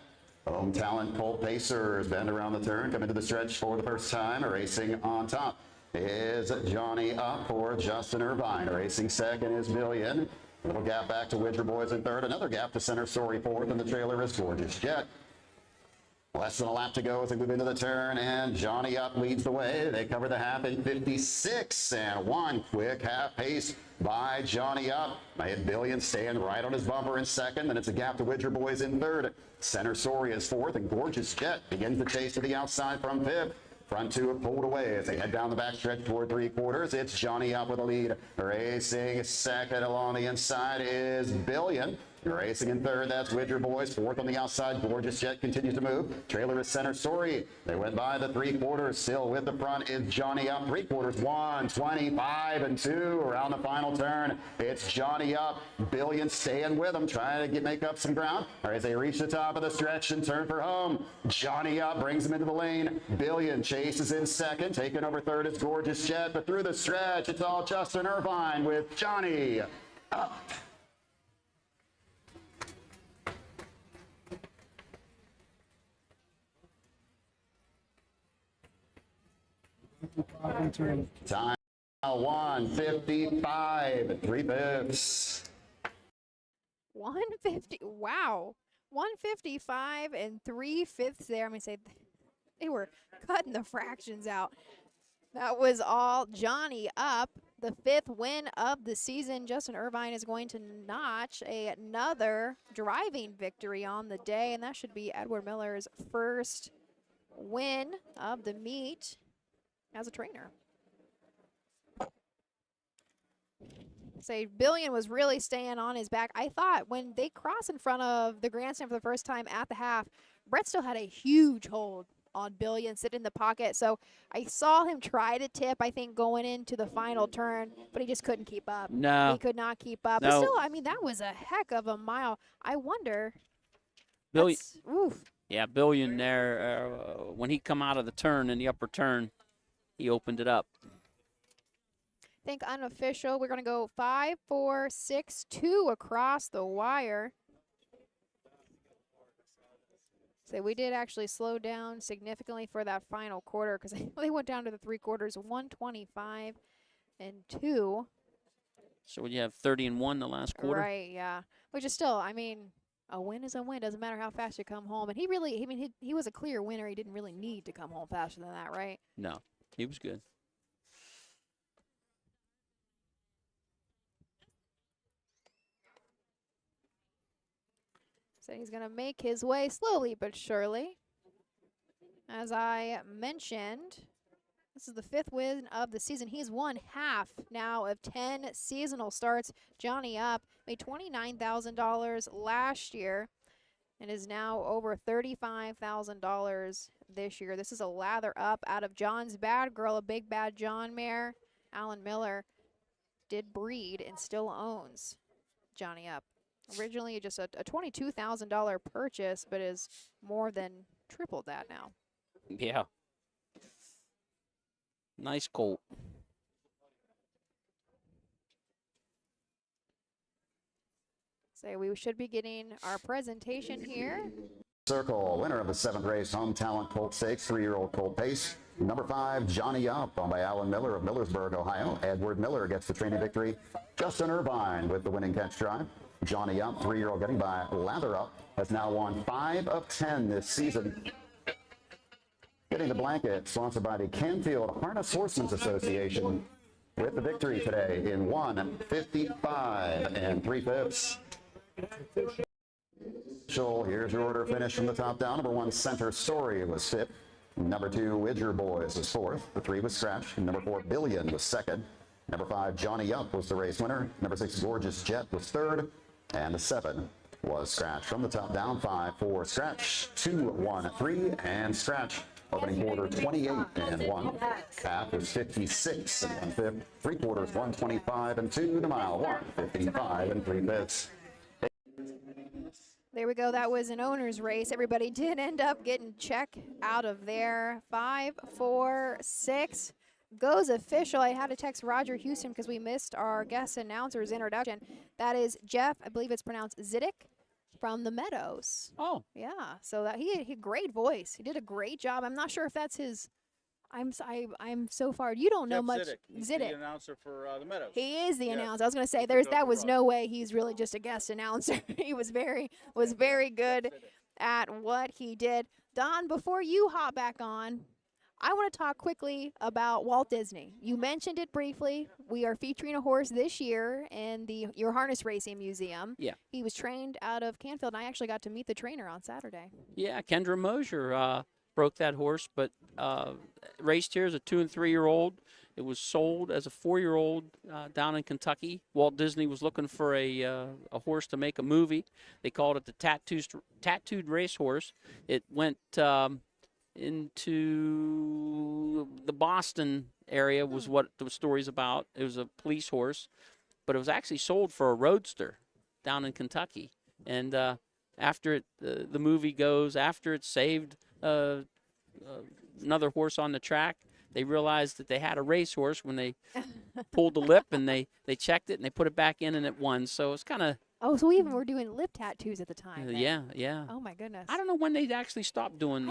Speaker 19: Home talent Colt Pacers bend around the turn, come into the stretch for the first time. Racing on top is Johnny Up for Justin Irvine. Racing second is Billion. Little gap back to Widger Boys in third. Another gap to Center Story fourth, and the trailer is Gorgeous Jet. Less than a lap to go as they move into the turn, and Johnny Up leads the way. They cover the half in 56, and one quick half pace by Johnny Up. Made Billion stand right on his bumper in second, and it's a gap to Widger Boys in third. Center Story is fourth, and Gorgeous Jet begins the chase to the outside from fifth. Front two have pulled away as they head down the backstretch toward three quarters. It's Johnny Up with a lead. Racing second along the inside is Billion. Racing in third, that's Widger Boys. Fourth on the outside, Gorgeous Jet continues to move. Trailer is Center Story. They went by the three quarters. Still with the front is Johnny Up. Three quarters, 1:25.2 around the final turn. It's Johnny Up. Billion staying with them, trying to make up some ground. As they reach the top of the stretch and turn for home. Johnny Up brings them into the lane. Billion chases in second. Taking over third is Gorgeous Jet. But through the stretch, it's all Justin Irvine with Johnny Up. Time 1:55 3/5.
Speaker 2: 150. Wow. 155 and 3/5 there. I'm going to say they were cutting the fractions out. That was all Johnny Up. The 5th win of the season. Justin Irvine is going to notch another driving victory on the day, and that should be Edward Miller's first win of the meet as a trainer. Say Billion was really staying on his back. I thought when they crossed in front of the grandstand for the first time at the half, Brett still had a huge hold on Billion, sit in the pocket. So I saw him try to tip, I think, going into the final turn, but he just couldn't keep up.
Speaker 15: No.
Speaker 2: He could not keep up.
Speaker 15: No.
Speaker 2: But still, I mean, that was a heck of a mile. I wonder.
Speaker 15: Billion.
Speaker 2: Oof.
Speaker 15: Yeah, Billion there. When he come out of the turn in the upper turn, he opened it up.
Speaker 2: I think unofficial, we're going to go 5, 4, 6, 2 across the wire. So we did actually slow down significantly for that final quarter because they went down to the three quarters, 125 and 2.
Speaker 15: So when you have 30 and 1 the last quarter.
Speaker 2: Right, yeah. Which is still, I mean, a win is a win. Doesn't matter how fast you come home. And he really, I mean, he was a clear winner. He didn't really need to come home faster than that, right?
Speaker 15: No, he was good.
Speaker 2: So he's going to make his way slowly but surely. As I mentioned, this is the 5th win of the season. He's won half now of 10 seasonal starts. Johnny Up made $29,000 last year and is now over $35,000 this year. This is a lather up out of John's Bad Girl, a Big Bad John mare. Alan Miller did breed and still owns Johnny Up. Originally just a $22,000 purchase, but is more than tripled that now.
Speaker 15: Yeah. Nice colt.
Speaker 2: So we should be getting our presentation here.
Speaker 19: Circle, winner of the 7th race, Home Talent Colt Stakes, 3-year-old Colt Pace. Number 5, Johnny Up, owned by Alan Miller of Millersburg, Ohio. Edward Miller gets the training victory. Justin Irvine with the winning catch drive. Johnny Up, 3-year-old getting by Lather Up, has now won 5 of 10 this season. Getting the blanket, sponsored by the Canfield Harness Horsemen's Association, with the victory today in 1:55 3/5. Here's your order finish from the top down. Number 1, Center Story was 5th. Number 2, Widger Boys was 4th. The 3 was Scratch. Number 4, Billion was 2nd. Number 5, Johnny Up was the race winner. Number 6, Gorgeous Jet was 3rd. And the 7 was Scratch. From the top down, 5, 4, Scratch, 2, 1, 3, and Scratch. Opening quarter, 28 1. Half was 56 1/5. 3 quarters, 125 2. The mile, 1:55 3/5.
Speaker 2: There we go. That was an owner's race. Everybody did end up getting check out of there. 5, 4, 6. Goes official. I had to text Roger Houston because we missed our guest announcer's introduction. That is Jeff, I believe it's pronounced Ziddick, from the Meadows.
Speaker 15: Oh.
Speaker 2: Yeah. So that he great voice. He did a great job. I'm not sure if that's his. I'm so far. You don't know much.
Speaker 1: He's
Speaker 2: Ziddick.
Speaker 1: the announcer for the Meadows.
Speaker 2: He is the
Speaker 1: Yes.
Speaker 2: announcer. I was going to say that was no way he's really just a guest announcer. He was very good at what he did. Don, before you hop back on, I want to talk quickly about Walt Disney. You mentioned it briefly. We are featuring a horse this year in your harness racing museum.
Speaker 15: Yeah.
Speaker 2: He was trained out of Canfield, and I actually got to meet the trainer on Saturday.
Speaker 15: Yeah, Kendra Mosier broke that horse, but raced here as a 2- and 3-year-old. It was sold as a 4-year-old down in Kentucky. Walt Disney was looking for a horse to make a movie. They called it the Tattooed Racehorse. It went into the Boston area was what the story's about. It was a police horse, but it was actually sold for a roadster down in Kentucky. And after the movie goes, after it saved another horse on the track, they realized that they had a racehorse when they pulled the lip, and they checked it and they put it back in and it won. So it's kind of.
Speaker 2: Oh, so we even were doing lip tattoos at the time. then.
Speaker 15: Yeah.
Speaker 2: Oh my goodness.
Speaker 15: I don't know when they actually stopped doing.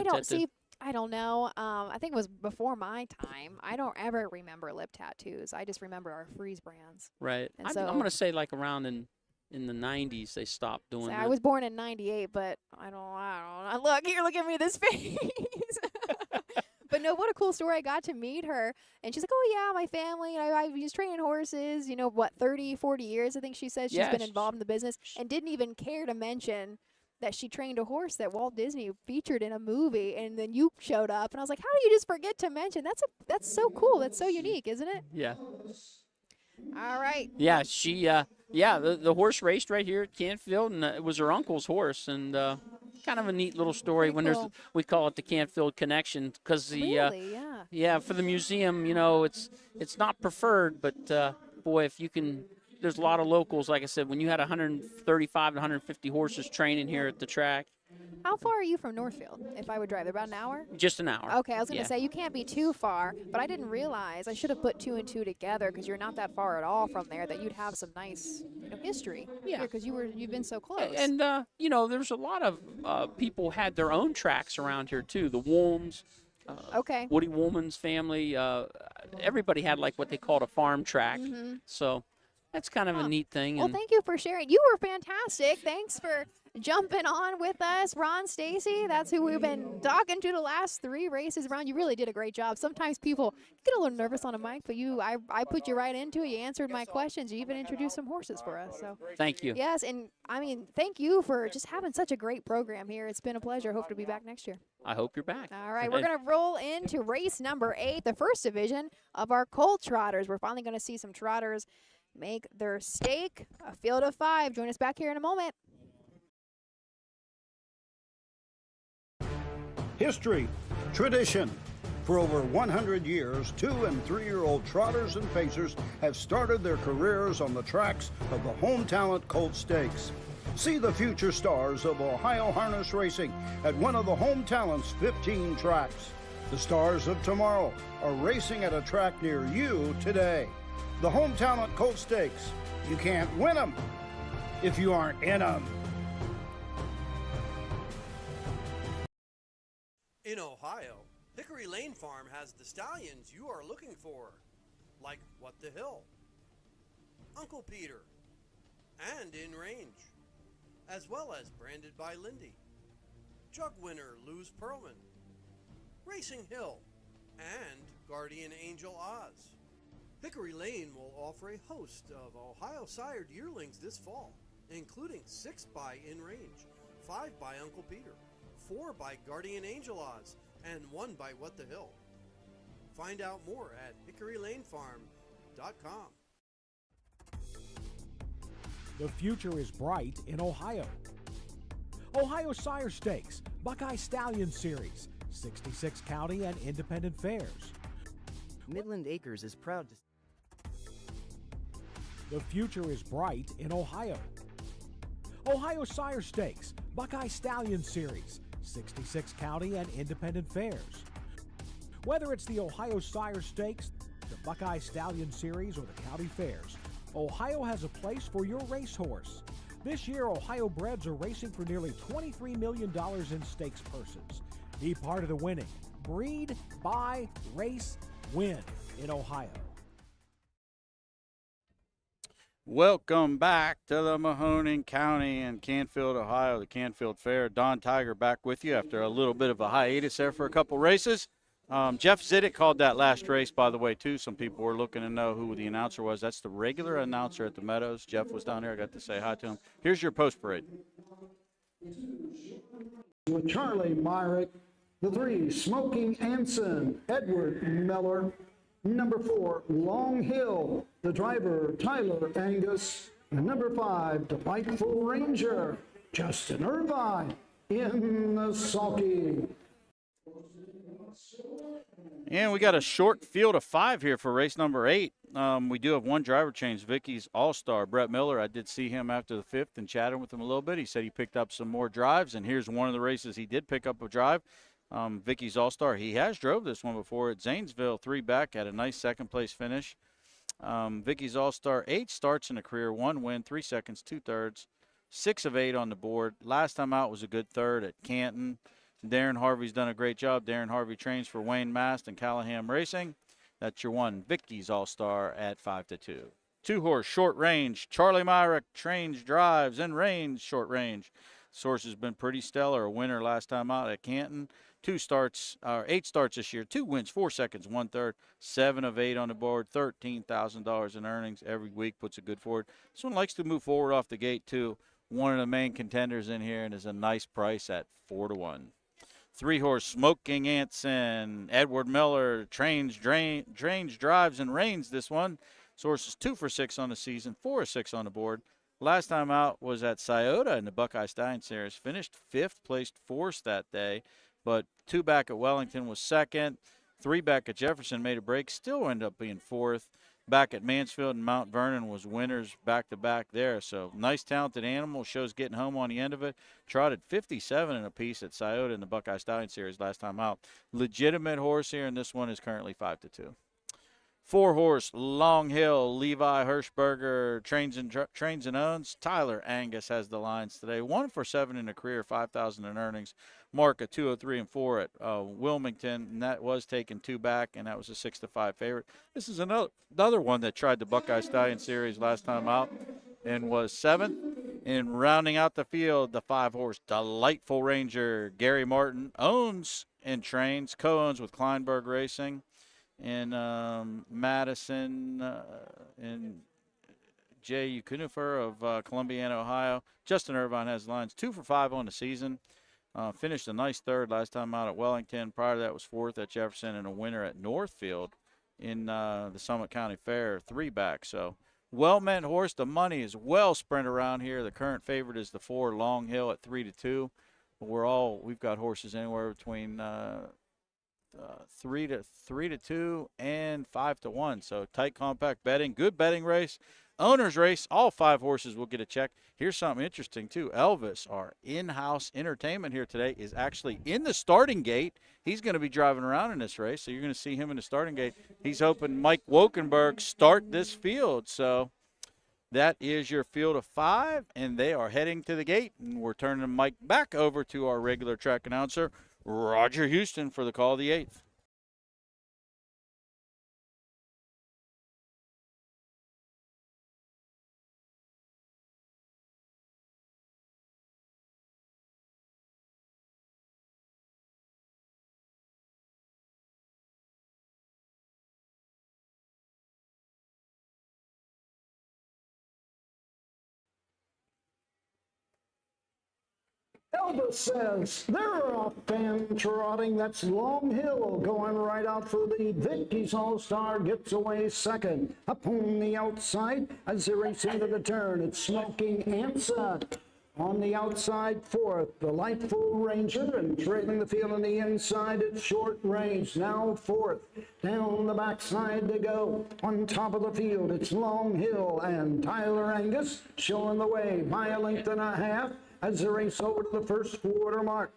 Speaker 2: I don't know. I think it was before my time. I don't ever remember lip tattoos. I just remember our freeze brands.
Speaker 15: Right.
Speaker 2: And
Speaker 15: I'm
Speaker 2: so-
Speaker 15: going to say like around in the 90s they stopped doing
Speaker 2: So
Speaker 15: it.
Speaker 2: I was born in '98, but I don't. Look here, look at me, this face. But no, what a cool story. I got to meet her, and she's like, oh, yeah, my family, I was training horses, 30, 40 years, I think she said she's been involved in the business, and didn't even care to mention that she trained a horse that Walt Disney featured in a movie, and then you showed up, and I was like, how do you just forget to mention? That's so cool. That's so unique, isn't it?
Speaker 15: Yeah.
Speaker 2: All right.
Speaker 15: Yeah, she, the horse raced right here at Canfield, and it was her uncle's horse, and kind of a neat little story. We call it the Canfield Connection, because for the museum, it's not preferred, but boy, if you can, there's a lot of locals. Like I said, when you had 135 to 150 horses training here at the track.
Speaker 2: How far are you from Northfield? If I would drive, about an hour?
Speaker 15: Just an hour.
Speaker 2: Okay, I was going to say you can't be too far, but I didn't realize. I should have put 2 and 2 together because you're not that far at all from there. That you'd have some nice, history. Yeah, because you've been so close.
Speaker 15: And there's a lot of people had their own tracks around here too. The Woolms.
Speaker 2: Okay.
Speaker 15: Woody Woolman's family. Everybody had like what they called a farm track.
Speaker 2: Mm-hmm.
Speaker 15: So that's kind of a neat thing.
Speaker 2: Well, thank you for sharing. You were fantastic. Thanks for jumping on with us. Ron Stacy, that's who we've been talking to the last 3 races. Ron, you really did a great job. Sometimes people get a little nervous on a mic, but I put you right into it. You answered my questions. You even introduced some horses for us. So
Speaker 15: thank you.
Speaker 2: Yes, and thank you for just having such a great program here. It's been a pleasure. Hope to be back next year.
Speaker 15: I hope you're back.
Speaker 2: All right, we're going to roll into race number 8, the first division of our colt trotters. We're finally going to see some trotters make their stake. A field of 5. Join us back here in a moment.
Speaker 3: History, tradition. For over 100 years, 2- and 3-year-old trotters and pacers have started their careers on the tracks of the Home Talent Colt Stakes. See the future stars of Ohio harness racing at one of the Home Talent's 15 tracks. The stars of tomorrow are racing at a track near you today. The Home Talent Colt Stakes. You can't win them if you aren't in them.
Speaker 6: In Ohio, Hickory Lane Farm has the stallions you are looking for, like What the Hill, Uncle Peter, and In Range, as well as Branded by Lindy, Jug Winner Luz Pearlman, Racing Hill, and Guardian Angel Oz. Hickory Lane will offer a host of Ohio sired yearlings this fall, including 6 by In Range, 5 by Uncle Peter, 4 by Guardian Angel Oz, and 1 by What the Hill. Find out more at hickorylanefarm.com.
Speaker 4: The future is bright in Ohio. Ohio Sire Stakes, Buckeye Stallion Series, 66 county and independent fairs.
Speaker 11: Midland Acres is proud to...
Speaker 4: The future is bright in Ohio. Ohio Sire Stakes, Buckeye Stallion Series, 66 county and independent fairs. Whether it's the Ohio Sire Stakes, the Buckeye Stallion Series, or the county fairs, Ohio has a place for your racehorse. This year, Ohio breds are racing for nearly $23 million in stakes purses. Be part of the winning. Breed, buy, race, win in Ohio.
Speaker 1: Welcome back to the Mahoning County and Canfield, Ohio, the Canfield Fair. Don Tiger back with you after a little bit of a hiatus there for a couple races. Jeff Zidek called that last race, by the way, too. Some people were looking to know who the announcer was. That's the regular announcer at the Meadows. Jeff was down there. I got to say hi to him. Here's your post parade.
Speaker 3: With Charlie Myrick, the 3, Smoking Anson, Edward Miller, number 4, Long Hill, the driver, Tyler Angus, and number 5, Delightful Ranger, Justin Irvine, in the sulky.
Speaker 1: And we got a short field of 5 here for race number 8. We do have one driver change, Vicky's All-Star, Brett Miller. I did see him after the 5th and chatted with him a little bit. He said he picked up some more drives, and here's one of the races he did pick up a drive. Vicky's All-Star. He has drove this one before at Zanesville, 3 back, had a nice second-place finish. Vicky's All-Star, 8 starts in a career, 1 win, 3 seconds, 2 thirds, 6 of 8 on the board. Last time out was a good third at Canton. Darren Harvey's done a great job. Darren Harvey trains for Wayne Mast and Callahan Racing. That's your one, Vicky's All-Star at 5-2. 2-horse short range, Charlie Myrick trains, drives, and range short range. Source has been pretty stellar. A winner last time out at Canton. 8 starts this year, 2 wins, 4 seconds, 1 third, 7 of 8 on the board, $13,000 in earnings every week, puts it good forward. This one likes to move forward off the gate too. One of the main contenders in here and is a nice price at 4-1. 3-horse Smoking Anson, Edward Miller trains, drives, and reigns this one. Source is 2 for 6 on the season, 4 of 6 on the board. Last time out was at Scioto in the Buckeye Stallion Series. Finished 5th, placed 4th that day, but 2 back at Wellington was 2nd. 3 back at Jefferson made a break, still ended up being 4th. Back at Mansfield and Mount Vernon was winners back-to-back there. So nice, talented animal. Shows getting home on the end of it. Trotted 57 in a piece at Scioto in the Buckeye Stallion Series last time out. Legitimate horse here, and this one is currently 5-2. 4-horse Long Hill, Levi Hirschberger trains and owns. Tyler Angus has the lines today. 1 for 7 in a career, $5,000 in earnings. Mark a 203 and 4 at Wilmington, and that was taken 2 back, and that was a 6-5 favorite. This is another one that tried the Buckeye Stallion Series last time out and was 7th. And rounding out the field, the 5-horse Delightful Ranger, Gary Martin owns and trains, co-owns with Kleinberg Racing in Madison and Jay Ukunifer of Columbiana, Ohio. Justin Irvine has lines 2 for 5 on the season. Finished a nice 3rd last time out at Wellington. Prior to that was 4th at Jefferson and a winner at Northfield in the Summit County Fair, 3 back. So well-meant horse. The money is well spread around here. The current favorite is the 4 Long Hill at 3-2. We've got horses anywhere between 3-2 and 5-1. So tight, compact betting, good betting race. Owner's race, all 5 horses will get a check. Here's something interesting, too. Elvis, our in-house entertainment here today, is actually in the starting gate. He's going to be driving around in this race, so you're going to see him in the starting gate. He's hoping Mike Wokenberg start this field. So that is your field of 5, and they are heading to the gate. And we're turning Mike back over to our regular track announcer, Roger Houston, for the call of the 8th.
Speaker 3: Elvis says they're off and trotting. That's Long Hill going right out for the lead. Vicky's All-Star gets away second. Up on the outside as they race into the turn, it's Smoking Anson. On the outside, 4th, the Lightful Ranger, and trailing the field on the inside, it's Short Range, now 4th. Down the backside they go. On top of the field, it's Long Hill and Tyler Angus showing the way by a length and a half as they race over to the first quarter mark.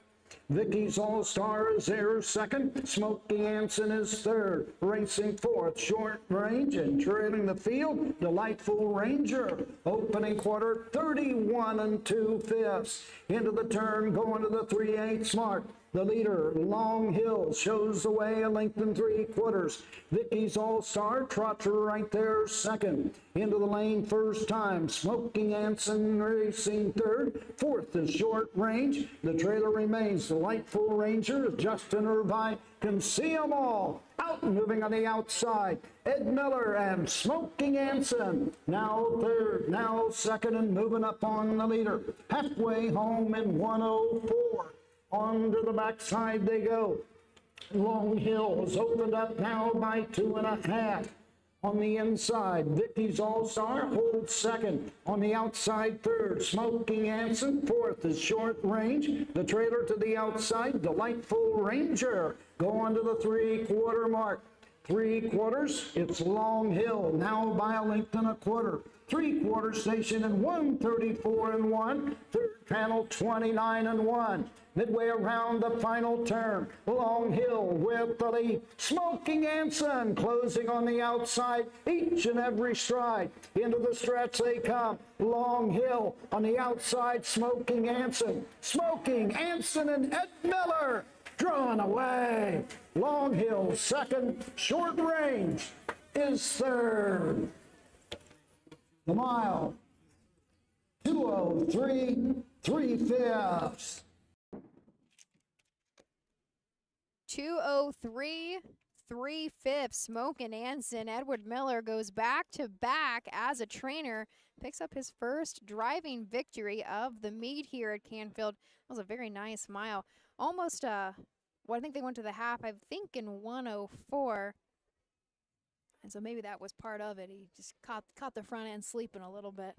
Speaker 3: Vicky's All-Star is there second. Smoking Anson is third. Racing 4th, Short Range, and trailing the field, Delightful Ranger. Opening quarter, 31 2/5. Into the turn, going to the 3/8 mark. The leader, Long Hill, shows the way a length and 3/4. Vicky's All-Star trots right there second. Into the lane first time. Smoking Anson racing third. 4th is Short Range. The trailer remains Delightful Ranger. Justin Irvine can see them all. Out moving on the outside. Ed Miller and Smoking Anson. Now third, now second, and moving up on the leader. Halfway home in 1:04. On to the backside they go. Long Hill is opened up now by 2.5. On the inside, Vicky's All-Star holds second. On the outside, third, Smoking Anson. 4th is Short Range. The trailer to the outside, Delightful Ranger. Go on to the 3/4 mark. 3/4, it's Long Hill, now by a length and a quarter. 3/4 station in 1:34 1. Third panel 29 1. Midway around the final turn, Long Hill with the lead. Smoking Anson closing on the outside, each and every stride. Into the stretch they come. Long Hill on the outside, Smoking Anson. Smoking Anson and Ed Miller drawn away. Long Hill second, Short Range is third. The mile, 2:03 3/5.
Speaker 2: 2:03 3/5. Smoking Anson. Edward Miller goes back to back as a trainer. Picks up his first driving victory of the meet here at Canfield. That was a very nice mile. Almost, I think they went to the half, I think in 1:04. And so maybe that was part of it. He just caught the front end sleeping a little bit.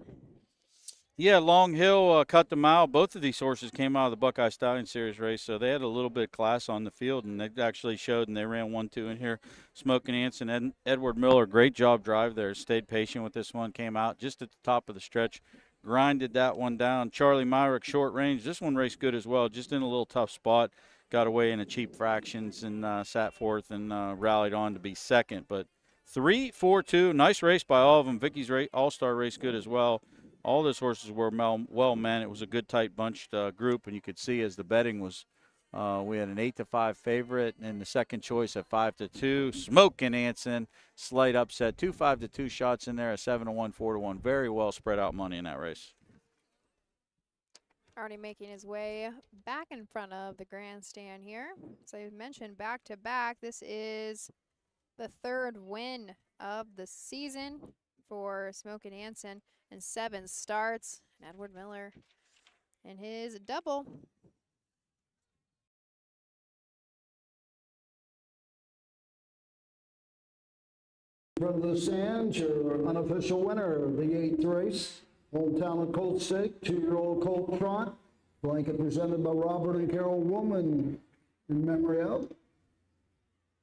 Speaker 1: Yeah, Long Hill cut the mile. Both of these horses came out of the Buckeye Stallion Series race, so they had a little bit of class on the field, and they actually showed, and they ran 1-2 in here. Smoking Anson, Edward Miller, great job drive there. Stayed patient with this one, came out just at the top of the stretch, grinded that one down. Charlie Myrick, Short Range. This one raced good as well, just in a little tough spot. Got away in a cheap fractions and sat fourth and rallied on to be second. But 3-4-2, nice race by all of them. Vicky's All-Star race good as well. All those horses were well man. It was a good, tight bunched group, and you could see as the betting was, we had an 8-5 favorite, and the second choice at 5-2. Smoking Anson, slight upset. 2 5-2 shots in there, a 7-1, 4-1. Very well spread out money in that race.
Speaker 2: Already making his way back in front of the grandstand here. So I mentioned back to back. This is the third win of the season for Smoking Anson. And 7 starts. And Edward Miller and his double.
Speaker 3: From the stands, your unofficial winner of the 8th race, Hometown of Colt Stake, 2-year-old Colt Trot. Blanket presented by Robert and Carol Woman in memory of.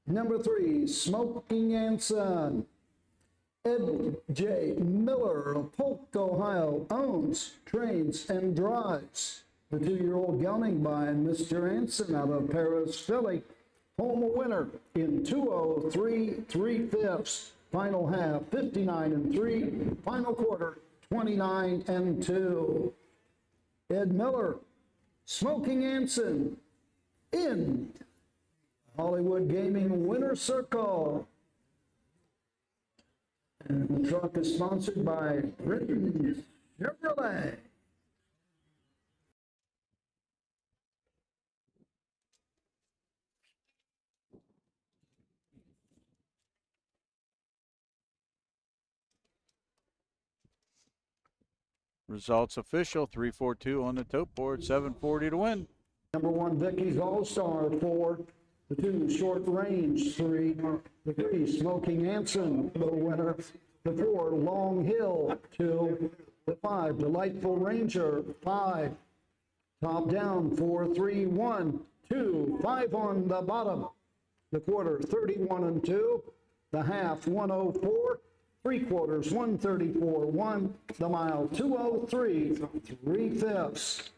Speaker 3: Number 3, Smoking Anson. Ed J. Miller of Polk, Ohio, owns, trains, and drives the 2-year-old gelding by Mr. Anson out of Paris, Philly. Home a winner in 2:03 3/5. Final half 59-3. Final quarter 29-2. Ed Miller, Smoking Anson in Hollywood Gaming Winner Circle. And the truck is sponsored by Britain Chevrolet.
Speaker 1: Results official, 342 on the tote board, 740 to win.
Speaker 3: Number 1, Vicky's All-Star. 4, the 2, Short Range. 3, the 3, Smoking Anson, the winner. The 4, Long Hill. 2, the 5, Delightful Ranger. 5, Top Down. 4, 3, 1, 2, 5 on the bottom. The quarter 31-2. The half 104. 3/4 134-1. The mile 2:03 3/5.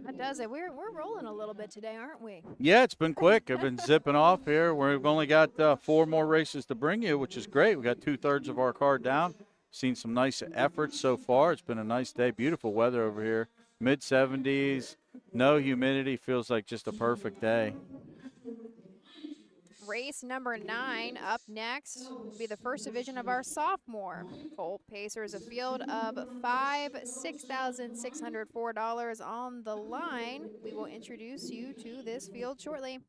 Speaker 2: That does it. We're rolling a little bit today, aren't we?
Speaker 1: Yeah, it's been quick. I've been zipping off here. We've only got 4 more races to bring you, which is great. We got 2/3 of our card down. Seen some nice efforts so far. It's been a nice day. Beautiful weather over here. Mid-70s, no humidity. Feels like just a perfect day.
Speaker 2: Race number 9 up next will be the first division of our sophomore Colt Pacers. A field of 5 $6,604 on the line. We will introduce you to this field shortly.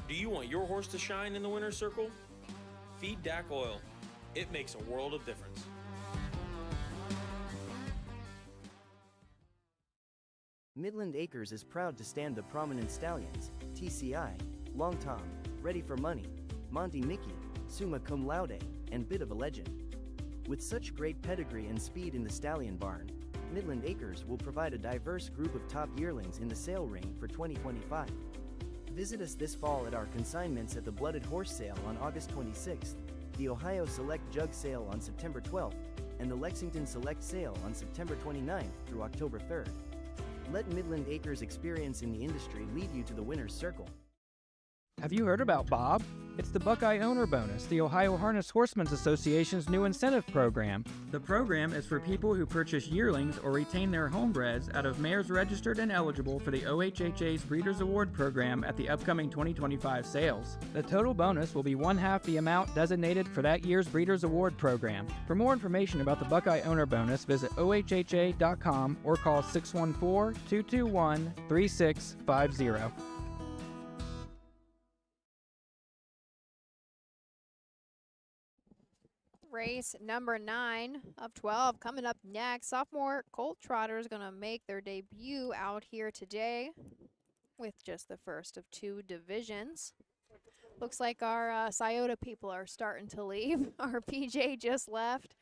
Speaker 10: Do you want your horse to shine in the winner's circle? Feed DAC oil. It makes a world of difference.
Speaker 11: Midland Acres is proud to stand the prominent stallions, TCI, Long Tom, Ready for Money, Monty Mickey, Summa Cum Laude, and Bit of a Legend. With such great pedigree and speed in the stallion barn, Midland Acres will provide a diverse group of top yearlings in the sale ring for 2025. Visit us this fall at our consignments at the Blooded Horse Sale on August 26th, the Ohio Select Jug Sale on September 12th, and the Lexington Select Sale on September 29th through October 3rd. Let Midland Acres' experience in the industry lead you to the winner's circle.
Speaker 12: Have you heard about Bob? It's the Buckeye Owner Bonus, the Ohio Harness Horsemen's Association's new incentive program. The program is for people who purchase yearlings or retain their homebreds out of mares registered and eligible for the OHHA's Breeders' Award program at the upcoming 2025 sales. The total bonus will be 1/2 the amount designated for that year's Breeders' Award program. For more information about the Buckeye Owner Bonus, visit OHHA.com or call 614-221-3650.
Speaker 2: Race number 9 of 12 coming up next. Sophomore Colt Trotters going to make their debut out here today with just the first of 2 divisions. Looks like our Scioto people are starting to leave. Our PJ just left.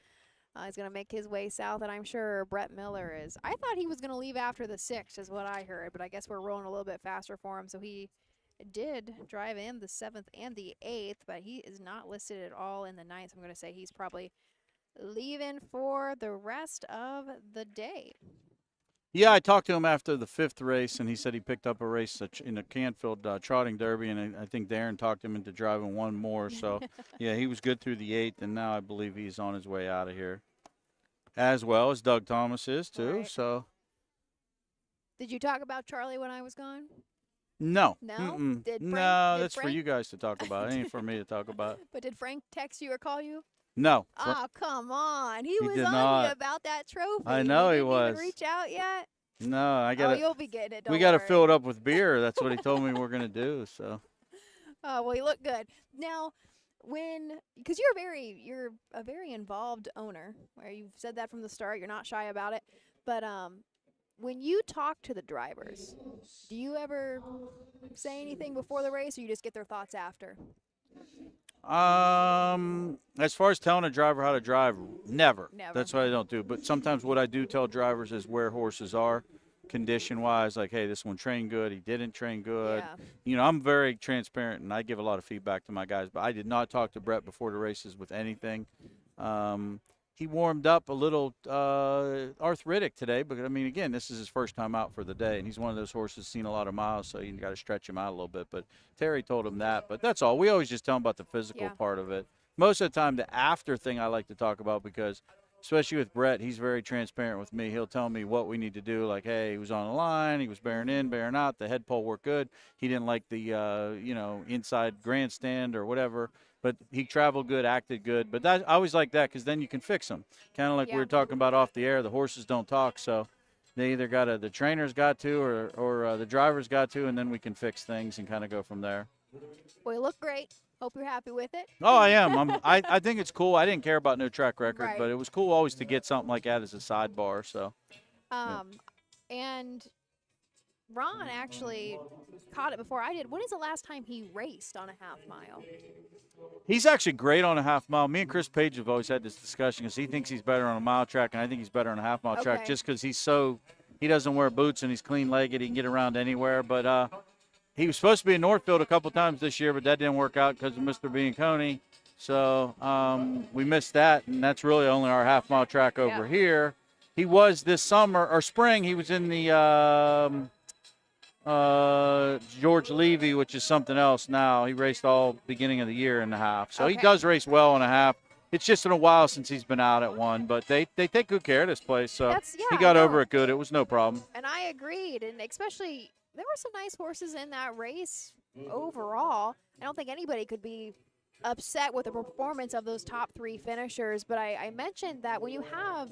Speaker 2: He's going to make his way south, and I'm sure Brett Miller is. I thought he was going to leave after the 6th is what I heard, but I guess we're rolling a little bit faster for him, so he did drive in the 7th and the 8th, but he is not listed at all in the 9th. I'm going to say he's probably leaving for the rest of the day.
Speaker 1: Yeah, I talked to him after the 5th race, and he said he picked up a race in the Canfield trotting derby, and I think Darren talked him into driving one more. So, yeah, he was good through the 8th, and now I believe he's on his way out of here, as well as Doug Thomas is too.
Speaker 2: Right.
Speaker 1: So,
Speaker 2: did you talk about Charlie when I was gone?
Speaker 1: no.
Speaker 2: No?
Speaker 1: Mm-mm.
Speaker 2: Did Frank-
Speaker 1: no,
Speaker 2: did
Speaker 1: that's for
Speaker 2: Frank-
Speaker 1: you guys to talk about. It ain't for me to talk about.
Speaker 2: But did Frank text you or call you?
Speaker 1: No.
Speaker 2: Oh, come on. He was
Speaker 1: did
Speaker 2: on
Speaker 1: not.
Speaker 2: you about that trophy.
Speaker 1: I know he
Speaker 2: didn't
Speaker 1: was.
Speaker 2: Even reach out yet?
Speaker 1: No, I got
Speaker 2: Oh, you'll be getting it.
Speaker 1: We
Speaker 2: Don't
Speaker 1: got to
Speaker 2: worry.
Speaker 1: fill it up with beer. That's what he told me we're going to do. So,
Speaker 2: Oh, well, you look good. Now, because you're a very involved owner, where you've said that from the start, you're not shy about it. But when you talk to the drivers, do you ever say anything before the race, or you just get their thoughts after?
Speaker 1: As far as telling a driver how to drive, never.
Speaker 2: Never.
Speaker 1: That's what I don't do. But sometimes what I do tell drivers is where horses are, condition-wise. Like, hey, this one trained good. He didn't train good.
Speaker 2: Yeah.
Speaker 1: You know, I'm very transparent, and I give a lot of feedback to my guys. But I did not talk to Brett before the races with anything. He warmed up a little arthritic today, but I mean, again, this is his first time out for the day, and he's one of those horses seen a lot of miles, so you got to stretch him out a little bit. But Terry told him that, but that's all. We always just tell him about the physical part of it. Most of the time, the after thing I like to talk about, because especially with Brett, he's very transparent with me. He'll tell me what we need to do, like, hey, he was on the line, he was bearing in, bearing out, the head pole worked good. He didn't like the, inside grandstand or whatever. But he traveled good, acted good. But I always like that, because then you can fix them. Kind of like we were talking about off the air. The horses don't talk, so they either the trainer's got to or the driver's got to, and then we can fix things and kind of go from there.
Speaker 2: Well, you look great. Hope you're happy with it.
Speaker 1: Oh, I am. I think it's cool. I didn't care about no track record,
Speaker 2: Right.
Speaker 1: but it was cool always to get something like that as a sidebar. So.
Speaker 2: And Ron actually caught it before I did. When is the last time he raced on a half mile?
Speaker 1: He's actually great on a half mile. Me and Chris Page have always had this discussion, because he thinks he's better on a mile track, and I think he's better on a half mile track, just because he doesn't wear boots and he's clean-legged. He can get around anywhere. But he was supposed to be in Northfield a couple times this year, but that didn't work out because of Mr. Bianconi. So we missed that, and that's really only our half mile track over here. He was this summer or spring. He was in the George Levy, which is something else now. He raced all beginning of the year in the half. So he does race well on a half. It's just been a while since he's been out at one, but they take good care of this place. So he got over it good. It was no problem.
Speaker 2: And I agreed, and especially there were some nice horses in that race overall. I don't think anybody could be upset with the performance of those top three finishers, but I mentioned that when you have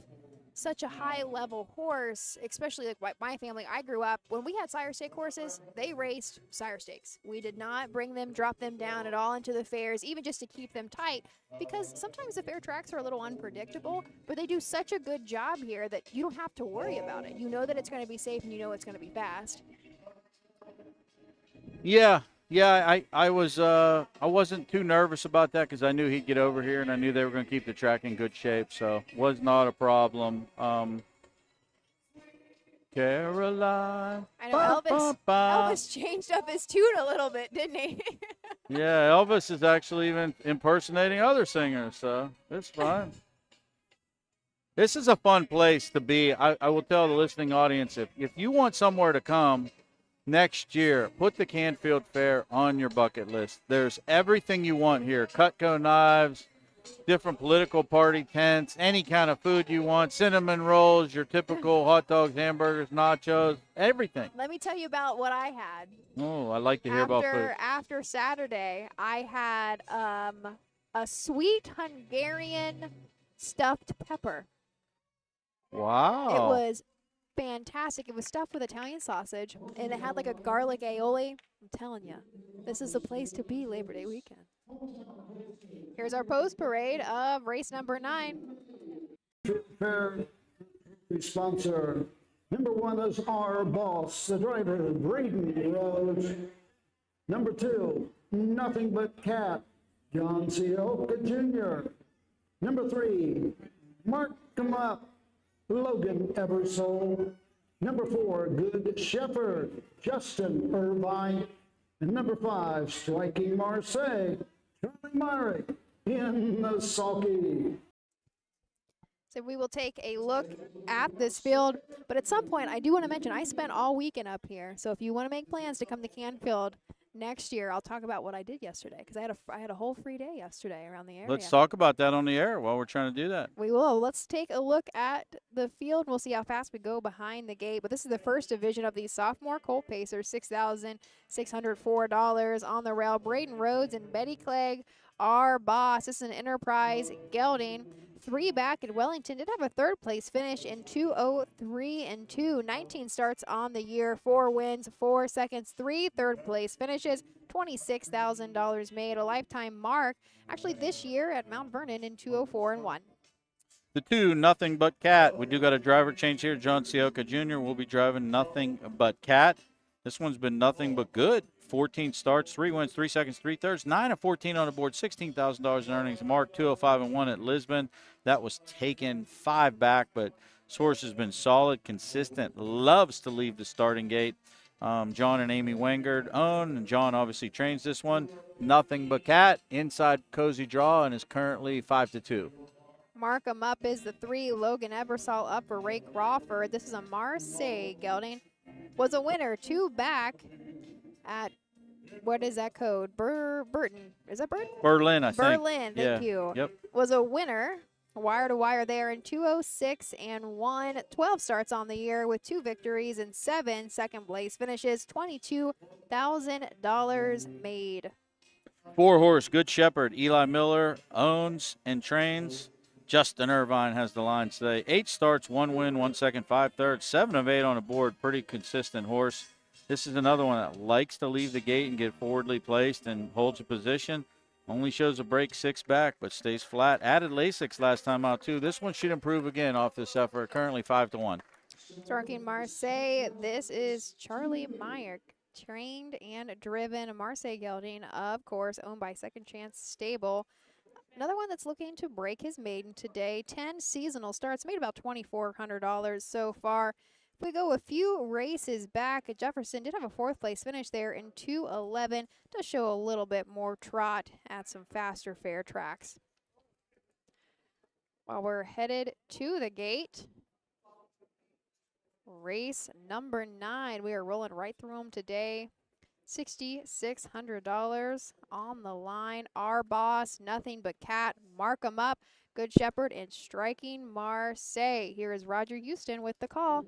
Speaker 2: such a high-level horse, especially like my family, I grew up, when we had sire stake horses, they raced sire stakes. We did not drop them down at all into the fairs, even just to keep them tight, because sometimes the fair tracks are a little unpredictable, but they do such a good job here that you don't have to worry about it. You know that it's going to be safe, and you know it's going to be fast.
Speaker 1: Yeah, I wasn't too nervous about that, because I knew he'd get over here, and I knew they were going to keep the track in good shape, so was not a problem. Caroline.
Speaker 2: I know Elvis changed up his tune a little bit, didn't he?
Speaker 1: Yeah, Elvis is actually even impersonating other singers, so it's fine. This is a fun place to be. I will tell the listening audience, if you want somewhere to come next year, put the Canfield Fair on your bucket list. There's everything you want here. Cutco knives, different political party tents, any kind of food you want, cinnamon rolls, your typical hot dogs, hamburgers, nachos, everything.
Speaker 2: Let me tell you about what I had.
Speaker 1: Oh, I like to hear about food.
Speaker 2: After Saturday, I had a sweet Hungarian stuffed pepper.
Speaker 1: Wow.
Speaker 2: It was fantastic. It was stuffed with Italian sausage, and it had like a garlic aioli. I'm telling you, this is the place to be Labor Day weekend. Here's our post parade of race number 9.
Speaker 3: Fair sponsor. Number 1 is our boss, the driver, Braden Rhodes. Number 2, Nothing But Cat, John Sioka Jr. Number 3, Mark 'em Up, Logan Eversole. Number 4, Good Shepherd, Justin Irvine. And number 5, Striking Marseille, Charlie Murray in the sulky.
Speaker 2: So we will take a look at this field. But at some point, I do want to mention, I spent all weekend up here. So if you want to make plans to come to Canfield next year, I'll talk about what I did yesterday, because I had a whole free day yesterday around the area.
Speaker 1: Let's talk about that on the air while we're trying to do that.
Speaker 2: We will. Let's take a look at the field. We'll see how fast we go behind the gate. But this is the first division of these sophomore colt pacers, $6,604 on the rail. Braden Rhodes and Betty Clegg Our Boss. This is an Enterprise gelding. 3 back in Wellington. Did have a 3rd place finish in 2:03.2. 19 starts on the year. 4 wins, 4 seconds, 3 third place finishes. $26,000 made. A lifetime mark actually this year at Mount Vernon in 2:04.1.
Speaker 1: The 2, Nothing But Cat. We do got a driver change here. John Sioka Jr. will be driving Nothing But Cat. This one's been nothing but good. 14 starts, 3 wins, 3 seconds, 3 thirds, 9 of 14 on the board, $16,000 in earnings. Mark 205-1 at Lisbon. That was taken 5 back, but this horse has been solid, consistent, loves to leave the starting gate. John and Amy Wengard own, and John obviously trains this one. Nothing But Cat, inside cozy draw, and is currently 5-2.
Speaker 2: Mark 'em Up is the 3. Logan Ebersol up for Ray Crawford. This is a Marseille gelding. Was a winner, 2 back at, what is that code? Burton. Is that Burton?
Speaker 1: Berlin, I think.
Speaker 2: Berlin, thank you.
Speaker 1: Yep.
Speaker 2: Was a winner, wire to wire there in 2:06.1. 12 starts on the year with 2 victories and 7 second place finishes. $22,000 made.
Speaker 1: 4 horse, Good Shepherd. Eli Miller owns and trains. Justin Irvine has the line today. 8 starts, 1 win, 1 second, 5 thirds, 7 of 8 on the board. Pretty consistent horse. This is another one that likes to leave the gate and get forwardly placed and holds a position. Only shows a break 6 back, but stays flat. Added Lasix last time out, too. This one should improve again off this effort. Currently 5-1.
Speaker 2: Starking Marseille, this is Charlie Meyer. Trained and driven Marseille gelding, of course, owned by Second Chance Stable. Another one that's looking to break his maiden today. 10 seasonal starts, made about $2,400 so far. If we go a few races back, Jefferson did have a 4th place finish there in 2:11. Does show a little bit more trot at some faster fair tracks. While we're headed to the gate, race number 9. We are rolling right through them today. $6,600 on the line. Our Boss, Nothing But Cat, Mark 'em Up, Good Shepherd, and Striking Marseille. Here is Roger Houston with the call.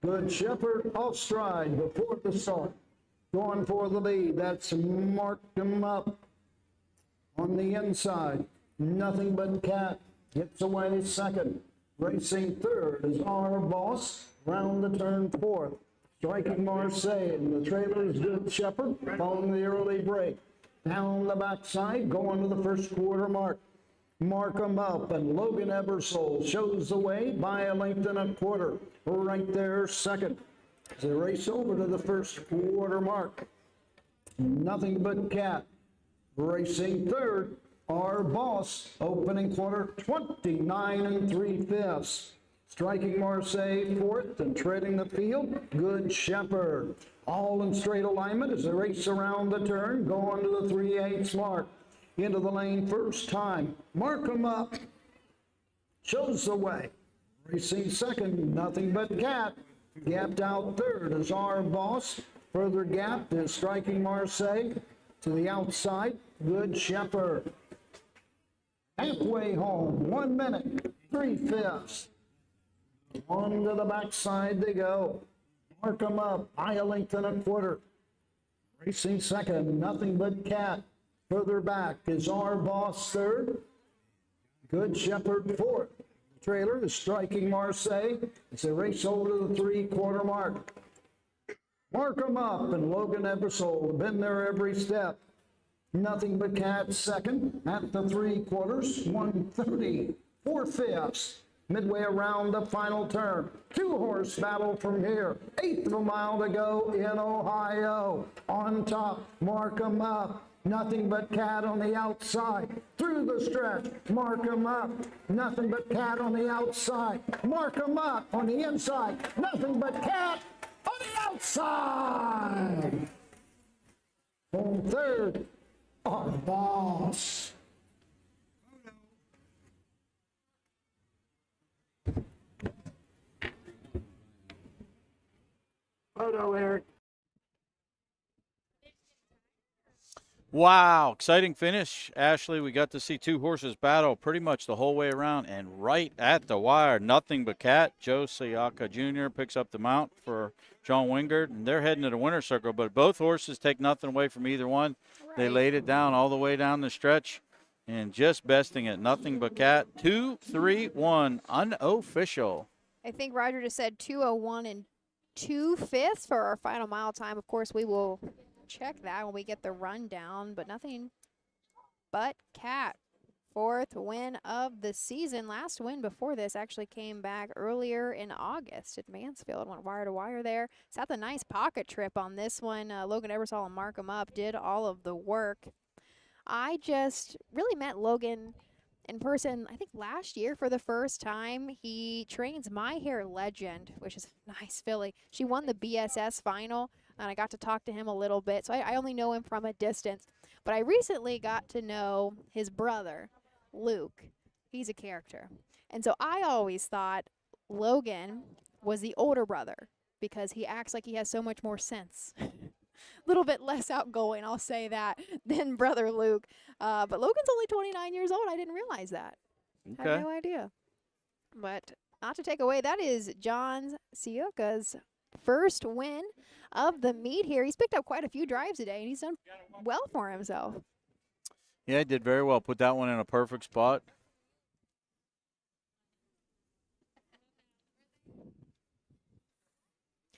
Speaker 3: Good Shepherd off stride before the start. Going for the lead. That's Mark 'em Up. On the inside, Nothing But Cat gets away 2nd. Racing 3rd is Our Boss. Round the turn 4th. Striking Marseille, and the trailer is Good Shepherd following the early break. Down the backside, going to the 1st quarter mark. Mark 'em Up, and Logan Ebersol shows the way by a length and a quarter. Right there, 2nd. As they race over to the 1st quarter mark. Nothing But Cat racing 3rd. Our Boss, opening quarter, 29 3/5. Striking Marseille 4th, and treading the field, Good Shepherd. All in straight alignment as they race around the turn, going to the 3/8 mark. Into the lane first time. Mark 'em Up shows the way. Racing 2nd, Nothing But Cat. Gapped out 3rd is Our Boss. Further gap is Striking Marseille. To the outside, Good Shepherd. Halfway home, 1 minute, 3/5. On to the backside they go. Mark 'em Up by a length and a quarter. Racing 2nd, Nothing But Cat. Further back is Our Boss 3rd. Good Shepherd 4th. The trailer is Striking Marseille as they race over to the 3/4 mark. Mark 'em Up, and Logan Ebersol have been there every step. Nothing But Cat 2nd at the 3/4, 1:30, 4/5. Midway around the final turn. 2-horse battle from here. 1/8 of a mile to go in Ohio. On top, Mark 'em Up. Nothing But Cat on the outside. Through the stretch, Mark 'em Up. Nothing But Cat on the outside. Mark 'em Up on the inside. Nothing But Cat on the outside. On 3rd, Our Boss.
Speaker 13: Photo, Eric.
Speaker 1: Wow, exciting finish, Ashley. We got to see two horses battle pretty much the whole way around, and right at the wire, nothing but cat. Joe Sayaka Jr. picks up the mount for John Wingard, and they're heading to the winner's circle, but both horses take nothing away from either one. Right. They laid it down all the way down the stretch and just besting it. Nothing but cat. 2-3-1, unofficial.
Speaker 2: I think Roger just said 2:01 and 2/5 for our final mile time. Of course, we will check that when we get the rundown, but nothing but cat. 4th win of the season. Last win before this actually came back earlier in August at Mansfield. Went wire to wire there. Sat the nice pocket trip on this one. Logan Ebersol and mark him up. Did all of the work. I just really met Logan in person, I think last year for the first time. He trains My Hair Legend, which is a nice filly. She won the BSS final, and I got to talk to him a little bit. So I only know him from a distance. But I recently got to know his brother, Luke. He's a character. And so I always thought Logan was the older brother because he acts like he has so much more sense. A little bit less outgoing, I'll say that, than brother Luke. But Logan's only 29 years old. I didn't realize that.
Speaker 1: Okay.
Speaker 2: I had no idea. But not to take away, that is John Sioka's first win of the meet here. He's picked up quite a few drives today, and he's done well for himself.
Speaker 1: Yeah, he did very well. Put that one in a perfect spot.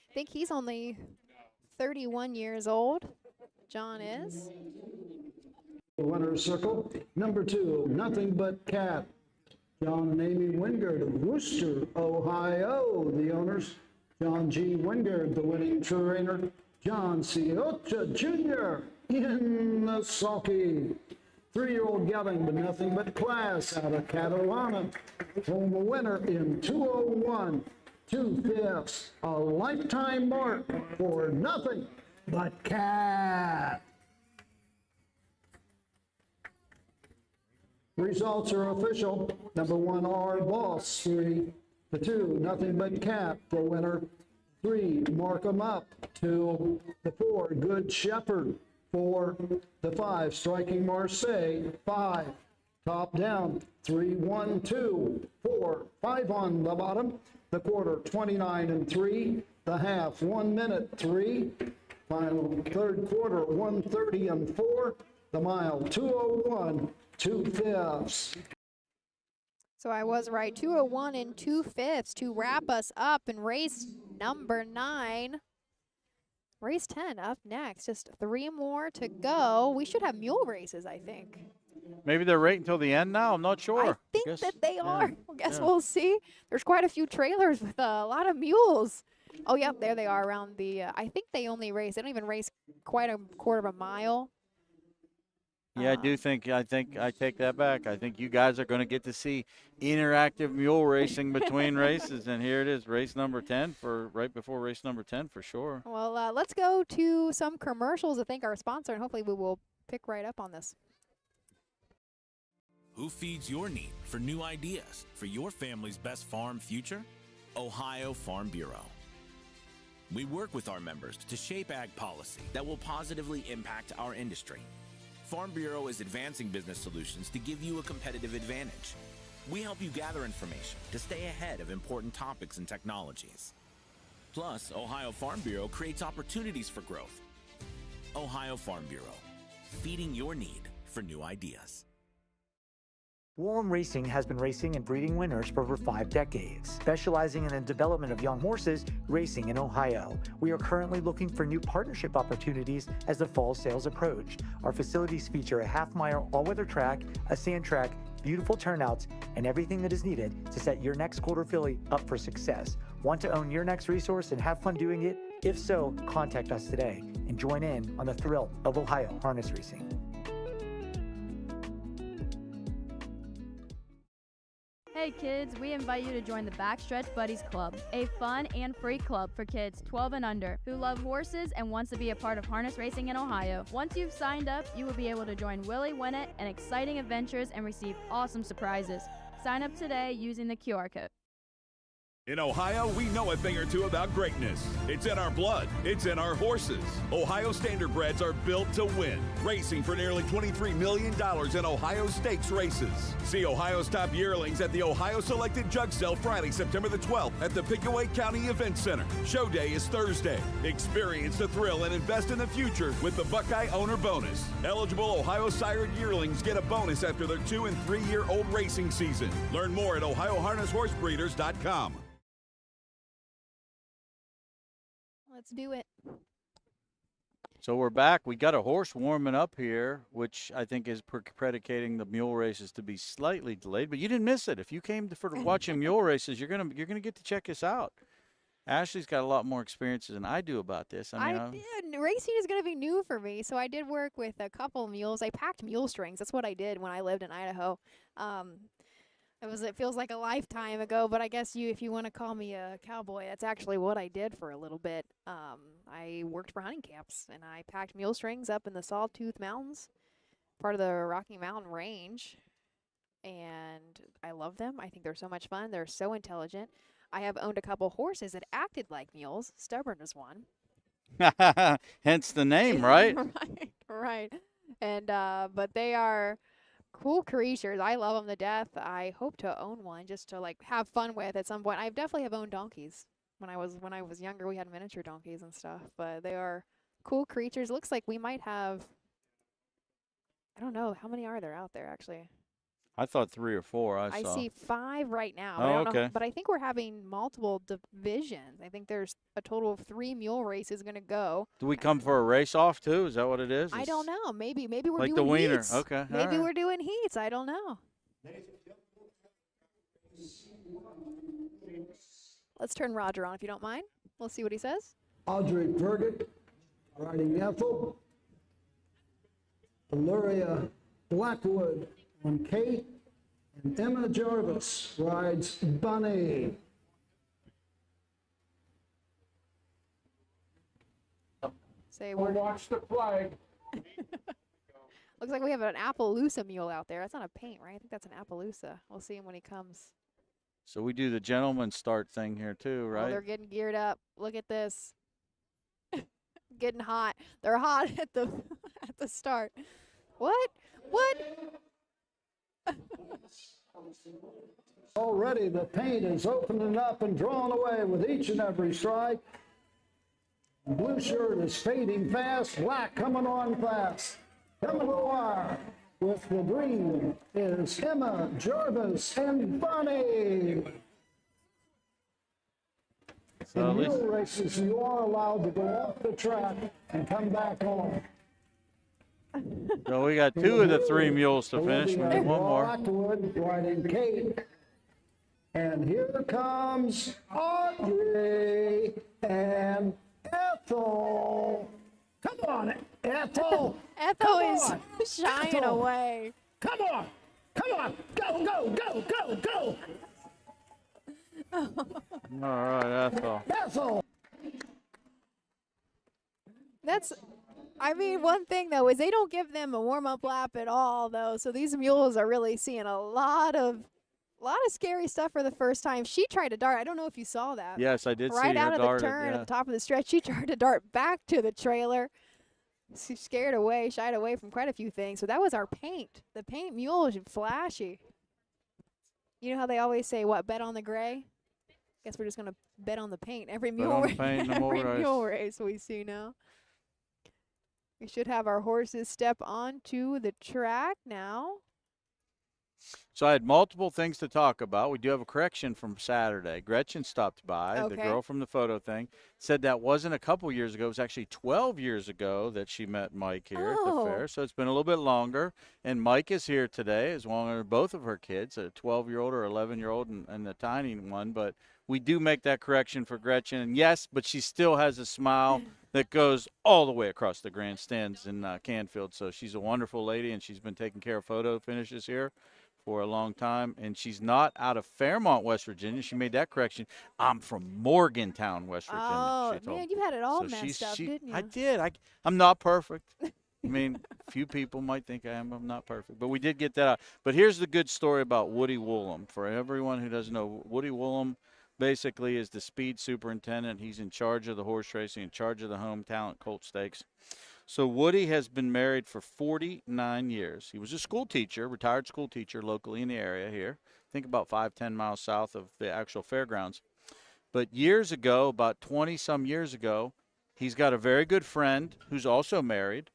Speaker 2: I think he's only 31 years old. John is.
Speaker 3: Winner's circle, number 2, Nothing But Cat. John and Amy Wingard of Worcester, Ohio. The owners, John G. Wingard, the winning trainer, John C. OHHA Jr. in the sulky. 3-year-old gelding, but nothing but class out of Catalana. Home a winner in 2:01, 2/5, a lifetime mark for Nothing But Cat. Results are official. Number 1, R Boss, 3 to 2, Nothing But Cat, the winner. 3, Mark 'em Up. 2, the 4, Good Shepherd. 4, the 5, Striking Marseille. 5, Top Down. 3, 1, 2, 4, 5 on the bottom. The quarter, 29 and 3. The half, 1 minute, 3. Final third quarter, 1:30 and 4. The mile, 2:01, 2/5.
Speaker 2: So I was right, 2:01 and 2/5 to wrap us up in race number 9. Race 10 up next. Just 3 more to go. We should have mule races, I think.
Speaker 1: Maybe they're right until the end now. I'm not sure.
Speaker 2: I think that they are. I guess we'll see. There's quite a few trailers with a lot of mules. Oh, yep, there they are around the, I think they only race, they don't even race quite a quarter of a mile.
Speaker 1: Yeah, I take that back. I think you guys are going to get to see interactive mule racing between races, and here it is, race number 10 for right before race number 10 for sure.
Speaker 2: Well, let's go to some commercials to thank our sponsor, and hopefully we will pick right up on this.
Speaker 16: Who feeds your need for new ideas for your family's best farm future? Ohio Farm Bureau. We work with our members to shape ag policy that will positively impact our industry. Farm Bureau is advancing business solutions to give you a competitive advantage. We help you gather information to stay ahead of important topics and technologies. Plus, Ohio Farm Bureau creates opportunities for growth. Ohio Farm Bureau, feeding your need for new ideas.
Speaker 17: Warren Racing has been racing and breeding winners for over 5 decades, specializing in the development of young horses racing in Ohio. We are currently looking for new partnership opportunities as the fall sales approach. Our facilities feature a half-mile all-weather track, a sand track, beautiful turnouts, and everything that is needed to set your next quarter filly up for success. Want to own your next resource and have fun doing it? If so, contact us today and join in on the thrill of Ohio harness racing.
Speaker 18: Hey kids, we invite you to join the Backstretch Buddies Club, a fun and free club for kids 12 and under who love horses and wants to be a part of harness racing in Ohio. Once you've signed up, you will be able to join Willie Winnett and exciting adventures and receive awesome surprises. Sign up today using the QR code.
Speaker 8: In Ohio, we know a thing or two about greatness. It's in our blood. It's in our horses. Ohio Standardbreds are built to win, racing for nearly $23 million in Ohio Stakes races. See Ohio's top yearlings at the Ohio Selected Jug Sale Friday, September the 12th at the Pickaway County Event Center. Show day is Thursday. Experience the thrill and invest in the future with the Buckeye Owner Bonus. Eligible Ohio sired yearlings get a bonus after their 2- and 3-year-old racing season. Learn more at OhioHarnessHorseBreeders.com.
Speaker 2: Let's do it.
Speaker 1: So we're back. We got a horse warming up here, which I think is predicating the mule races to be slightly delayed. But you didn't miss it. If you came for watching mule races, you're gonna get to check this out. Ashley's got a lot more experiences than I do about this. I mean,
Speaker 2: Racing is going to be new for me, so I did work with a couple mules. I packed mule strings. That's what I did when I lived in Idaho. It feels like a lifetime ago, but I guess if you want to call me a cowboy, that's actually what I did for a little bit. I worked for hunting camps, and I packed mule strings up in the Sawtooth Mountains, part of the Rocky Mountain Range, and I love them. I think they're so much fun. They're so intelligent. I have owned a couple horses that acted like mules. Stubborn is one.
Speaker 1: hence the name, right?
Speaker 2: Right. And but they are cool creatures. I love them to death. I hope to own one just to have fun with at some point. I definitely have owned donkeys. When I was younger, we had miniature donkeys and stuff, but they are cool creatures. Looks like we might have, I don't know, how many are there out there actually?
Speaker 1: I thought 3 or 4. I saw.
Speaker 2: I see 5 right now.
Speaker 1: Oh,
Speaker 2: I don't
Speaker 1: okay.
Speaker 2: know, but I think we're having multiple divisions. I think there's a total of 3 mule races going to go.
Speaker 1: Do we come for a race off too? Is that what it is?
Speaker 2: I don't know. Maybe we're
Speaker 1: like
Speaker 2: doing
Speaker 1: the wiener.
Speaker 2: heats.
Speaker 1: Okay.
Speaker 2: Maybe
Speaker 1: right.
Speaker 2: we're doing heats. I don't know. Let's turn Roger on if you don't mind. We'll see what he says.
Speaker 3: Audrey Fergus riding Ethel. Illyria Blackwood on Kate. And Emma Jarvis rides Bunny.
Speaker 2: Watch the flag. Looks like we have an Appaloosa mule out there. That's not a paint, right? I think that's an Appaloosa. We'll see him when he comes.
Speaker 1: So we do the gentleman start thing here too, right?
Speaker 2: Oh, they're getting geared up. Look at this. Getting hot. They're hot at the start. What?
Speaker 3: Already the paint is opening up and drawn away with each and every strike. Blue shirt is fading fast, black coming on fast. Coming to the wire with the green is Emma Jarvis and Bunny.
Speaker 1: So
Speaker 3: in mule races, you are allowed to go off the track and come back on.
Speaker 1: So we got 2 of the 3 mules to finish. We need one more.
Speaker 3: Blackwood riding Kate. And here comes Audrey and Ethel. Come on, Ethel.
Speaker 2: Ethel is shying away.
Speaker 3: Come on. Go.
Speaker 1: All right, Ethel.
Speaker 3: Ethel.
Speaker 2: One thing though is they don't give them a warm-up lap at all though. So these mules are really seeing a lot of scary stuff for the first time. She tried to dart. I don't know if you saw that.
Speaker 1: Yes, I did see her
Speaker 2: right out of
Speaker 1: darted,
Speaker 2: the turn
Speaker 1: yeah.
Speaker 2: at the top of the stretch. She tried to dart back to the trailer. She shied away from quite a few things. So that was our paint. The paint mule is flashy. You know how they always say, what, bet on the gray? Guess we're just going to bet on the paint. Every mule race we see now. We should have our horses step onto the track now.
Speaker 1: So I had multiple things to talk about. We do have a correction from Saturday. Gretchen stopped by, the girl from the photo thing, said that wasn't a couple years ago. It was actually 12 years ago that she met Mike here at the fair. So it's been a little bit longer. And Mike is here today, as long as both of her kids, a 12-year-old or 11-year-old and the tiny one. But we do make that correction for Gretchen. And yes, but she still has a smile that goes all the way across the grandstands in Canfield. So she's a wonderful lady, and she's been taking care of photo finishes here for a long time, and she's not out of Fairmont, West Virginia. She made that correction. I'm from Morgantown, West Virginia.
Speaker 2: Oh, man, you had it all messed up, didn't you?
Speaker 1: I did. I'm not perfect. I mean, few people might think I am. I'm not perfect. But we did get that out. But here's the good story about Woody Woolham. For everyone who doesn't know, Woody Woolham basically is the speed superintendent. He's in charge of the horse racing, in charge of the Home Talent Colt Stakes. So Woody has been married for 49 years. He was a school teacher, retired school teacher locally in the area here. I think about 5-10 miles south of the actual fairgrounds. But years ago, about 20-some years ago, he's got a very good friend who's also married,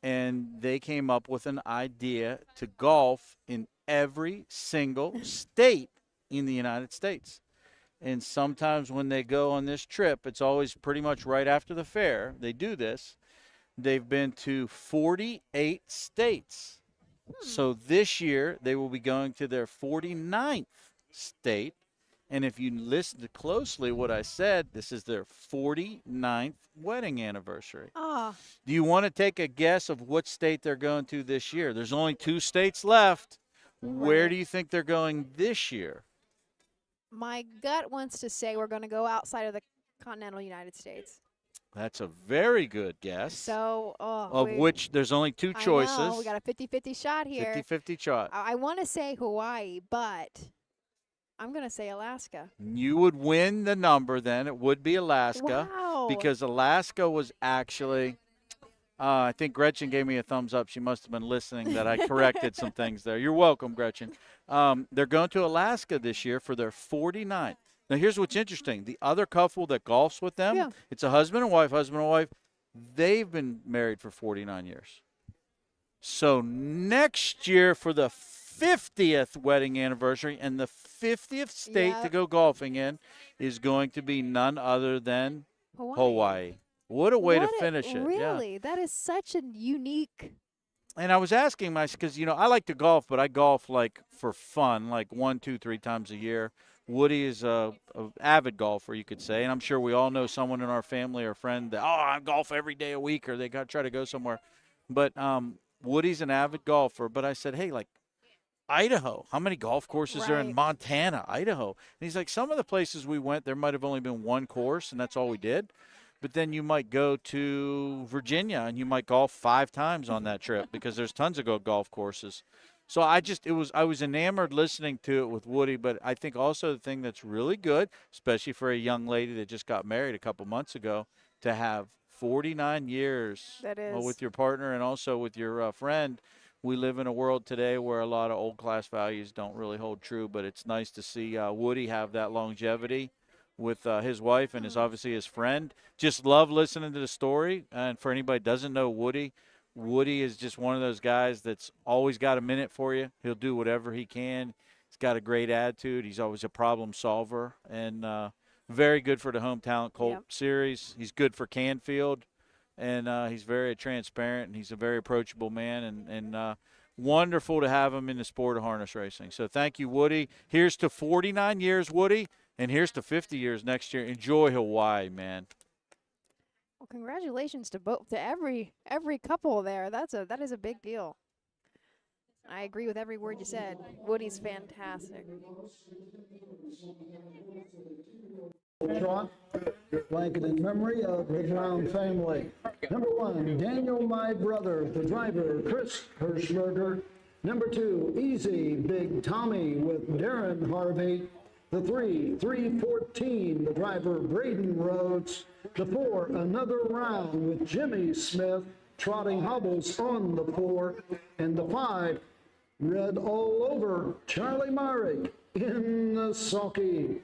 Speaker 1: and they came up with an idea to golf in every single state in the United States. And sometimes when they go on this trip, it's always pretty much right after the fair. They do this. They've been to 48 states. So this year, they will be going to their 49th state. And if you listen closely what I said, this is their 49th wedding anniversary.
Speaker 2: Oh.
Speaker 1: Do you want to take a guess of what state they're going to this year? There's only 2 states left. Where do you think they're going this year?
Speaker 2: My gut wants to say we're going to go outside of the continental United States.
Speaker 1: That's a very good guess.
Speaker 2: So,
Speaker 1: which there's only 2 choices.
Speaker 2: I know, we got a 50-50 shot here.
Speaker 1: 50-50 shot.
Speaker 2: I want to say Hawaii, but I'm going to say Alaska.
Speaker 1: You would win the number then. It would be Alaska.
Speaker 2: Wow.
Speaker 1: Because Alaska was actually, I think Gretchen gave me a thumbs up. She must have been listening that I corrected some things there. You're welcome, Gretchen. They're going to Alaska this year for their 49th. Now, here's what's interesting. The other couple that golfs with them, it's a husband and wife. They've been married for 49 years. So next year for the 50th wedding anniversary and the 50th state to go golfing in is going to be none other than Hawaii. What a way to finish it.
Speaker 2: Really? That is such a unique.
Speaker 1: And I was asking myself, because, I like to golf, but I golf like for fun, like 1, 2, 3 times a year. Woody is a avid golfer, you could say, and I'm sure we all know someone in our family or friend that, I golf every day a week, or they got to try to go somewhere. But Woody's an avid golfer. But I said, hey, like Idaho, how many golf courses are in Montana, Idaho? And he's like, some of the places we went, there might have only been 1 course, and that's all we did. But then you might go to Virginia, and you might golf 5 times on that trip because there's tons of good golf courses. So I was enamored listening to it with Woody, but I think also the thing that's really good, especially for a young lady that just got married a couple months ago, to have 49 years with your partner and also with your friend. We live in a world today where a lot of old class values don't really hold true, but it's nice to see Woody have that longevity with his wife and obviously his friend. Just love listening to the story. And for anybody who doesn't know Woody is just one of those guys that's always got a minute for you. He'll do whatever he can. He's got a great attitude. He's always a problem solver, and very good for the Home Talent Colt Series. He's good for Canfield, and he's very transparent, and he's a very approachable man, and wonderful to have him in the sport of harness racing. So thank you, Woody. Here's to 49 years, Woody, and here's to 50 years next year. Enjoy Hawaii, man.
Speaker 2: Well, congratulations to every couple there. That is a big deal. I agree with every word you said. Woody's fantastic.
Speaker 3: Trot, blanket in memory of the Brown family. Number 1, Daniel, my brother, the driver, Chris Hirschberger. Number 2, Easy, Big Tommy with Darren Harvey. The 314, the driver, Braden Rhodes. The 4, Another Round with Jimmy Smith, trotting hobbles on the 4. And the 5, Red All Over, Charlie Murray in the sulky.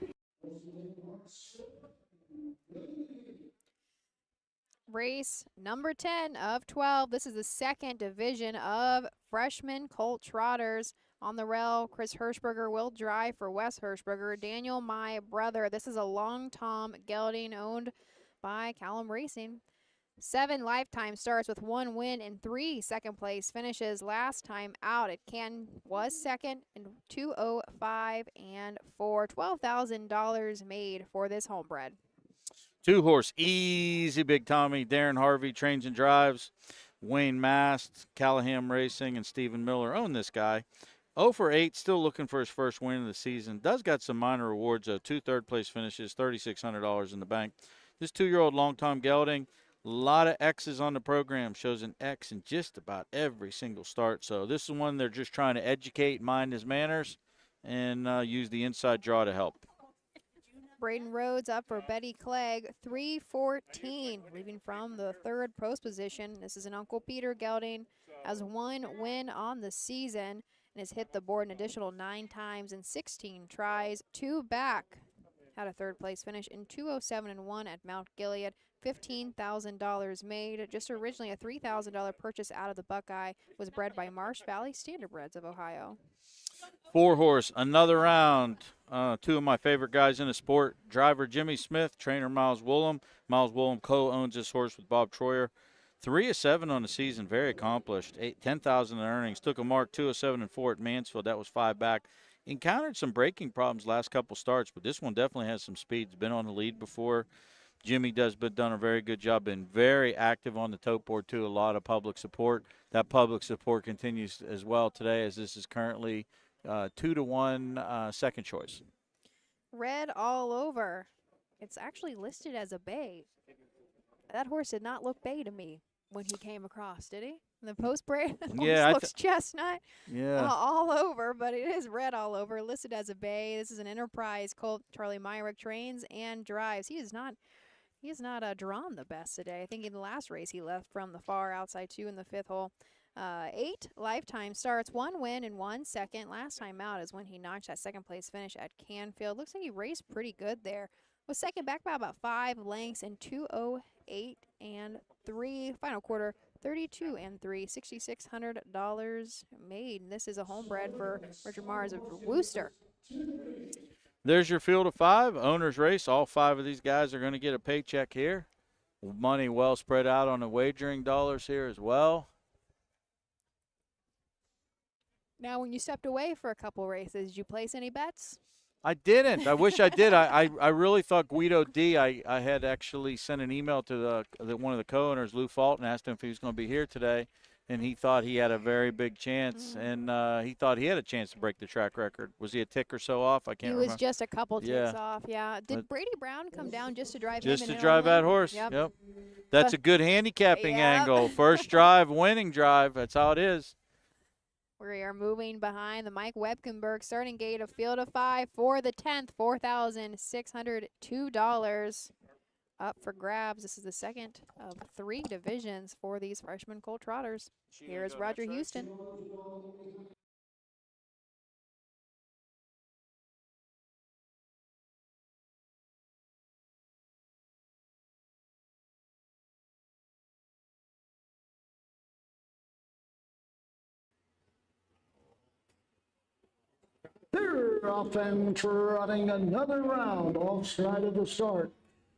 Speaker 2: Race number 10 of 12. This is the second division of freshman Colt Trotters. On the rail, Chris Hirschberger will drive for Wes Hirschberger. Daniel, my brother. This is a long Tom gelding owned by Callum Racing. 7 lifetime starts with 1 win and 3 second place finishes. Last time out at Canton was second in 2:05 and for $12,000 made for this homebred.
Speaker 1: 2-horse, Easy Big Tommy, Darren Harvey trains and drives. Wayne Mast, Callahan Racing, and Stephen Miller own this guy. 0 for 8, still looking for his first win of the season. Does got some minor rewards, though. 2 third-place finishes, $3,600 in the bank. This 2-year-old long-time gelding, a lot of X's on the program. Shows an X in just about every single start. So this is one they're just trying to educate, mind his manners, and use the inside draw to help.
Speaker 2: Braden Rhodes up for Betty Clegg, 3:14, leaving from the third post position. This is an Uncle Peter gelding, has 1 win on the season and has hit the board an additional 9 times in 16 tries, 2 back. Had a third place finish in 2:07-1 at Mount Gilead. $15,000 made. Just originally a $3,000 purchase out of the Buckeye. Was bred by Marsh Valley Standardbreds of Ohio.
Speaker 1: 4-horse, another round. 2 of my favorite guys in the sport. Driver Jimmy Smith, trainer Miles Woolham. Miles Woolham co-owns this horse with Bob Troyer. 3-7 on the season, very accomplished. $10,000 in earnings. Took a mark 2:07-4 at Mansfield. That was 5 back. Encountered some braking problems last couple starts, but this one definitely has some speed. He's been on the lead before. Jimmy done a very good job, been very active on the tote board too, a lot of public support. That public support continues as well today, as this is currently 2-1 second choice.
Speaker 2: Red All Over. It's actually listed as a bay. That horse did not look bay to me when he came across, did he? The post braid
Speaker 1: Yeah,
Speaker 2: looks chestnut
Speaker 1: yeah.
Speaker 2: all over, but it is red all over, listed as a bay. This is an Enterprise colt. Charlie Myrick trains and drives. He is not drawn the best today. I think in the last race he left from the far outside 2 in the 5th hole. 8 lifetime starts, 1 win and 1 second. Last time out is when he notched that second place finish at Canfield. Looks like he raced pretty good there. Was second back by about 5 lengths in 2:08-3. Final quarter 32-3. $6,600 made. And this is a homebred for Richard Mars of Worcester.
Speaker 1: There's your field of 5. Owner's race. All 5 of these guys are going to get a paycheck here. Money well spread out on the wagering dollars here as well.
Speaker 2: Now, when you stepped away for a couple races, did you place any bets?
Speaker 1: I didn't. I wish I did. I really thought Guido D. I had actually sent an email to one of the co-owners, Lou Fulton, and asked him if he was going to be here today, and he thought he had a very big chance, and he thought he had a chance to break the track record. Was he a tick or so off? I can't remember.
Speaker 2: He was just a couple ticks off, yeah. Did Brady Brown come down just to drive him?
Speaker 1: Just to drive that horse,
Speaker 2: Yep.
Speaker 1: That's a good handicapping angle. First drive, winning drive. That's how it is.
Speaker 2: We are moving behind the Mike Webkenberg starting gate of field of 5 for the 10th, $4,602 up for grabs. This is the second of 3 divisions for these freshman colt trotters. Here is Roger Houston.
Speaker 3: They're off and trotting another round off stride of the start.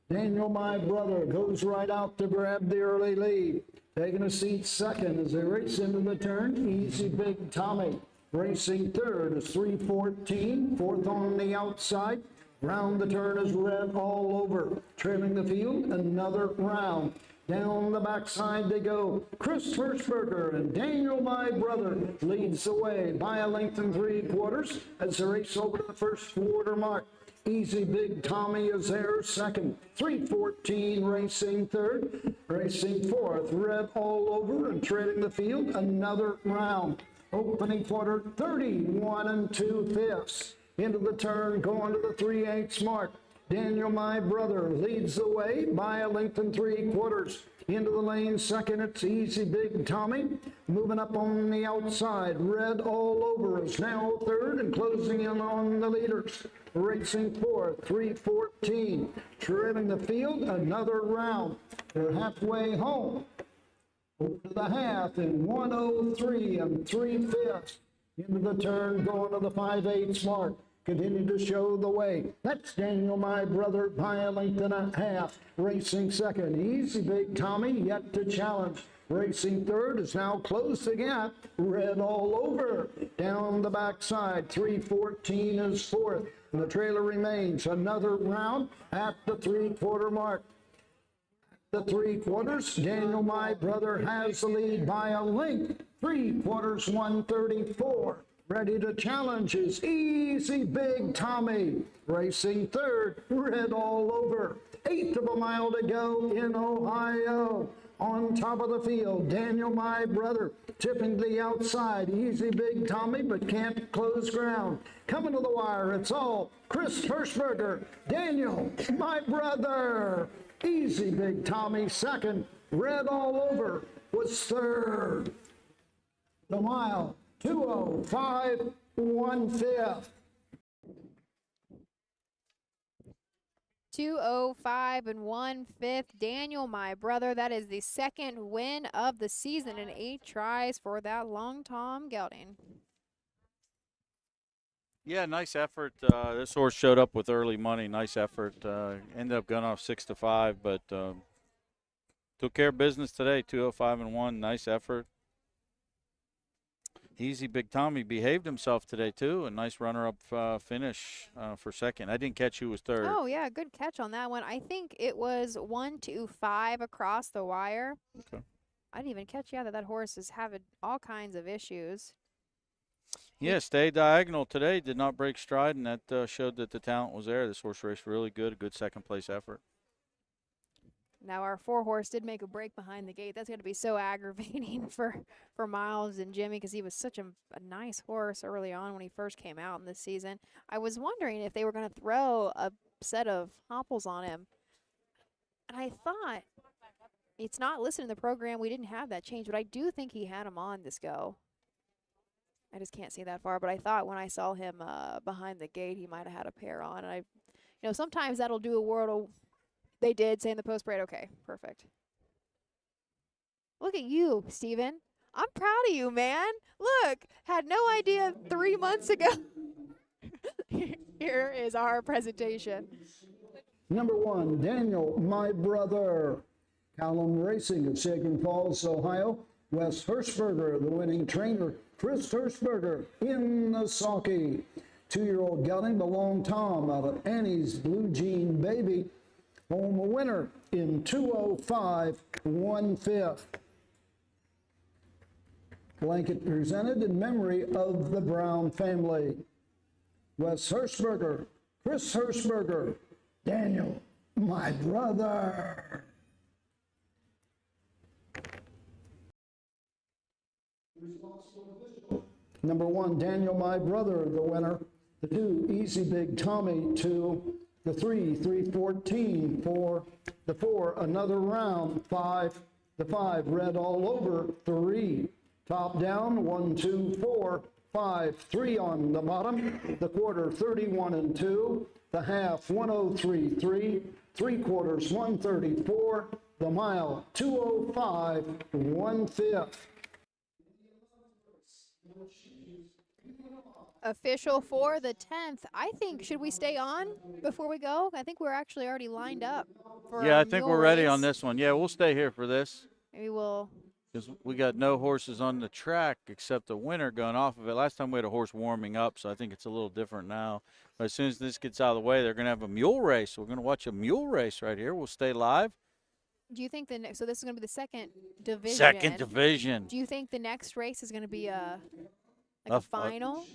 Speaker 3: Daniel, my brother, goes right out to grab the early lead. Taking a seat second as they race into the turn. Easy Big Tommy. Racing third is 3:14. Fourth on the outside. Round the turn is Red All Over. Trailing the field, another round. Down the backside they go. Chris Hirschberger and Daniel, my brother, leads the way by a length and 3/4 as they race over the first quarter mark. Easy Big Tommy is there second. 3:14 racing third. Racing fourth, Red All Over, and trailing the field, another round. Opening quarter, 31 2/5. Into the turn, going to the 3/8 mark. Daniel, my brother, leads the way by a length and 3/4. Into the lane second, it's Easy Big Tommy. Moving up on the outside, Red All Over is now third and closing in on the leaders. Racing fourth, 3:14. Trailing the field, another round. They're halfway home. Over to the half in 1:03 3/5. Into the turn, going to the 5/8 mark. Continue to show the way. That's Daniel, my brother, by a length and a half. Racing second, Easy Big Tommy, yet to challenge. Racing third is now close the gap. Red All Over. Down the backside, 3:14 is fourth. And the trailer remains another round at the 3/4 mark. The 3/4, Daniel, my brother, has the lead by a length. 3/4, 1:34. Ready to challenge is Easy Big Tommy. Racing third, Red All Over. 1/8 of a mile to go in Ohio. On top of the field, Daniel, my brother, tipping to the outside. Easy Big Tommy, but can't close ground. Coming to the wire, it's all Chris Hirschberger. Daniel, my brother. Easy Big Tommy second. Red All Over was third. The mile, 2:05 1/5.
Speaker 2: 2:05 1/5. Daniel, my brother, that is the second win of the season in 8 tries for that long Tom Gelding.
Speaker 1: Yeah, nice effort. This horse showed up with early money. Nice effort. Ended up going off 6-5, but took care of business today. 2:05 1. Nice effort. Easy Big Tommy behaved himself today too. A nice runner-up finish for second. I didn't catch who was third.
Speaker 2: Oh yeah, good catch on that one. I think it was 1-5 across the wire.
Speaker 1: Okay.
Speaker 2: I didn't even catch that horse is having all kinds of issues.
Speaker 1: Yeah, stayed diagonal today. Did not break stride, and that showed that the talent was there. This horse raced really good. A good second-place effort.
Speaker 2: Now our 4-horse did make a break behind the gate. That's going to be so aggravating for Miles and Jimmy because he was such a nice horse early on when he first came out in this season. I was wondering if they were going to throw a set of hopples on him. And I thought, it's not listed in the program. We didn't have that change, but I do think he had him on this go. I just can't see that far, but I thought when I saw him behind the gate, he might have had a pair on. And sometimes that'll do a world of. They did say in the post parade, okay, perfect. Look at you, Steven. I'm proud of you, man. Look, had no idea 3 months ago. Here is our presentation.
Speaker 3: Number 1, Daniel, my brother. Callum Racing of Shaken Falls, Ohio. Wes Hirschberger, the winning trainer. Chris Hirschberger in the sulky. 2-year-old Gelding, the long Tom out of Annie's Blue Jean Baby. Home a winner in 2:05 1/5. Blanket presented in memory of the Brown family. Wes Hirschberger, Chris Hirschberger, Daniel, my brother. Number 1, Daniel, my brother, the winner. The 2, Easy Big Tommy, 2. The 3, 3:14 for the 4, another round, 5, the 5, Red All Over, 3, top down, 1, 2, 4, 5, 3 on the bottom, the quarter, 31 2, the half, 103.3, 3/4, 134, the mile, 2:05 1/5.
Speaker 2: Official for the 10th. I think, should we stay on before we go? I think we're actually already lined up for
Speaker 1: Yeah, I think we're ready
Speaker 2: race.
Speaker 1: on this one. Yeah, we'll stay here for this.
Speaker 2: Maybe we'll.
Speaker 1: Because we got no horses on the track except the winner going off of it. Last time we had a horse warming up, so I think it's a little different now. But as soon as this gets out of the way, they're going to have a mule race. We're going to watch a mule race right here. We'll stay live.
Speaker 2: Do you think the next? So this is going to be the second division.
Speaker 1: Second division.
Speaker 2: Do you think the next race is going to be a final?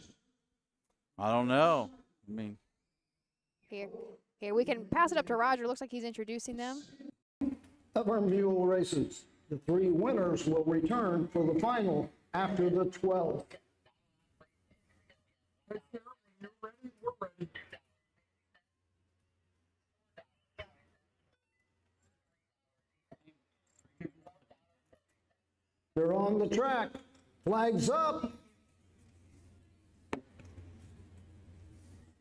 Speaker 1: I don't know. I mean,
Speaker 2: Here, we can pass it up to Roger. Looks like he's introducing them.
Speaker 3: Of our mule races, the 3 winners will return for the final after the 12th. They're on the track. Flags up.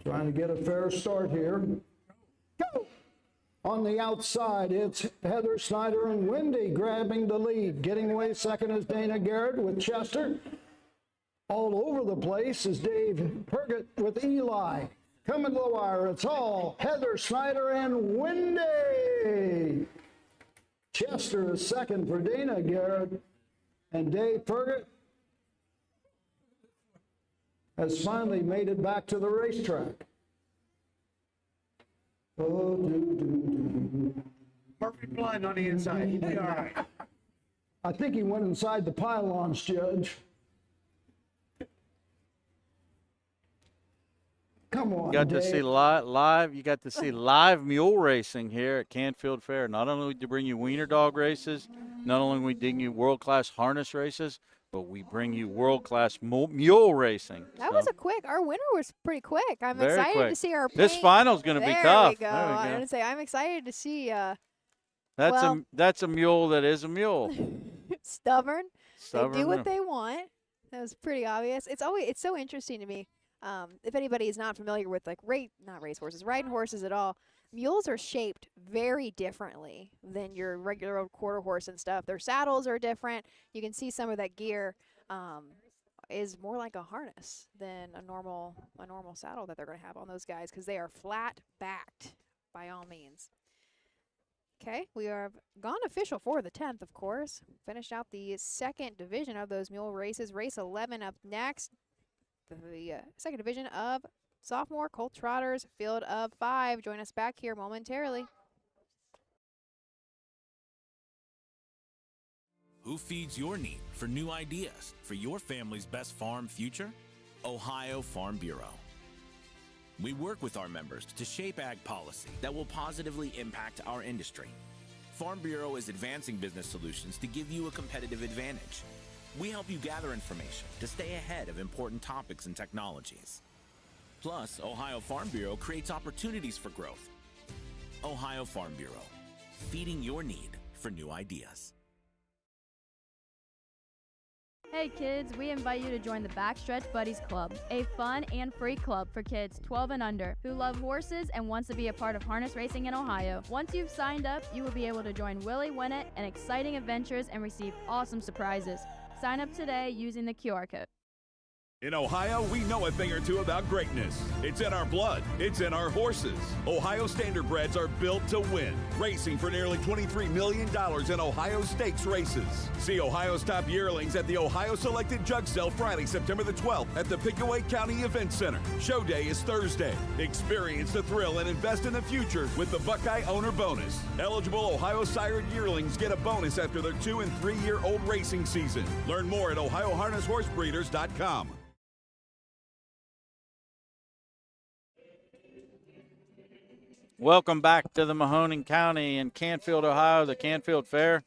Speaker 3: Trying to get a fair start here. Go! On the outside, it's Heather Snyder and Wendy grabbing the lead. Getting away second is Dana Garrett with Chester. All over the place is Dave Purgett with Eli. Coming to the wire, it's all Heather Snyder and Wendy. Chester is second for Dana Garrett. And Dave Purgett has finally made it back to the racetrack. Oh,
Speaker 13: Perfect blind on the inside. He'll be all right.
Speaker 3: I think he went inside the pylons, Judge. Come on,
Speaker 1: You got to
Speaker 3: Dave.
Speaker 1: see live. You got to see live mule racing here at Canfield Fair. Not only do we bring you wiener dog races, not only do we bring you world-class harness races, but we bring you world-class mule racing.
Speaker 2: That was our winner was pretty quick. I'm
Speaker 1: Very
Speaker 2: excited
Speaker 1: quick.
Speaker 2: to see our
Speaker 1: This final's going to be tough.
Speaker 2: There we go. I'm going to say I'm excited to see
Speaker 1: That's a mule that is a mule.
Speaker 2: stubborn. They do
Speaker 1: Stubborn
Speaker 2: what
Speaker 1: mule.
Speaker 2: they want. That was pretty obvious. It's so interesting to me. If anybody is not familiar with like riding horses at all, mules are shaped very differently than your regular old quarter horse and stuff. Their saddles are different. You can see some of that gear is more like a harness than a normal saddle that they're going to have on those guys because they are flat backed by all means. Okay, we have gone official for the 10th, of course. Finished out the second division of those mule races. Race 11 up next. The second division of sophomore colt trotters, field of 5. Join us back here momentarily.
Speaker 16: Who feeds your need for new ideas for your family's best farm future? Ohio Farm Bureau. We work with our members to shape ag policy that will positively impact our industry. Farm Bureau is advancing business solutions to give you a competitive advantage. We help you gather information to stay ahead of important topics and technologies. Plus, Ohio Farm Bureau creates opportunities for growth. Ohio Farm Bureau, feeding your need for new ideas.
Speaker 18: Hey kids, we invite you to join the Backstretch Buddies Club, a fun and free club for kids 12 and under who love horses and wants to be a part of harness racing in Ohio. Once you've signed up, you will be able to join Willie Winnett and exciting adventures and receive awesome surprises. Sign up today using the QR code.
Speaker 8: In Ohio, we know a thing or two about greatness. It's in our blood. It's in our horses. Ohio Standardbreds are built to win, racing for nearly $23 million in Ohio Stakes races. See Ohio's top yearlings at the Ohio Selected Jug Sale Friday, September the 12th at the Buckeye County Event Center. Show day is Thursday. Experience the thrill and invest in the future with the Buckeye Owner Bonus. Eligible Ohio sired yearlings get a bonus after their 2- and 3-year-old racing season. Learn more at OhioHarnessHorseBreeders.com.
Speaker 1: Welcome back to the Mahoning County in Canfield, Ohio, the Canfield Fair.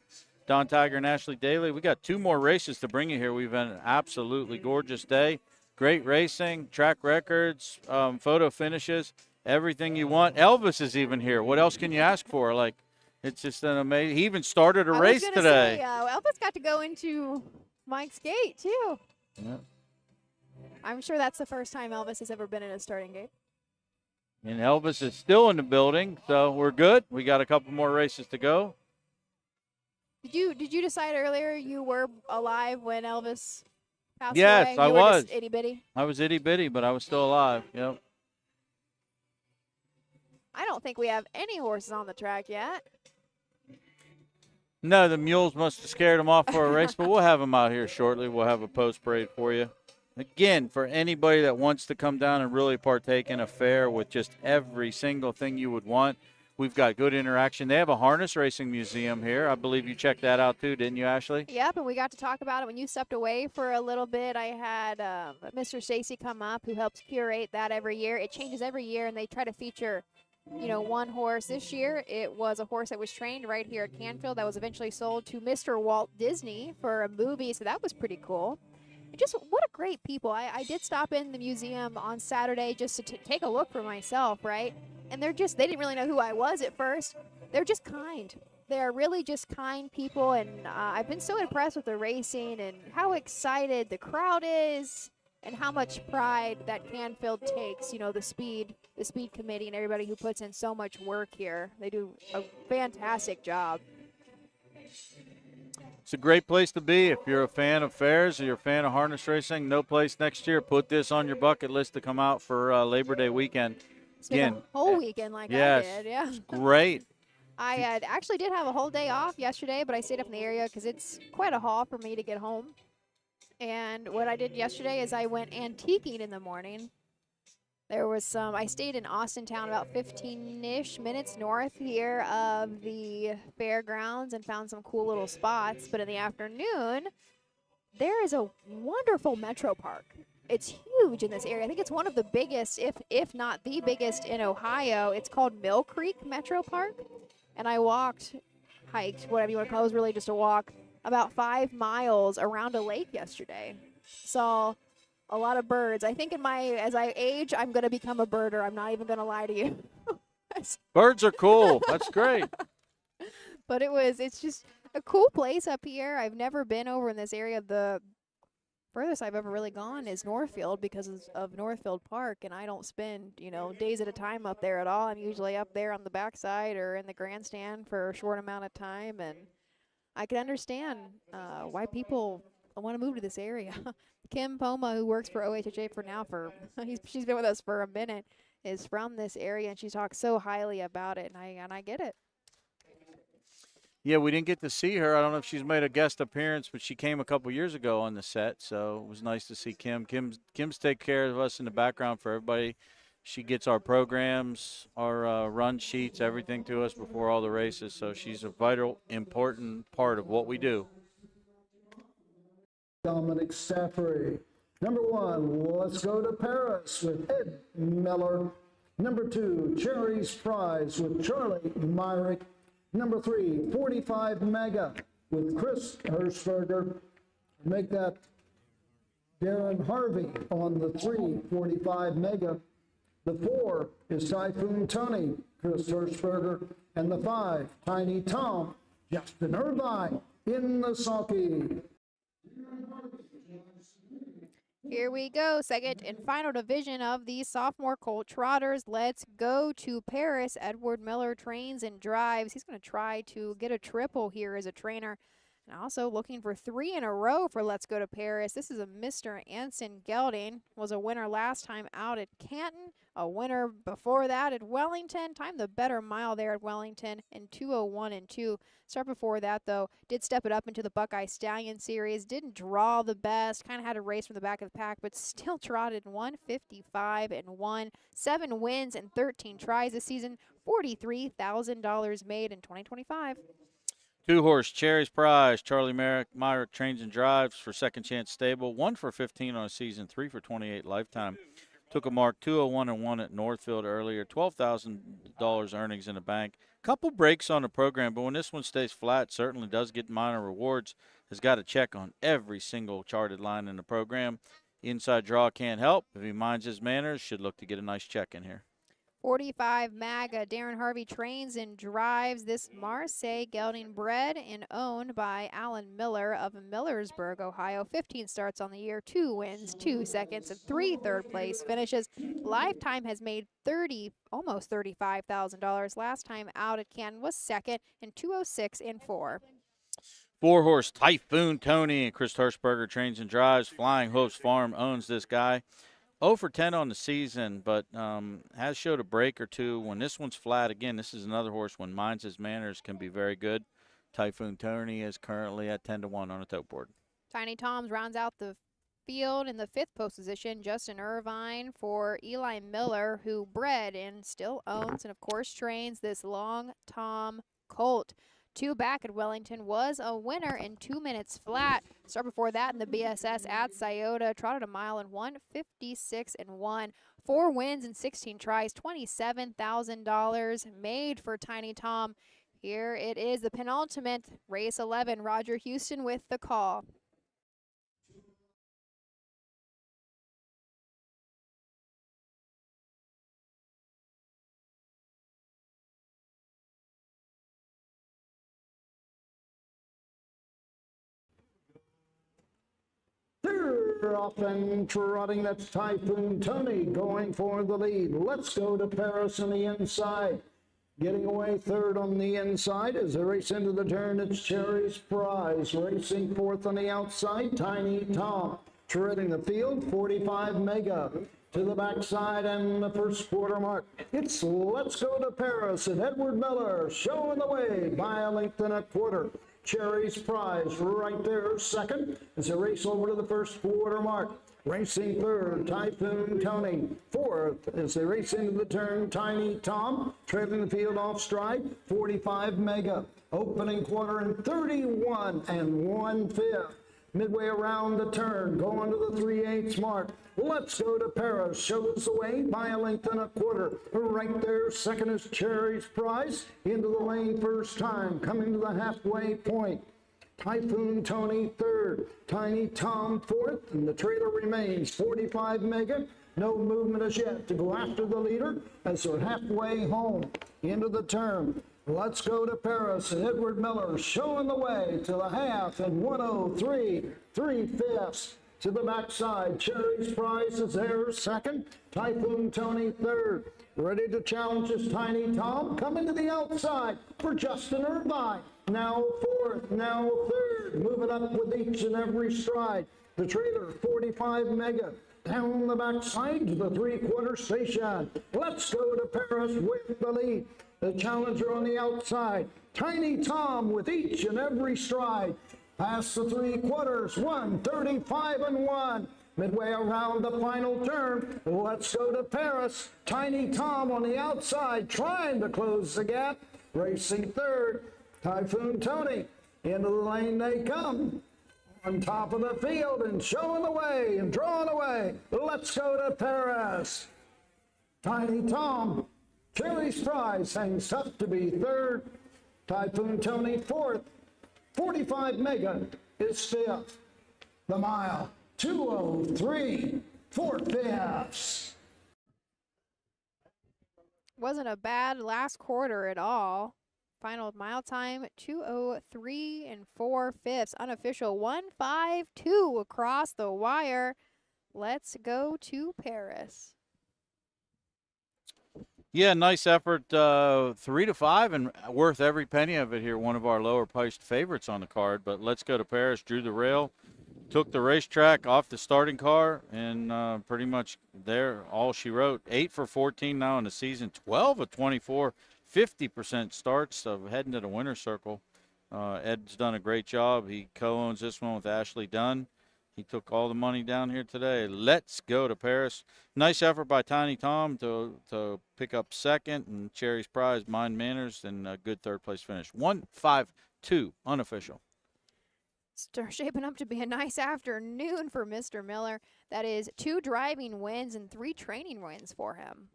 Speaker 1: Don Tiger and Ashley Daly. We got 2 more races to bring you here. We've had an absolutely gorgeous day. Great racing, track records, photo finishes, everything you want. Elvis is even here. What else can you ask for? Like, it's just an amazing. He even started a race today.
Speaker 2: Say, Elvis got to go into Mike's gate too.
Speaker 1: Yeah.
Speaker 2: I'm sure that's the first time Elvis has ever been in a starting gate.
Speaker 1: And Elvis is still in the building, so we're good. We got a couple more races to go.
Speaker 2: Did you decide earlier you were alive when Elvis passed
Speaker 1: Yes,
Speaker 2: away?
Speaker 1: I
Speaker 2: You were
Speaker 1: was.
Speaker 2: just itty bitty?
Speaker 1: I was itty bitty, but I was still alive. Yep.
Speaker 2: I don't think we have any horses on the track yet.
Speaker 1: No, the mules must have scared them off for a race, but we'll have them out here shortly. We'll have a post parade for you. Again, for anybody that wants to come down and really partake in a fair with just every single thing you would want, we've got good interaction. They have a harness racing museum here. I believe you checked that out too, didn't you, Ashley?
Speaker 2: Yep, and we got to talk about it when you stepped away for a little bit. I had Mr. Stacy come up who helps curate that every year. It changes every year, and they try to feature, one horse. This year, it was a horse that was trained right here at Canfield that was eventually sold to Mr. Walt Disney for a movie, so that was pretty cool. Just what a great people. I did stop in the museum on Saturday just to take a look for myself, right? And they didn't really know who I was at first. They're just kind. They're really just kind people, and I've been so impressed with the racing and how excited the crowd is and how much pride that Canfield takes, the speed committee and everybody who puts in so much work here. They do a fantastic job.
Speaker 1: It's a great place to be if you're a fan of fairs or you're a fan of harness racing. No place next year. Put this on your bucket list to come out for Labor Day weekend.
Speaker 2: Again, a whole weekend like
Speaker 1: yes,
Speaker 2: I did, yeah.
Speaker 1: It's great.
Speaker 2: I actually did have a whole day off yesterday, but I stayed up in the area because it's quite a haul for me to get home. And what I did yesterday is I went antiquing in the morning. There was I stayed in Austintown about 15-ish minutes north here of the fairgrounds and found some cool little spots. But in the afternoon, there is a wonderful Metro Park it's huge in this area. I think it's one of the biggest, if not the biggest in Ohio. It's called Mill Creek Metro Park. And I hiked, whatever you want to call it, it was really just a walk, about 5 miles around a lake yesterday. Saw a lot of birds. I think as I age, I'm going to become a birder. I'm not even going to lie to you.
Speaker 1: Birds are cool. That's great.
Speaker 2: But it's just a cool place up here. I've never been over in this area. The furthest I've ever really gone is Northfield because of Northfield Park, and I don't spend, days at a time up there at all. I'm usually up there on the backside or in the grandstand for a short amount of time, and I can understand why people want to move to this area. Kim Poma, who works for OHHA she's been with us for a minute, is from this area, and she talks so highly about it, and I get it.
Speaker 1: Yeah, we didn't get to see her. I don't know if she's made a guest appearance, but she came a couple years ago on the set, so it was nice to see Kim. Kim's take care of us in the background for everybody. She gets our programs, our run sheets, everything to us before all the races, so she's a vital, important part of what we do.
Speaker 3: Dominic Stafford. Number 1, Let's Go to Paris with Ed Miller. Number 2, Cherry's Prize with Charlie Myrick. Number 3, 45 Mega with Chris Hirschberger. Make that Darren Harvey on the 3, 45 Mega. The 4 is Typhoon Tony, Chris Hirschberger. And the 5, Tiny Tom, Justin Irvine in the sulky.
Speaker 2: Here we go, second and final division of the sophomore colt trotters. Let's go to Paris. Edward Miller trains and drives. He's going to try to get a triple here as a trainer. And also looking for 3 in a row for Let's Go to Paris. This is a Mr. Anson Gelding. Was a winner last time out at Canton. A winner before that at Wellington. Timed the better mile there at Wellington in 2:01 and 2. Start before that, though, did step it up into the Buckeye Stallion Series. Didn't draw the best. Kind of had a race from the back of the pack, but still trotted 155 and 1. 7 wins and 13 tries this season. $43,000 made in 2025.
Speaker 1: 2-horse Cherry's Prize. Charlie Myrick trains and drives for Second Chance Stable. 1 for 15 on a season, 3 for 28 lifetime. Took a mark 2:01 and 1 at Northfield earlier. $12,000 earnings in the bank. Couple breaks on the program, but when this one stays flat, certainly does get minor rewards. Has got to check on every single charted line in the program. Inside draw can't help. If he minds his manners, should look to get a nice check in here.
Speaker 2: 45 Maga. Darren Harvey trains and drives this Marseille gelding, bred and owned by Alan Miller of Millersburg, Ohio. 15 starts on the year, 2 wins, 2 seconds, and 3 third-place finishes. Lifetime has made almost $35,000. Last time out at Canton was second in 2:06 and 4.
Speaker 1: 4-horse Typhoon Tony and Chris Hirschberger trains and drives. Flying Hopes Farm owns this guy. 0 for 10 on the season, but has showed a break or two. When this one's flat, again, this is another horse when minds his manners can be very good. Typhoon Tony is currently at 10-1 on a tote board.
Speaker 2: Tiny Tom's rounds out the field in the 5th post position. Justin Irvine for Eli Miller, who bred and still owns and, of course, trains this Long Tom colt. 2 back at Wellington, was a winner in 2 minutes flat. Start before that in the BSS at Scioto, trotted a mile in 156 and 1. 4 wins and 16 tries, $27,000 made for Tiny Tom. Here it is, the penultimate, race 11. Roger Houston with the call.
Speaker 3: They're off and trotting. That's Typhoon Tony going for the lead. Let's Go to Paris on the inside. Getting away third on the inside as they race into the turn. It's Cherry's Prize. Racing fourth on the outside, Tiny Tom. Treading the field, 45 Mega. To the backside and the first quarter mark. It's Let's Go to Paris and Edward Miller showing the way by a length and a quarter. Cherry's Prize right there second as they race over to the first quarter mark. Racing third, Typhoon Tony. Fourth as they race into the turn, Tiny Tom. Trailing the field off stride, 45 Mega. Opening quarter in 31 1/5. Midway around the turn, going to the 3/8 mark. Let's Go to Paris shows the way by a length and a quarter. Right there, second is Cherry's Prize. Into the lane first time, coming to the halfway point. Typhoon Tony third, Tiny Tom fourth, and the trailer remains 45 Mega. No movement as yet to go after the leader as they're halfway home into the turn. Let's Go to Paris and Edward Miller showing the way to the half and 103 3/5 to the backside. Cherry's Prize is there second. Typhoon Tony third. Ready to challenge is Tiny Tom coming to the outside for Justin Irvine. Now fourth, now third. Moving up with each and every stride. The trailer 45 Mega. Down the backside to the 3/4 station. Let's Go to Paris with the lead. The challenger on the outside. Tiny Tom with each and every stride. Past the 3/4, 135 and 1. Midway around the final turn. Let's Go to Paris. Tiny Tom on the outside trying to close the gap. Racing third. Typhoon Tony. Into the lane they come. On top of the field and showing the way and drawing away. Let's Go to Paris. Tiny Tom, Cherry's Prize hangs tough to be third. Typhoon Tony fourth. 45 Mega is fifth. The mile 2:03 4/5.
Speaker 2: Wasn't a bad last quarter at all. Final mile time 2:03 4/5. Unofficial 1:52 across the wire. Let's Go to Paris.
Speaker 1: Yeah, nice effort. 3-5 and worth every penny of it here. One of our lower priced favorites on the card. But Let's Go to Paris drew the rail, took the racetrack off the starting car, and pretty much there all she wrote. 8 for 14 now in the season. 12 of 24. 50% starts of heading to the winner's circle. Ed's done a great job. He co-owns this one with Ashley Dunn. He took all the money down here today. Let's Go to Paris. Nice effort by Tiny Tom to pick up second, and Cherry's Prize, Mind Manners, and a good third place finish. 1-5-2 unofficial.
Speaker 2: Shaping up to be a nice afternoon for Mr. Miller. That is 2 driving wins and 3 training wins for him.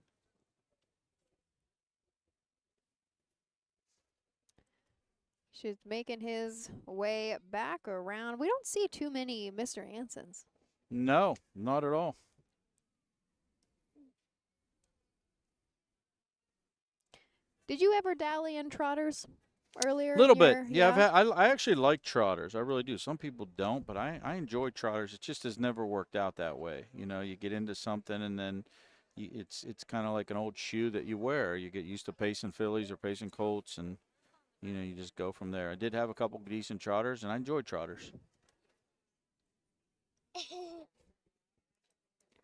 Speaker 2: She's making his way back around. We don't see too many Mr. Ansons.
Speaker 1: No, not at all.
Speaker 2: Did you ever dally in trotters earlier?
Speaker 1: A little bit.
Speaker 2: Your,
Speaker 1: Yeah, I actually like trotters. I really do. Some people don't, but I enjoy trotters. It just has never worked out that way. You know, you get into something and then it's kind of like an old shoe that you wear. You get used to pacing fillies or pacing colts, and you know, you just go from there. I did have a couple decent trotters, and I enjoyed trotters.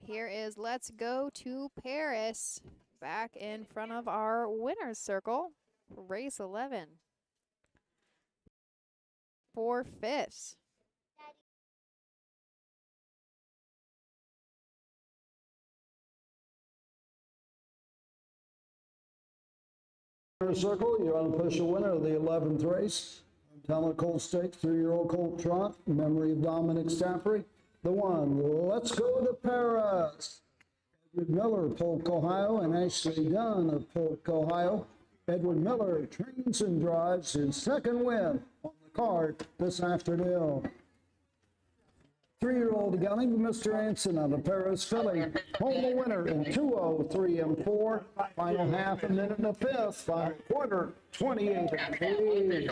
Speaker 2: Here is Let's Go to Paris. Back in front of our winner's circle. Race 11. 4/5.
Speaker 3: Circle, you're unofficial winner of the 11th race. Talent Colt Stakes, 3-year-old Colt Trot, memory of Dominic Stafford. The one, Let's Go to Paris. Edward Miller of Polk, Ohio, and Ashley Dunn of Polk, Ohio. Edward Miller trains and drives his second win on the card this afternoon. 3-year-old Gunning, Mr. Anson out of Paris, Philly. Home the winner in 2:03 4. Final half a minute and a fifth. Final quarter, 28-3.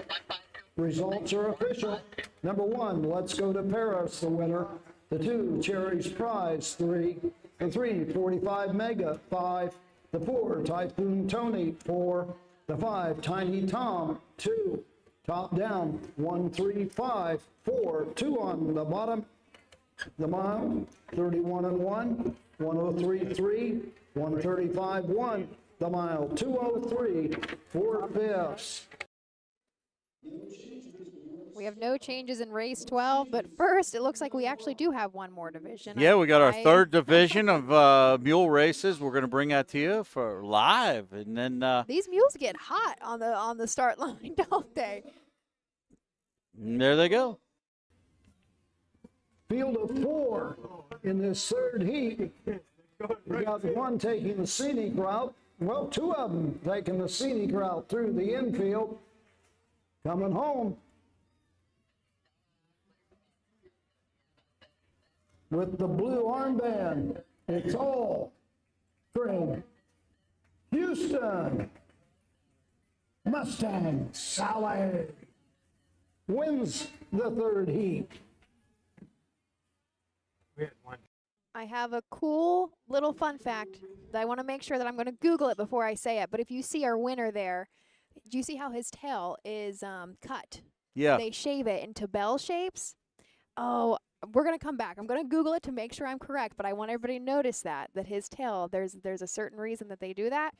Speaker 3: Results are official. Number 1, Let's Go to Paris, the winner. The 2, Cherry's Prize, 3. The 3, 45 Mega, 5. The 4, Typhoon Tony, 4. The 5, Tiny Tom, 2. Top down, 1, 3, 5, 4. 2 on the bottom. The mile, 31 and 1, 103 3, 135 1. The mile, 2:03 4/5.
Speaker 2: We have no changes in race 12, but first, it looks like we actually do have one more division.
Speaker 1: Yeah, we got our third division of mule races. We're going to bring that to you for live, and then
Speaker 2: these mules get hot on the start line, don't they?
Speaker 1: there they go.
Speaker 3: Field of 4 in this third heat. We got one taking the scenic route. Well, 2 of them taking the scenic route through the infield. Coming home with the blue armband. It's all Craig Houston. Mustang Sally wins the third heat.
Speaker 2: I have a cool little fun fact that I want to make sure that I'm going to Google it before I say it. But if you see our winner there, do you see how his tail is cut?
Speaker 1: Yeah.
Speaker 2: They shave it into bell shapes. Oh, we're going to come back. I'm going to Google it to make sure I'm correct, but I want everybody to notice that his tail, there's a certain reason that they do that.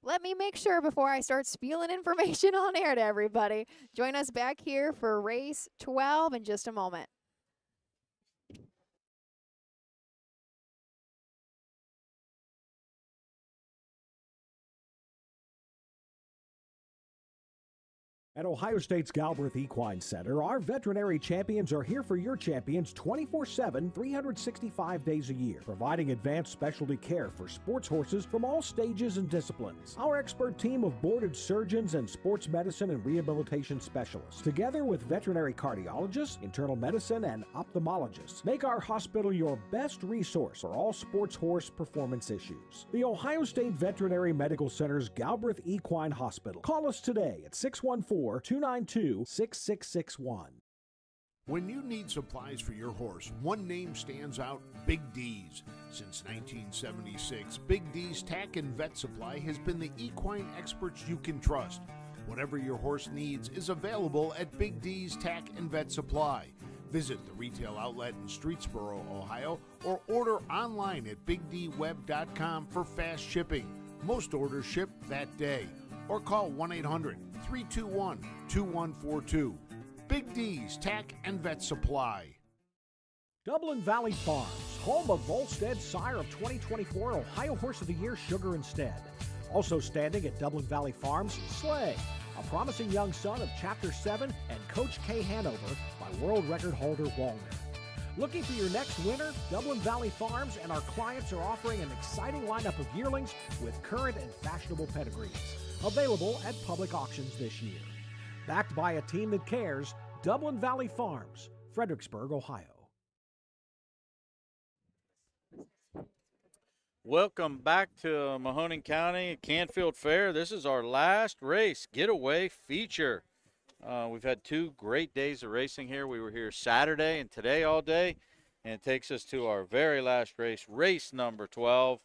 Speaker 2: Let me make sure before I start spewing information on air to everybody. Join us back here for race 12 in just a moment.
Speaker 4: At Ohio State's Galbraith Equine Center, our veterinary champions are here for your champions 24/7, 365 days a year, providing advanced specialty care for sports horses from all stages and disciplines. Our expert team of boarded surgeons and sports medicine and rehabilitation specialists, together with veterinary cardiologists, internal medicine, and ophthalmologists, make our hospital your best resource for all sports horse performance issues. The Ohio State Veterinary Medical Center's Galbraith Equine Hospital. Call us today at 614-292-6661.
Speaker 5: When you need supplies for your horse, one name stands out: Big D's. Since 1976, Big D's Tack and Vet Supply has been the equine experts you can trust. Whatever your horse needs is available at Big D's Tack and Vet Supply. Visit the retail outlet in Streetsboro, Ohio, or order online at bigdweb.com for fast shipping. Most orders ship that day. Or call 1-800-321-2142. Big D's Tack and Vet Supply.
Speaker 4: Dublin Valley Farms, home of Volstead's sire of 2024 Ohio Horse of the Year, Sugar Instead. Also standing at Dublin Valley Farms, Slay, a promising young son of Chapter 7 and Coach K Hanover by world record holder Walner. Looking for your next winner? Dublin Valley Farms and our clients are offering an exciting lineup of yearlings with current and fashionable pedigrees. Available at public auctions this year. Backed by a team that cares, Dublin Valley Farms, Fredericksburg, Ohio.
Speaker 1: Welcome back to Mahoning County Canfield Fair. This is our last race getaway feature. We've had 2 great days of racing here. We were here Saturday and today all day, and it takes us to our very last race, race number 12.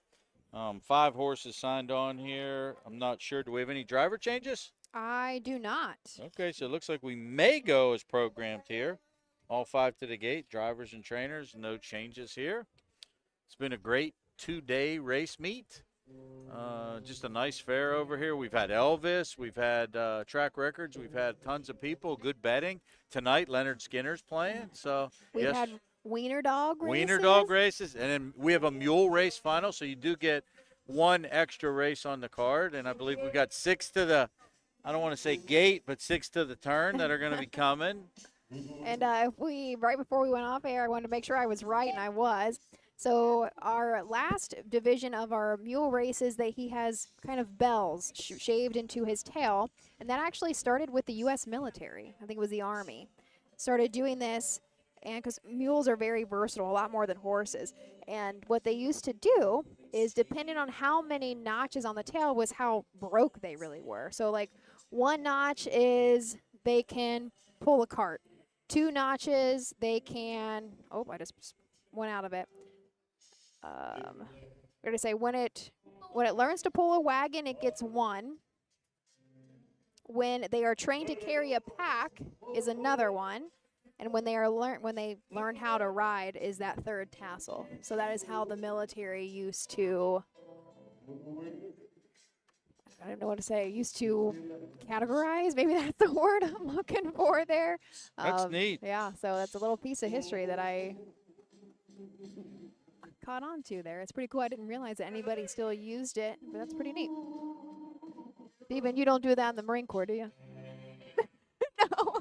Speaker 1: 5 horses signed on here. I'm not sure. Do we have any driver changes?
Speaker 2: I do not.
Speaker 1: Okay, so it looks like we may go as programmed here. All 5 to the gate, drivers and trainers, no changes here. It's been a great 2-day race meet. Just a nice fair over here. We've had Elvis. We've had track records. We've had tons of people, good betting. Tonight, Leonard Skinner's playing. So
Speaker 2: We've had Wiener Dog races.
Speaker 1: Wiener Dog races. And then we have a mule race final, so you do get 1 extra race on the card. And I believe we got 6 to the, I don't want to say gate, but 6 to the turn that are going to be coming.
Speaker 2: And right before we went off air, I wanted to make sure I was right, and I was. So our last division of our mule races, that he has kind of bells shaved into his tail, and that actually started with the U.S. military. I think it was the Army. Started doing this, and because mules are very versatile, a lot more than horses. And what they used to do is, depending on how many notches on the tail, was how broke they really were. So like 1 notch is they can pull a cart. 2 notches, they can, oh, I just went out of it. We're going to say when it learns to pull a wagon, it gets 1. When they are trained to carry a pack is another 1. And when they learn how to ride is that 3rd tassel. So that is how the military used to, I don't know what to say, used to categorize. Maybe that's the word I'm looking for there.
Speaker 1: That's neat.
Speaker 2: Yeah, so that's a little piece of history that I caught on to there. It's pretty cool. I didn't realize that anybody still used it, but that's pretty neat. Steven, you don't do that in the Marine Corps, do you? No.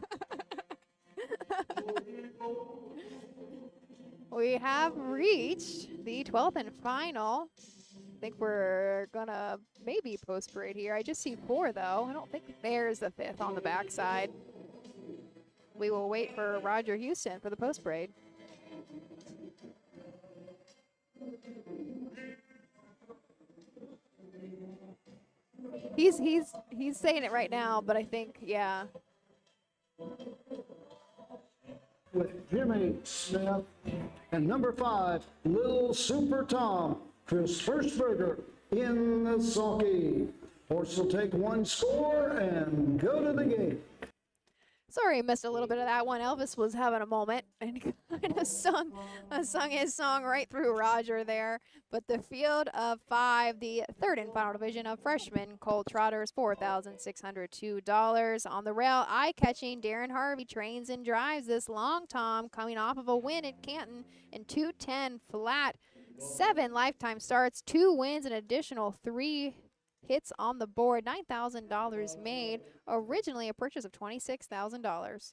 Speaker 2: we have reached the 12th and final. I think we're gonna maybe post parade here. I just see 4 though. I don't think there's the 5th on the backside. We will wait for Roger Houston for the post parade. He's saying it right now, but I think, yeah.
Speaker 3: With Jimmy Smith and number 5, Little Super Tom, Chris Hirschberger in the sulky. Horse will take 1 score and go to the gate.
Speaker 2: Sorry, I missed a little bit of that one. Elvis was having a moment and kind of sung his song right through Roger there. But the field of 5, the 3rd and final division of freshman colt trotters, $4,602 on the rail. Eye-catching, Darren Harvey trains and drives this Long Tom, coming off of a win at Canton in 2:10 flat. 7 lifetime starts, 2 wins, an additional 3 hits on the board, $9,000 made, originally a purchase of $26,000.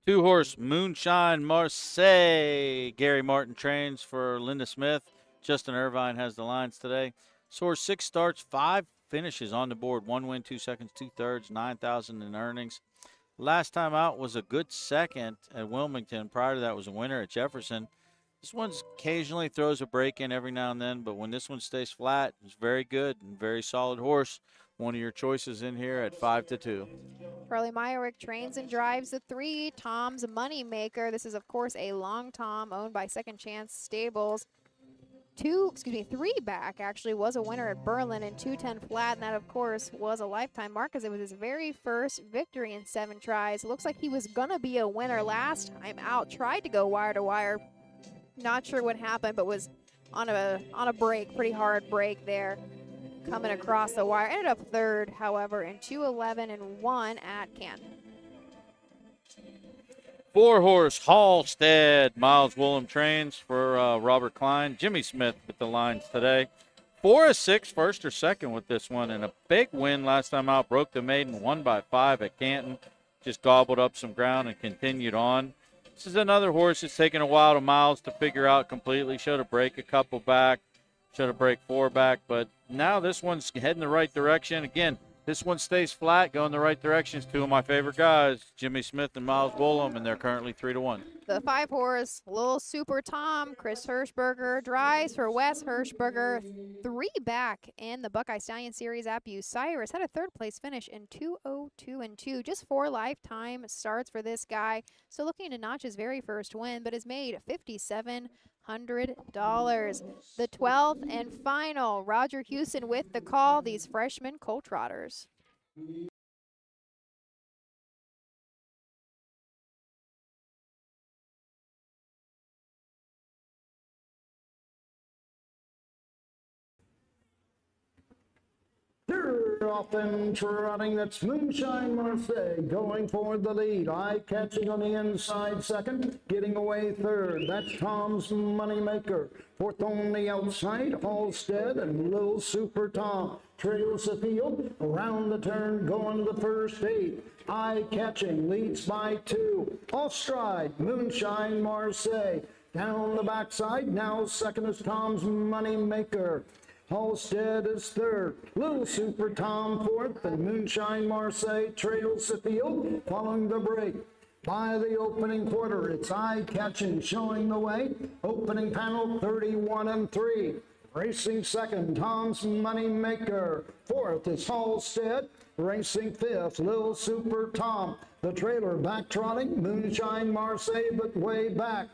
Speaker 1: 2-horse Moonshine Marseille. Gary Martin trains for Linda Smith. Justin Irvine has the lines today. This horse 6 starts, 5 finishes on the board. 1 win, 2 seconds, 2/3, $9,000 in earnings. Last time out was a good second at Wilmington. Prior to that was a winner at Jefferson. This one's occasionally throws a break in every now and then, but when this one stays flat, it's very good and very solid horse. One of your choices in here at 5-2.
Speaker 2: Charlie Myrick trains and drives the 3, Tom's Moneymaker. This is, of course, a Long Tom owned by Second Chance Stables. 3 back actually was a winner at Berlin in 2:10 flat, and that, of course, was a lifetime mark because it was his very first victory in 7 tries. It looks like he was going to be a winner last time out. Tried to go wire to wire. Not sure what happened, but was on a break, pretty hard break there, coming across the wire. Ended up 3rd, however, in 2:11-1 at Canton.
Speaker 1: 4-horse Halstead. Miles Woolham trains for Robert Klein. Jimmy Smith with the lines today. 4-6, first or second with this one, and a big win last time out. Broke the maiden, won by 5 at Canton. Just gobbled up some ground and continued on. This is another horse that's taken a while to Miles to figure out completely. Showed a break a couple back, showed a break 4 back, but now this one's heading the right direction. Again, this one stays flat, going the right direction. It's 2 of my favorite guys, Jimmy Smith and Miles Woolham, and they're currently 3-1.
Speaker 2: The 5-horse Little Super Tom, Chris Hirschberger, drives for Wes Hirschberger. 3 back in the Buckeye Stallion Series at Bucyrus. Had a 3rd place finish in 2:02-2. Just 4 lifetime starts for this guy. So looking to notch his very first win, but has made $5,700. The 12th and final, Roger Houston with the call, these freshman colt trotters.
Speaker 3: They're off and trotting. That's Moonshine Marseille going for the lead. Eye-catching on the inside 2nd, getting away 3rd. That's Tom's Moneymaker. 4th on the outside, Halstead and Little Super Tom. Trails the field, around the turn, going to the first 8. Eye-catching, leads by 2. Off stride, Moonshine Marseille. Down the backside, now 2nd is Tom's Moneymaker. Halstead is 3rd, Little Super Tom 4th, and Moonshine Marseille trails the field following the break. By the opening quarter, it's eye-catching, showing the way. Opening panel 31-3. Racing 2nd, Tom's Moneymaker. 4th is Halstead. Racing 5th, Little Super Tom. The trailer back trotting, Moonshine Marseille, but way back.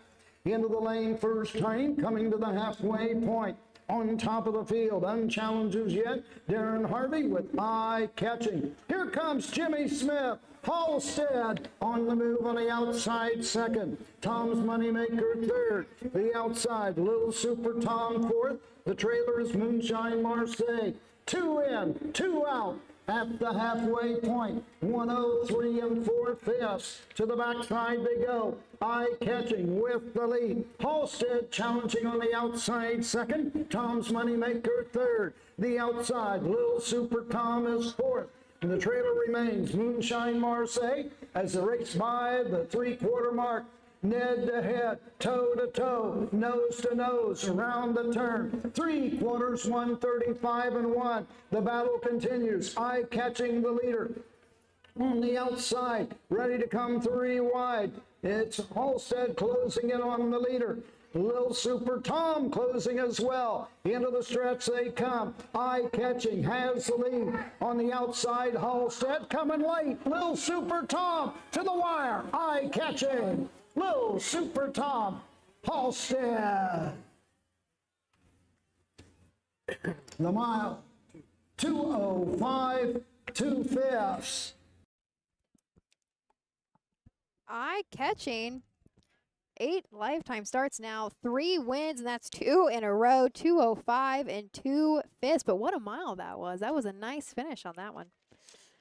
Speaker 3: Into the lane first time, coming to the halfway point. On top of the field, unchallenges yet. Darren Harvey with eye-catching. Here comes Jimmy Smith. Halstead on the move on the outside 2nd. Tom's Moneymaker 3rd. The outside, Little Super Tom 4th. The trailer is Moonshine Marseille. 2 in, 2 out. At the halfway point, 103 4/5. To the backside they go. Eye-catching with the lead. Halstead challenging on the outside 2nd. Tom's Moneymaker 3rd. The outside, Little Super Tom is 4th. And the trailer remains Moonshine Marseille as the race by the 3/4 mark. Head to head, toe to toe, nose to nose, around the turn. 3/4, 135 and 1. The battle continues. Eye catching the leader. On the outside, ready to come 3 wide. It's Halstead closing in on the leader. Little Super Tom closing as well. Into the stretch they come. Eye catching has the lead. On the outside, Halstead coming late. Little Super Tom to the wire. Eye catching. Little Super Tom. Halstead. The mile. 2:05, 2/5.
Speaker 2: Eye catching. 8 lifetime starts now, 3 wins, and that's 2 in a row, 2:05 and 2/5. But what a mile that was. That was a nice finish on that one.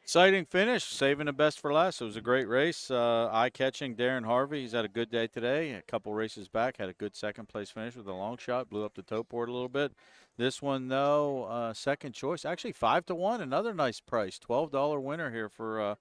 Speaker 1: Exciting finish, saving the best for last. It was a great race. Eye-catching Darren Harvey. He's had a good day today. A couple races back, had a good second-place finish with a long shot. Blew up the tote board a little bit. This one, though, second choice. Actually, 5-1, another nice price. $12 winner here for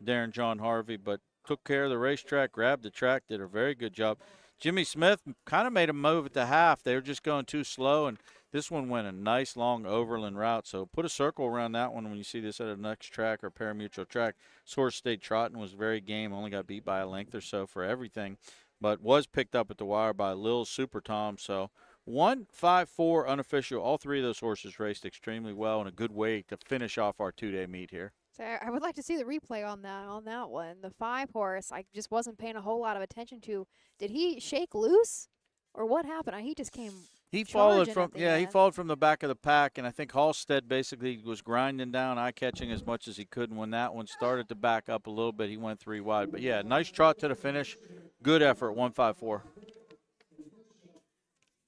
Speaker 1: Darren John Harvey, but took care of the racetrack, grabbed the track, did a very good job. Jimmy Smith kind of made a move at the half. They were just going too slow, and this one went a nice long overland route. So put a circle around that one when you see this at a next track or parimutuel track. Source State Trotting was very game, only got beat by a length or so for everything, but was picked up at the wire by Lil Super Tom. So 1-5-4 unofficial. All 3 of those horses raced extremely well and a good way to finish off our 2-day meet here.
Speaker 2: So I would like to see the replay on that one. The 5 horse, I just wasn't paying a whole lot of attention to. Did he shake loose, or what happened? He just came.
Speaker 1: He followed from he followed from the back of the pack, and I think Halstead basically was grinding down, eye catching as much as he could. And when that one started to back up a little bit, he went 3 wide. But yeah, nice trot to the finish. Good effort. 1-5-4.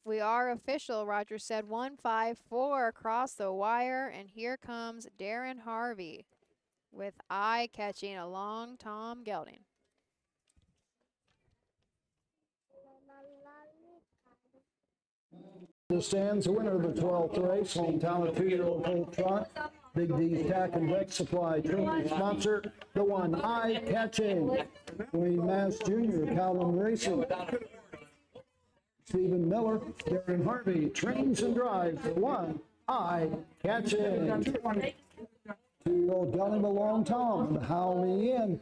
Speaker 2: We are official. Roger said 1-5-4 across the wire, and here comes Darren Harvey with eye catching along Tom Gelding.
Speaker 3: Stands the winner of the 12th race, hometown of 2-year-old Colt Trot. Big D's Tack and Deck Supply, Trinity sponsor, the one eye catching. Wayne Mass Jr., Cowland Racing. Stephen Miller, Darren Harvey, trains and drives, the one eye catching. 2-year-old Gelding, the long Tom, How Me In.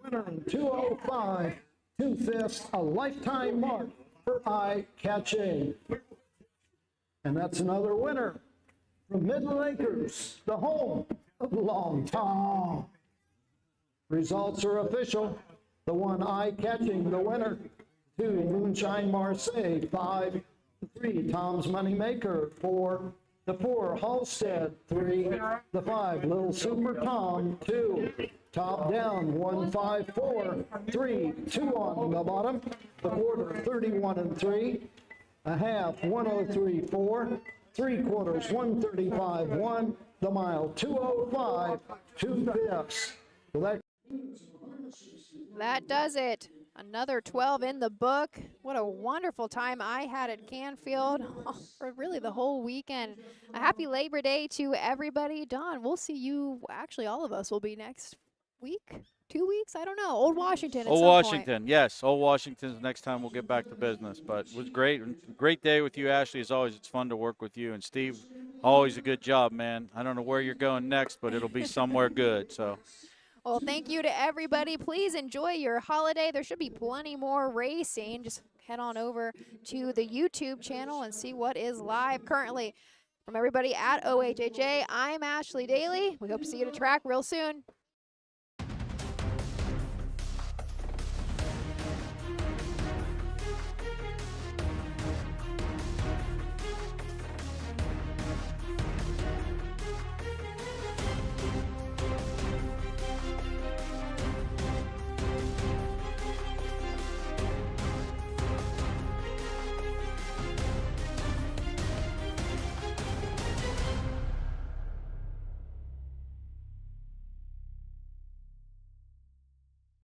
Speaker 3: Winner in 2:05, 2/5, a lifetime mark for eye catching. And that's another winner from Midland Acres, the home of Long Tom. Results are official. The one eye catching, the winner. 2, Moonshine Marseille. 5-3, Tom's Moneymaker. 4, the 4, Halstead. 3, the 5, Little Super Tom. 2, Top Down. 1-5-4. 3, 2 on the bottom. The quarter, 31 and 3. A half, 103.4. 3/4, 135.1. The mile, 2:05, 2/5. Well,
Speaker 2: that does it. Another 12 in the book. What a wonderful time I had at Canfield for really the whole weekend. A happy Labor Day to everybody. Don, we'll see you. Actually, all of us will be next week. 2 weeks? I don't know. Old Washington at some
Speaker 1: Old Washington,
Speaker 2: point.
Speaker 1: yes. Old Washington's next time we'll get back to business. But it was great. Great day with you, Ashley. As always, it's fun to work with you. And Steve, always a good job, man. I don't know where you're going next, but it'll be somewhere good. So.
Speaker 2: Well, thank you to everybody. Please enjoy your holiday. There should be plenty more racing. Just head on over to the YouTube channel and see what is live currently. From everybody at OHHA, I'm Ashley Daly. We hope to see you at a track real soon.